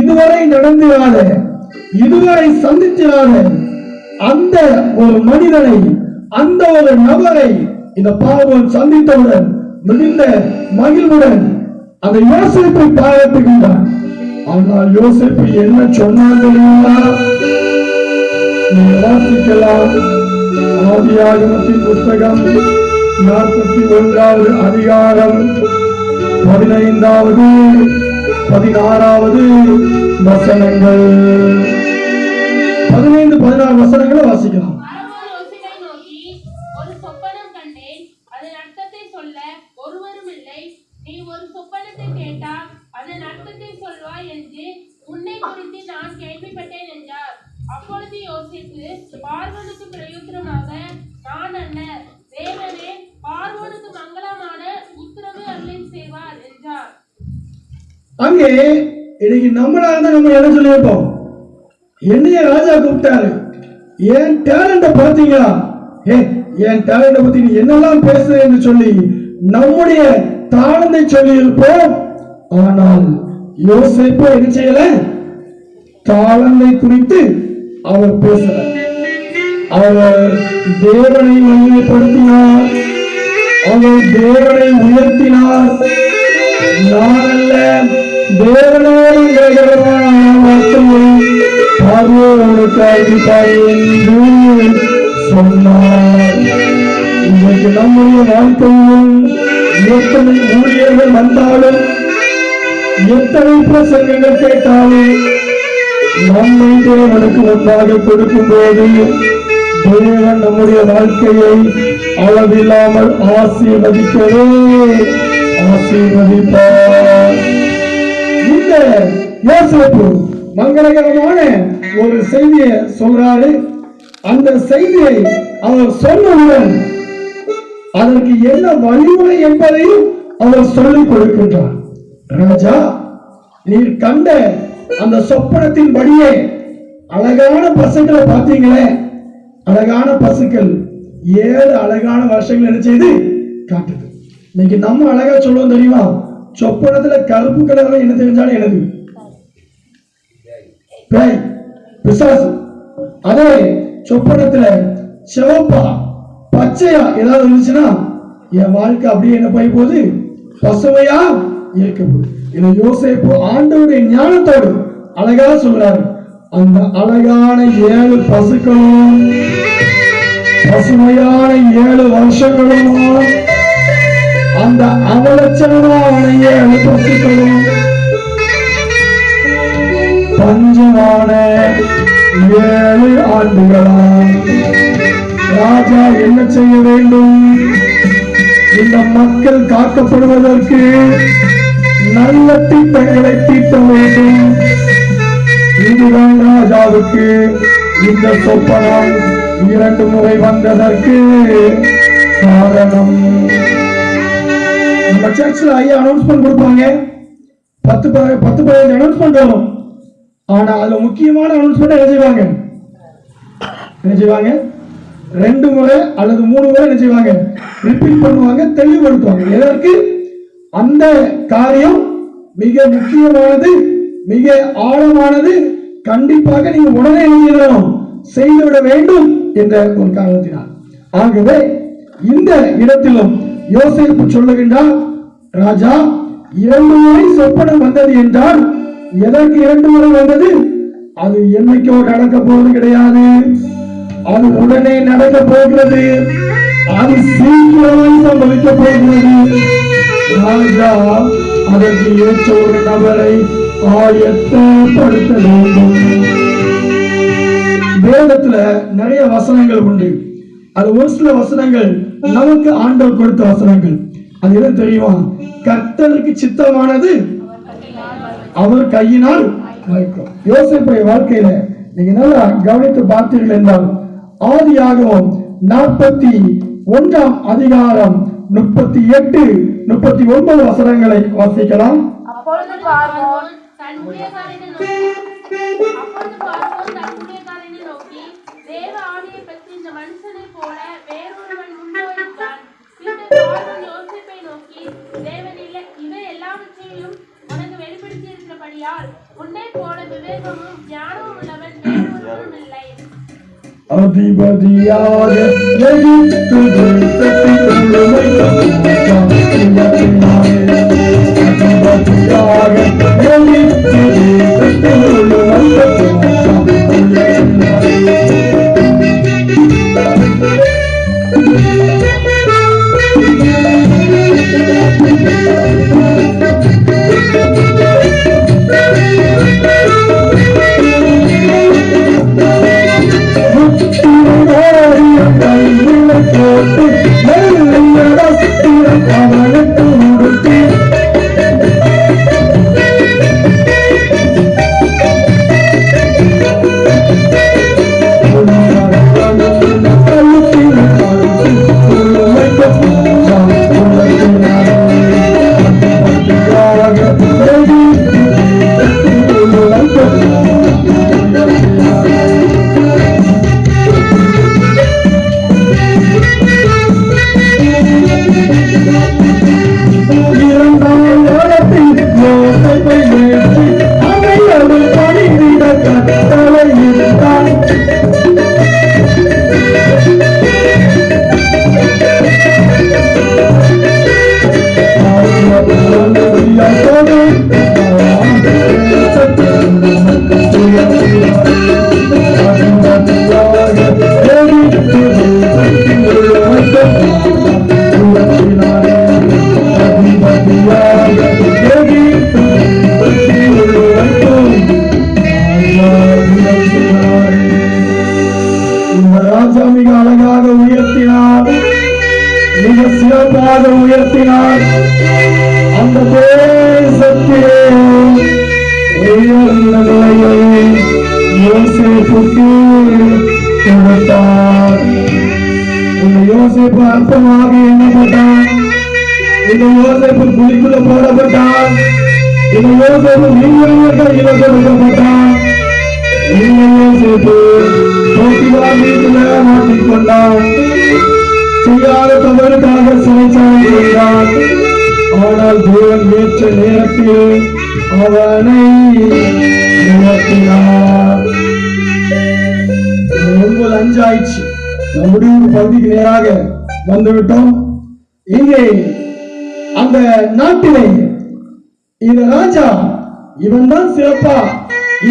இதுவரை நடந்திராத, இதுவரை சந்தித்திராத அந்த ஒரு மனிதனை, அந்த ஒரு நபரை இந்த பார்வோன் சந்தித்தவுடன் மிகுந்த மகிழ்வுடன் அந்த யோசேப்பை பாராட்டுகின்றான். ஆனால் யோசேப்பு என்ன சொன்னான் தெரியுமா? நீங்கள் வாசிக்கலாம். ஆதியாகமத்தின் புத்தகம் 41வது அதிகாரம் 15வது 16வது வசனங்கள். 15, 16 வசனங்களை வாசிக்கலாம். ஒரு சொப்பனம் கண்டேன், அதன் அர்த்தத்தை சொல்ல ஒருவரும் இல்லை. நீ ஒரு சொப்பனத்தை கேட்டால் அதன் அர்த்தத்தை சொல்வாய் என்று உன்னை குறித்து நான் கேள்விப்பட்டேன் என்றார். அப்பொழுது யோசேப்பு, பார்வோனுக்கு பிரயோஜனமாக நான் அல்ல, தேவனே பார்வோனுக்கு மங்களமான உத்தரவு அருளை செய்வார் என்றார். அங்கே இன்னைக்கு நம்மளா இருந்தா நம்ம என்ன சொல்லியிருப்போம்? என்னைய ராஜா கூப்பிட்டாரு, என் டேலண்ட பாத்தீங்களா, என் டேலண்ட பத்தி நீ என்னெல்லாம் பேசுற என்று சொல்லி நம்முடைய தாளந்தை சொல்லி இருப்போம். ஆனால் யோசேப்பு என்ன செய்யல? தாளந்தை குறித்து அவர் பேசல. அவர் தேவனை மகிமைப்படுத்தினார், அவர் தேவனை உயர்த்தினார். நான் அல்ல, தேவனோடு பார்வோனுக்கு அறிவிப்பாய் என்று சொன்னார். இன்றைக்கு நம்முடைய வாழ்க்கையில் எத்தனை ஊழியர்கள் வந்தாலும், எத்தனை பிரசங்கங்கள் கேட்டாலும், நம்மை தேவனுக்கு முன்பாக கொடுக்கும் போது தேவன் நம்முடைய வாழ்க்கையை அளவில்லாமல் ஆசீர்வதிக்கவே ஆசீர்வதிப்பார். இந்த யோசேப்பு மங்களகரமான ஒரு செய்தியை சொல்றாரு. அந்த செய்தியை அவர் சொன்னவுடன் அதற்கு என்ன வழிமுறை என்பதையும் அவர் சொல்லிக் கொடுக்கின்றார். ராஜா, நீர் கண்ட அந்த சொப்பனத்தின் படியே அழகான பசுக்களை பார்த்தீங்களே, அழகான பசுக்கள் 7 அழகான வருஷங்கள் என்ன செய்து காட்டுது. இன்னைக்கு நம்ம அழகா சொல்லுவோம் தெரியுமா? சொப்பனத்துல கருப்பு கலர்ல என்ன தெரிஞ்சாலும் எனது பேய், பிசாசு. அதே சொப்பனத்துல சிவப்பா பச்சையா ஏதாவது இருந்துச்சுன்னா என் வாழ்க்கை அப்படியே என்ன போய் போகுது, பசுமையா இருக்க போகுது. இதை யோசேப்பு ஆண்டவருடைய ஞானத்தோடு அழகா சொல்றாரு. அந்த அழகான 7 பசுக்களும் பசுமையான 7 வருஷங்களும் அந்த அவலட்சணமான 7 பசுக்களும் பஞ்சமான 7 ஆண்டுகளாம் ராஜா என்ன செய்ய வேண்டும்? இந்த மக்கள் காக்கப்படுவதற்கு நல்ல திட்டங்களை தீட்ட வேண்டும். இதுதான் ராஜாவுக்கு இந்த சொப்பனம் 2 முறை வந்ததற்கு காரணம். நம்ம சர்ச்சில் ஐயா அனௌன்ஸ்மெண்ட் கொடுப்பாங்க, 10-15 அனௌன்ஸ்மெண்ட் வரும். ஆனா அதுல முக்கியமான அனௌன்ஸ்மெண்ட் என்ன செய்வாங்க 2 முறை அல்லது 3 முறை என்ன செய்வாங்க, ரிப்பீட் பண்ணுவாங்க, தெளிவுபடுத்துவாங்க. எதற்கு? அந்த காரியம் மிக முக்கியமானது, மிக ஆழமானது, கண்டிப்பாக நீங்க உடனே செய்துவிட வேண்டும் என்ற ஒரு காரணத்தினால். ஆகவே இந்த இடத்திலும் யோசேப்பு சொல்லுகின்றார், ராஜா 2 முறை சொப்பனம் வந்தது என்றால் எதற்கு 2 முறை வந்தது? அது என்னைக்கோ நடக்க போவது கிடையாது, அது உடனே நடக்க போகிறது, அது சீக்கிரம் சம்பவிக்க போகிறது. ராஜா அதற்கு ஏற்ற ஒரு நபரை ஆயத்தப்படுத்த வேண்டும். வேதத்துல நிறைய வசனங்கள் உண்டு. அது ஒரு சில வசனங்கள் நமக்கு ஆண்டவர் கொடுத்த வசனங்கள். அது என்ன தெரியுமா? கர்த்தருக்கு சித்தமானது அவர் கையினால் வைக்கும். யோசேப்புடைய வாழ்க்கையில நீங்க நல்லா கவனித்து பார்த்தீர்கள் என்றால் ஆதியாகமம் 41ஆம் அதிகாரம் 38-39 வசனங்களை வாசிக்கலாம். அப்பொழுது பார்வோன் தன் ஊழியக்காரனை நோக்கி, தேவ ஆணையை பற்றி இந்த மனுஷனைப் போல வேறொருவன் உண்டோ என்றான். பின்னர் பார்வோன் யோசேப்பை நோக்கி, தேவன் இவை எல்லாவற்றையும் உனக்கு வெளிப்படுத்தியிருக்கிறபடியால் உன்னைப் போல விவேகமும் ஞானமும் உள்ளவன் வேறொருவரும் இல்லை. அதிபதியாக எகிப்து தேசத்தின் முழுமைக்கும் அதிபதியாக எகிப்து தேசத்தின் முழுமைக்கும் ராஜா மிக அழகாக உயர்த்தினார், மிக சிறப்பாக உயர்த்தினார். அந்த தேசத்திலே உயர்ந்த நிலையை யோசேப்புக்கு கொடுத்தார். இந்த யோசேப்பு அற்பமாக எண்ணப்பட்டார். இந்த யோசேப்பு குழிக்குள்ள போடப்பட்டார். இந்த யோசேப்பு மீன்கள் கையில கொடுக்கப்பட்டார். இந்த யோசேப்பு வீட்டுல மாட்டிக்கொண்டார். செய்யாத தவறுக்காக சிறைச்சாலை செய்தார். ஆனால் தேவன் ஏற்ற நேரத்தில் அவனை நிறுத்தினார். பகுதிக்கு நேராக வந்துவிட்டோம். இங்கே அந்த நாட்டிலே இந்த ராஜா இவன் தான் சிறப்பா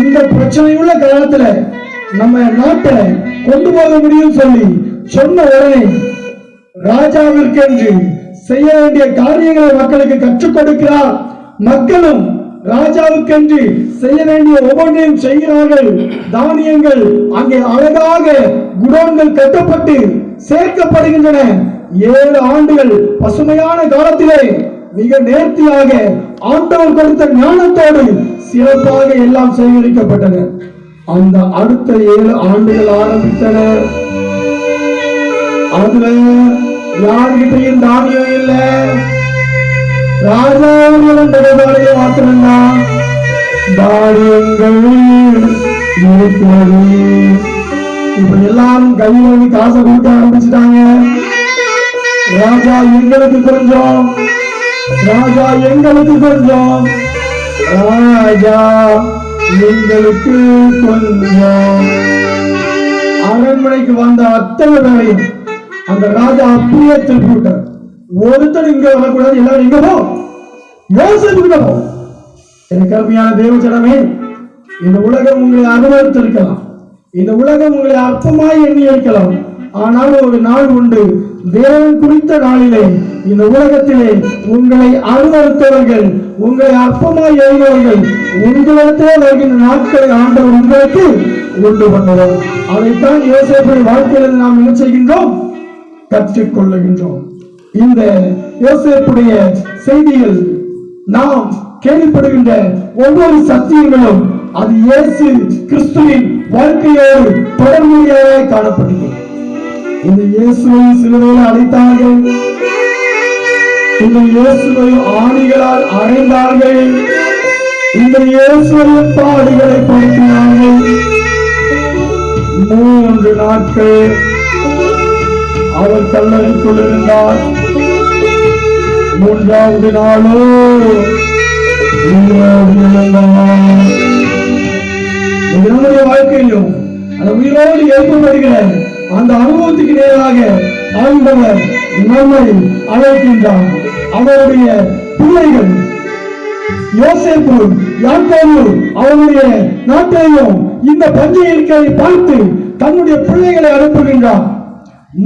இந்த பிரச்சனையுள்ள காலத்துல நம்ம நாட்டை கொண்டு போக முடியும் சொல்லி சொன்ன உடனே ராஜாவிற்கென்று செய்ய வேண்டிய காரியங்களை மக்களுக்கு கற்றுக் கொடுக்கிறார். மக்களும் ராஜாவுக்கென்று செய்ய வேண்டிய ஒவ்வொன்றையும் செய்கிறார்கள். தானியங்கள் அங்கே அழகாக குடோன்கள் கட்டப்பட்டு சேர்க்கப்படுகின்றன. 7 ஆண்டுகள் பசுமையான காலத்திலே மிக நேர்த்தியாக ஆண்டவர் கொடுத்த ஞானத்தோடு சிறப்பாக எல்லாம் சேகரிக்கப்பட்டன. அந்த அடுத்த 7 ஆண்டுகள் ஆரம்பித்தன. அதுல யார்கிட்டையும் தானியம் இல்ல, ராஜாவிடம் மாத்திரம்தான் தானியங்கள் இருக்கிறது. இப்ப எல்லாரும் கையில் காசை கொடுக்க ஆரம்பிச்சுட்டாங்க. ராஜா எங்களுக்கு கொஞ்சம், ராஜா எங்களுக்கு கொஞ்சம், ராஜா எங்களுக்கு கொஞ்சம். அரண்மனைக்கு வந்த அத்தனை பேரையும் அந்த ராஜா அப்படியே திருப்பிவிட்டார். ஒருத்தர் இங்க வரக்கூடாது, எல்லாரும் இங்க போ, யோசிச்சுக்கிட்ட போ. எனக்கு அருமையான தேவஜனமே, இந்த உலகம் உங்களை அனுமதித்திருக்கலாம், இந்த உலகம் உங்களை அற்பமாய் எண்ணி இருக்கலாம். ஆனால் ஒரு நாள் உண்டு, தேவன் குறித்த நாளிலே இந்த உலகத்திலே உங்களை அனுமதித்தவர்கள், உங்களை அற்பமாய் எண்ணினவர்கள், உங்களிடத்திலே வருகின்ற நாட்களை ஆண்டவர் உங்களுக்கு உண்டு பண்ணுவார். அதைத்தான் யோசேப்பின் வாழ்க்கையில் நாம் என்ன செய்கின்றோம், கற்றுக் கொள்ளுகின்றோம். இந்த யோசேப்புடைய செய்திகள் நாம் கேள்விப்படுகின்ற ஒவ்வொரு சத்தியங்களும் அது இயேசு கிறிஸ்துவின் வாழ்க்கையோடு தொடர்புடையதாக காணப்படுகிறது. இந்த இயேசுவை சிலுவையில் அடைத்தார்கள், இந்த இயேசுவை ஆணிகளால் அறைந்தார்கள், இந்த இயேசுவை பாடுகளை படுத்தினார்கள். 3 நாட்கள் அவர் கல்லறைக்குள் இருந்தார். 3வது நாளோ நம்முடைய வாழ்க்கையிலும் அந்த உயிரோடு ஏற்படுகிற அந்த அனுபவத்துக்கு நேராக ஆண்டவர் நம்மை அழைக்கின்றார். அவருடைய பிள்ளைகள் யோசேப்பு, யாக்கோபு அவருடைய நாட்டையும் இந்த பஞ்சை இருக்கிறதை பார்த்து தன்னுடைய பிள்ளைகளை அனுப்புகின்றார்.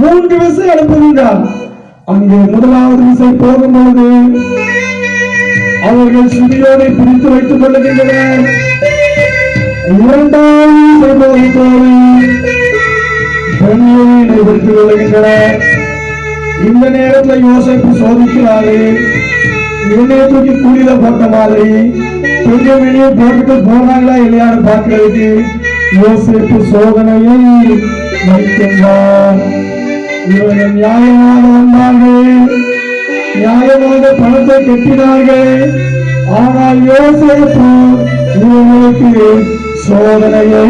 3 விசை அனுப்புகின்றார். அங்கே 1வது விசை போகும்போது அவர்கள் சிமியோனை பிரித்து வைத்துக் கொள்ளுகின்றனர். 2வது விசை போகும்போது பெண்ணியனை விட்டு கொள்ளுகின்றனர். இந்த நேரத்தில் யோசேப்பு சோதிக்கிறாரு. என்னைய தூக்கி கூலியில போட்ட மாதிரி பெண்ணியை போட்டுட்டு போனாங்களா இல்லையான்னு பார்க்கிறதுக்கு யோசேப்பு சோதனையை வைக்கின்றார். இவர்கள் நியாயமாக வந்தார்கள், நியாயமாக பணத்தை கட்டினார்கள். ஆனால் யோசேப்பு இவர்களுக்கு சோதனையை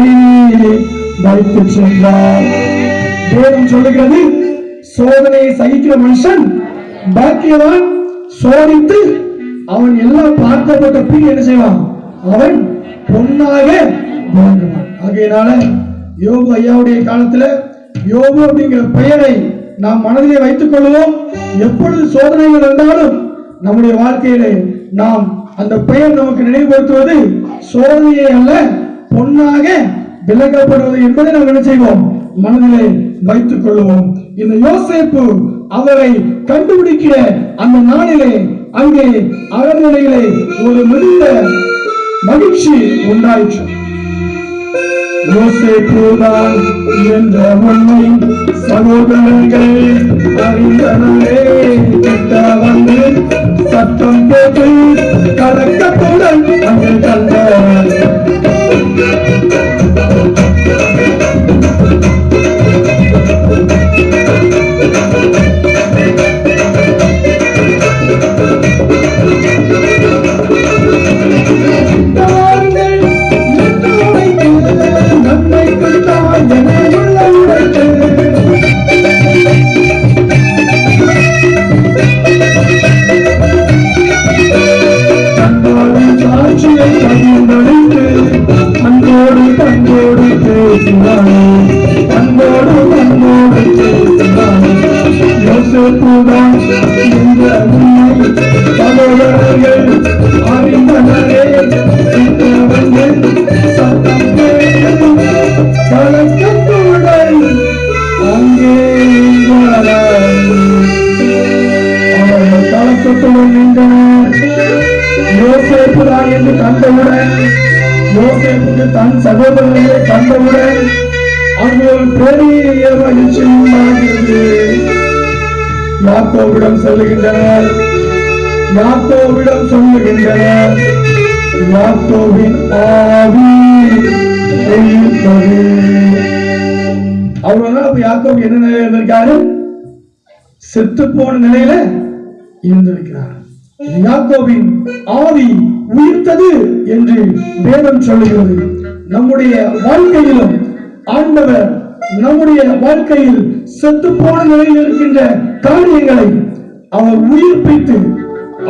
வைத்து சென்றார். தேவன் சொல்லுகிறது, சோதனையை சகிக்கிற மனுஷன் பாக்கியவான். சோதித்து அவன் எல்லாம் பார்க்கப்பட்ட பின் என்ன செய்வான், அவன் பொன்னாக விளங்குவான். ஆகையினால யோபு ஐயாவுடைய காலத்துல யோபு அப்படிங்கிற பெயரை நாம் மனதிலே வைத்துக் கொள்வோம். எப்பொழுது சோதனைகள் வந்தாலும் நம்முடைய வாழ்க்கையிலே நாம் அந்த பெயர் நமக்கு நினைவுபடுத்துவது சோதனையை அல்ல, பொன்னாக விளக்கப்படுவது என்பதை நாம் என்ன செய்வோம், மனதிலே வைத்துக் கொள்வோம். இந்த யோசேப்பு அவரை கண்டுபிடிக்கிற அந்த நாளிலே அங்கே அரண்மனையிலே ஒரு மிகுந்த மகிழ்ச்சி உண்டாயிற்று. யோசேப்புதான் என்ற உண்மை சகோதரர்கள் அறிந்தனரே. கிட்ட வந்து சத்தம் போட்டு கலக்கத்துடன் அங்கு கண்டார். யோசேப்புதான் இந்த உண்மை சகோதரர்கள் அறிந்தனரே. சித்தவர்கள் சத்தம் கேட்டு கலக்கத்துடன் அங்கே அவர்கள் கலக்கத்துடன் நின்றனர். யோசேப்புதான் என்று கண்டவுடன், யோசேப்புக்கு தன் சகோதரர்களை கண்டவுடன் அங்கு ஒரு பெரிய மகிழ்ச்சி உண்டாகிறது. யாக்கோபிடம் சொல்லுகின்றனர், யாக்கோபிடம் சொல்லுகின்றனர், யாக்கோபின் ஆவி எழுந்தது. அவ்வளவுதான். அப்ப யாக்கோபு என்ன நிலையில இருந்திருக்காரு? செத்து போன நிலையில இருந்திருக்கிறார். யாக்கோபின் ஆவி உயிர்த்தது என்று வேதம் சொல்லுகிறது. நம்முடைய வாழ்க்கையிலும் ஆண்டவர் நம்முடைய வாழ்க்கையில் செத்து போன நிலையில் இருக்கின்ற காரியங்களை அவர் உயிர்ப்பித்து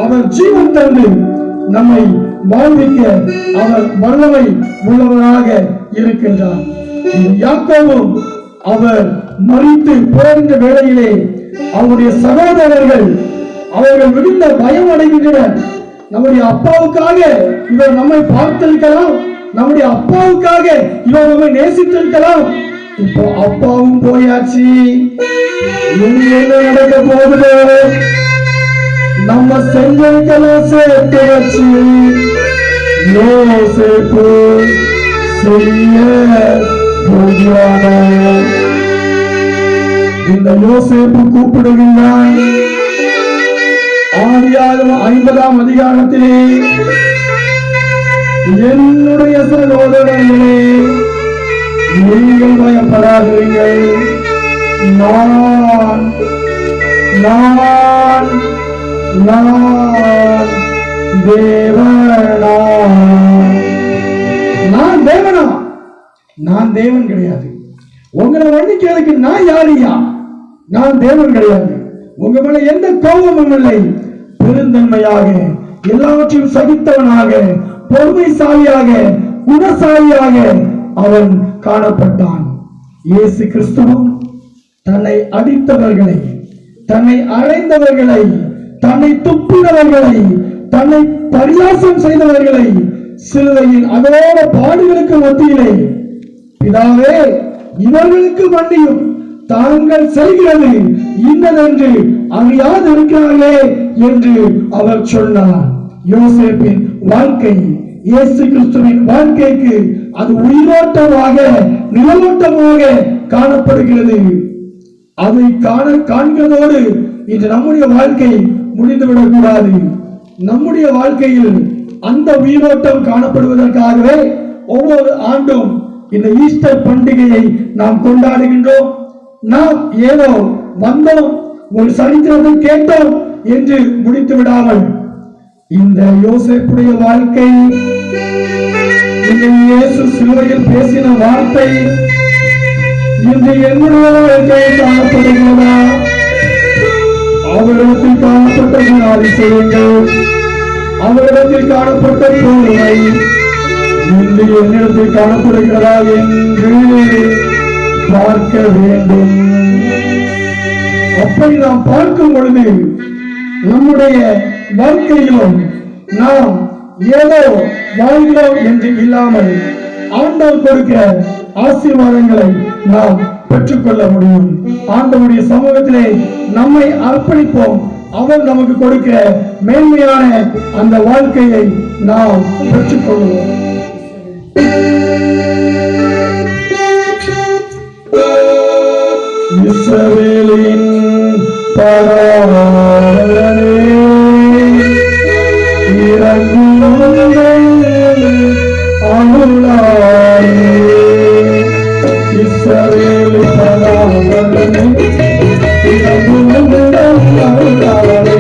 அவர் ஜீவன் தந்து நம்மை வாழ்விக்க அவர் வல்லமை உள்ளவராக இருக்கின்றார். யாக்கோபும் அவர் மரித்து போகின்ற வேளையிலே அவருடைய சகோதரர்கள் அவர்கள் மிகுந்த பயம் அடைகின்றனர். நம்முடைய அப்பாவுக்காக இவர் நம்மை பார்த்திருக்கலாம், நம்முடைய அப்பாவுக்காக இவர் நம்மை நேசித்திருக்கலாம். இப்போ அப்பாவும் போயாச்சு, இனி என்ன நடக்க போகுது? நம்ம செஞ்சதுக்கெல்லாம் சேர்த்து வச்சு யோசேப்பு செய்ய போகிறான. இந்த யோசேப்பு கூப்பிடுகின்றான். ஆதியாகமம் 50ஆம் அதிகாரத்திலே, என்னுடைய சகோதரர்களே நீங்கள் பயப்படாதீர்கள், நான் தேவனா. நான் தேவனா? நான் தேவன் கிடையாது. உங்களை மன்னிக்கிறதுக்கு நான் யாரியா? நான் தேவன் கிடையாது. உங்க மேல எந்த கோபமும் இல்லை. பெருந்தன்மையாக எல்லாவற்றையும் சகித்தவனாக பொறுமைசாலியாக குணசாலியாக அவன் காணப்பட்டான். இயேசு கிறிஸ்துவும் தன்னை அடித்தவர்களை, தன்னை அறைந்தவர்களை, தன்னை துப்பினவர்களை, தன்னை பரியாசம் செய்தவர்களை சிலுவையில் அதோட பாடுகளுக்கு மத்தியிலே, பிதாவே இவர்களுக்கு மன்னியும், தாங்கள் செய்கிறது இன்னதென்று அறியாது இருக்கிறார்களே என்று அவர் சொன்னார். யோசேப்பின் வாழ்க்கை இயேசு கிறிஸ்துவின் வாழ்க்கைக்கு அது உயிரோட்டமாக நிலவோட்டமாக காணப்படுகிறது. அதை காண்கிறதோடு இன்று நம்முடைய வாழ்க்கை முடிந்துவிடக் கூடாது. நம்முடைய வாழ்க்கையில் அந்த உயிரோட்டம் காணப்படுவதற்காகவே ஒவ்வொரு ஆண்டும் இந்த ஈஸ்டர் பண்டிகையை நாம் கொண்டாடுகின்றோம். நாம் ஏதோ வந்தோம், ஒரு சரித்திரத்தை கேட்டோம் என்று முடித்து விடாமல், இந்த யோசேப்புடைய வாழ்க்கை, இந்த இயேசு சிலுவையில் பேசின வார்த்தை இன்று என்னுடைய வாழ்க்கையில் காணப்படுகிறதா? அவரிடத்தில் காணப்பட்ட அதிசயங்கள், அவரிடத்தில் காணப்பட்ட பொறுமை இன்று என்னிடத்தில் காணப்படுகிறதா என்று பார்க்க வேண்டும். அப்படி நாம் பார்க்கும் பொழுது நம்முடைய வாழ்க்கையிலும் நாம் ஏதோ வாழ்கிறோம் என்று இல்லாமல் ஆண்டவர் கொடுக்கிற ஆசீர்வாதங்களை நாம் பெற்றுக்கொள்ள முடியும். ஆண்டவருடைய சமூகத்திலே நம்மை அர்ப்பணிப்போம். அவர் நமக்கு கொடுக்கிற மேன்மையான அந்த வாழ்க்கையை நாம் பெற்றுக்கொள்வோம். இஸ்ரவேலின் பராவரனே இறங்குங்கள் அருளாயே. இஸ்ரவேலின் பராவரனே இறங்குங்கள் அருளாயே.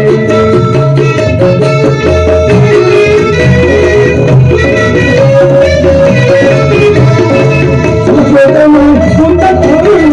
சுத்தமாய் சுத்த பொருள்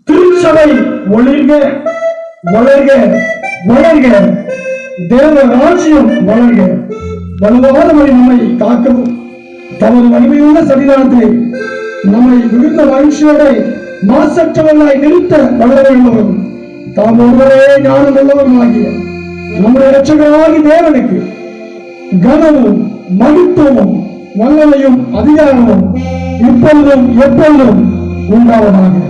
திருச்சபை ஒளிர்க, வளர்க, வளர்க, தேவ ராஜ்யம் வளர்க. வலுவான நம்மை காக்கவும் தமது வலிமையுள்ள சன்னிதானத்தை நம்மை மிகுந்த மகிழ்ச்சியோட மாசற்றவர்களாய் நிறுத்த வளர உள்ளவரும் தாம் ஒருவரே ஞானம் உள்ளவரும் ஆகிய நம்முடைய இரட்சகராகி தேவனுக்கு கனமும் மகிழ்த்துவமும் வல்லமையும் அதிகாரமும் இப்பொழுதும் எப்பொழுதும் உண்டாவதாக.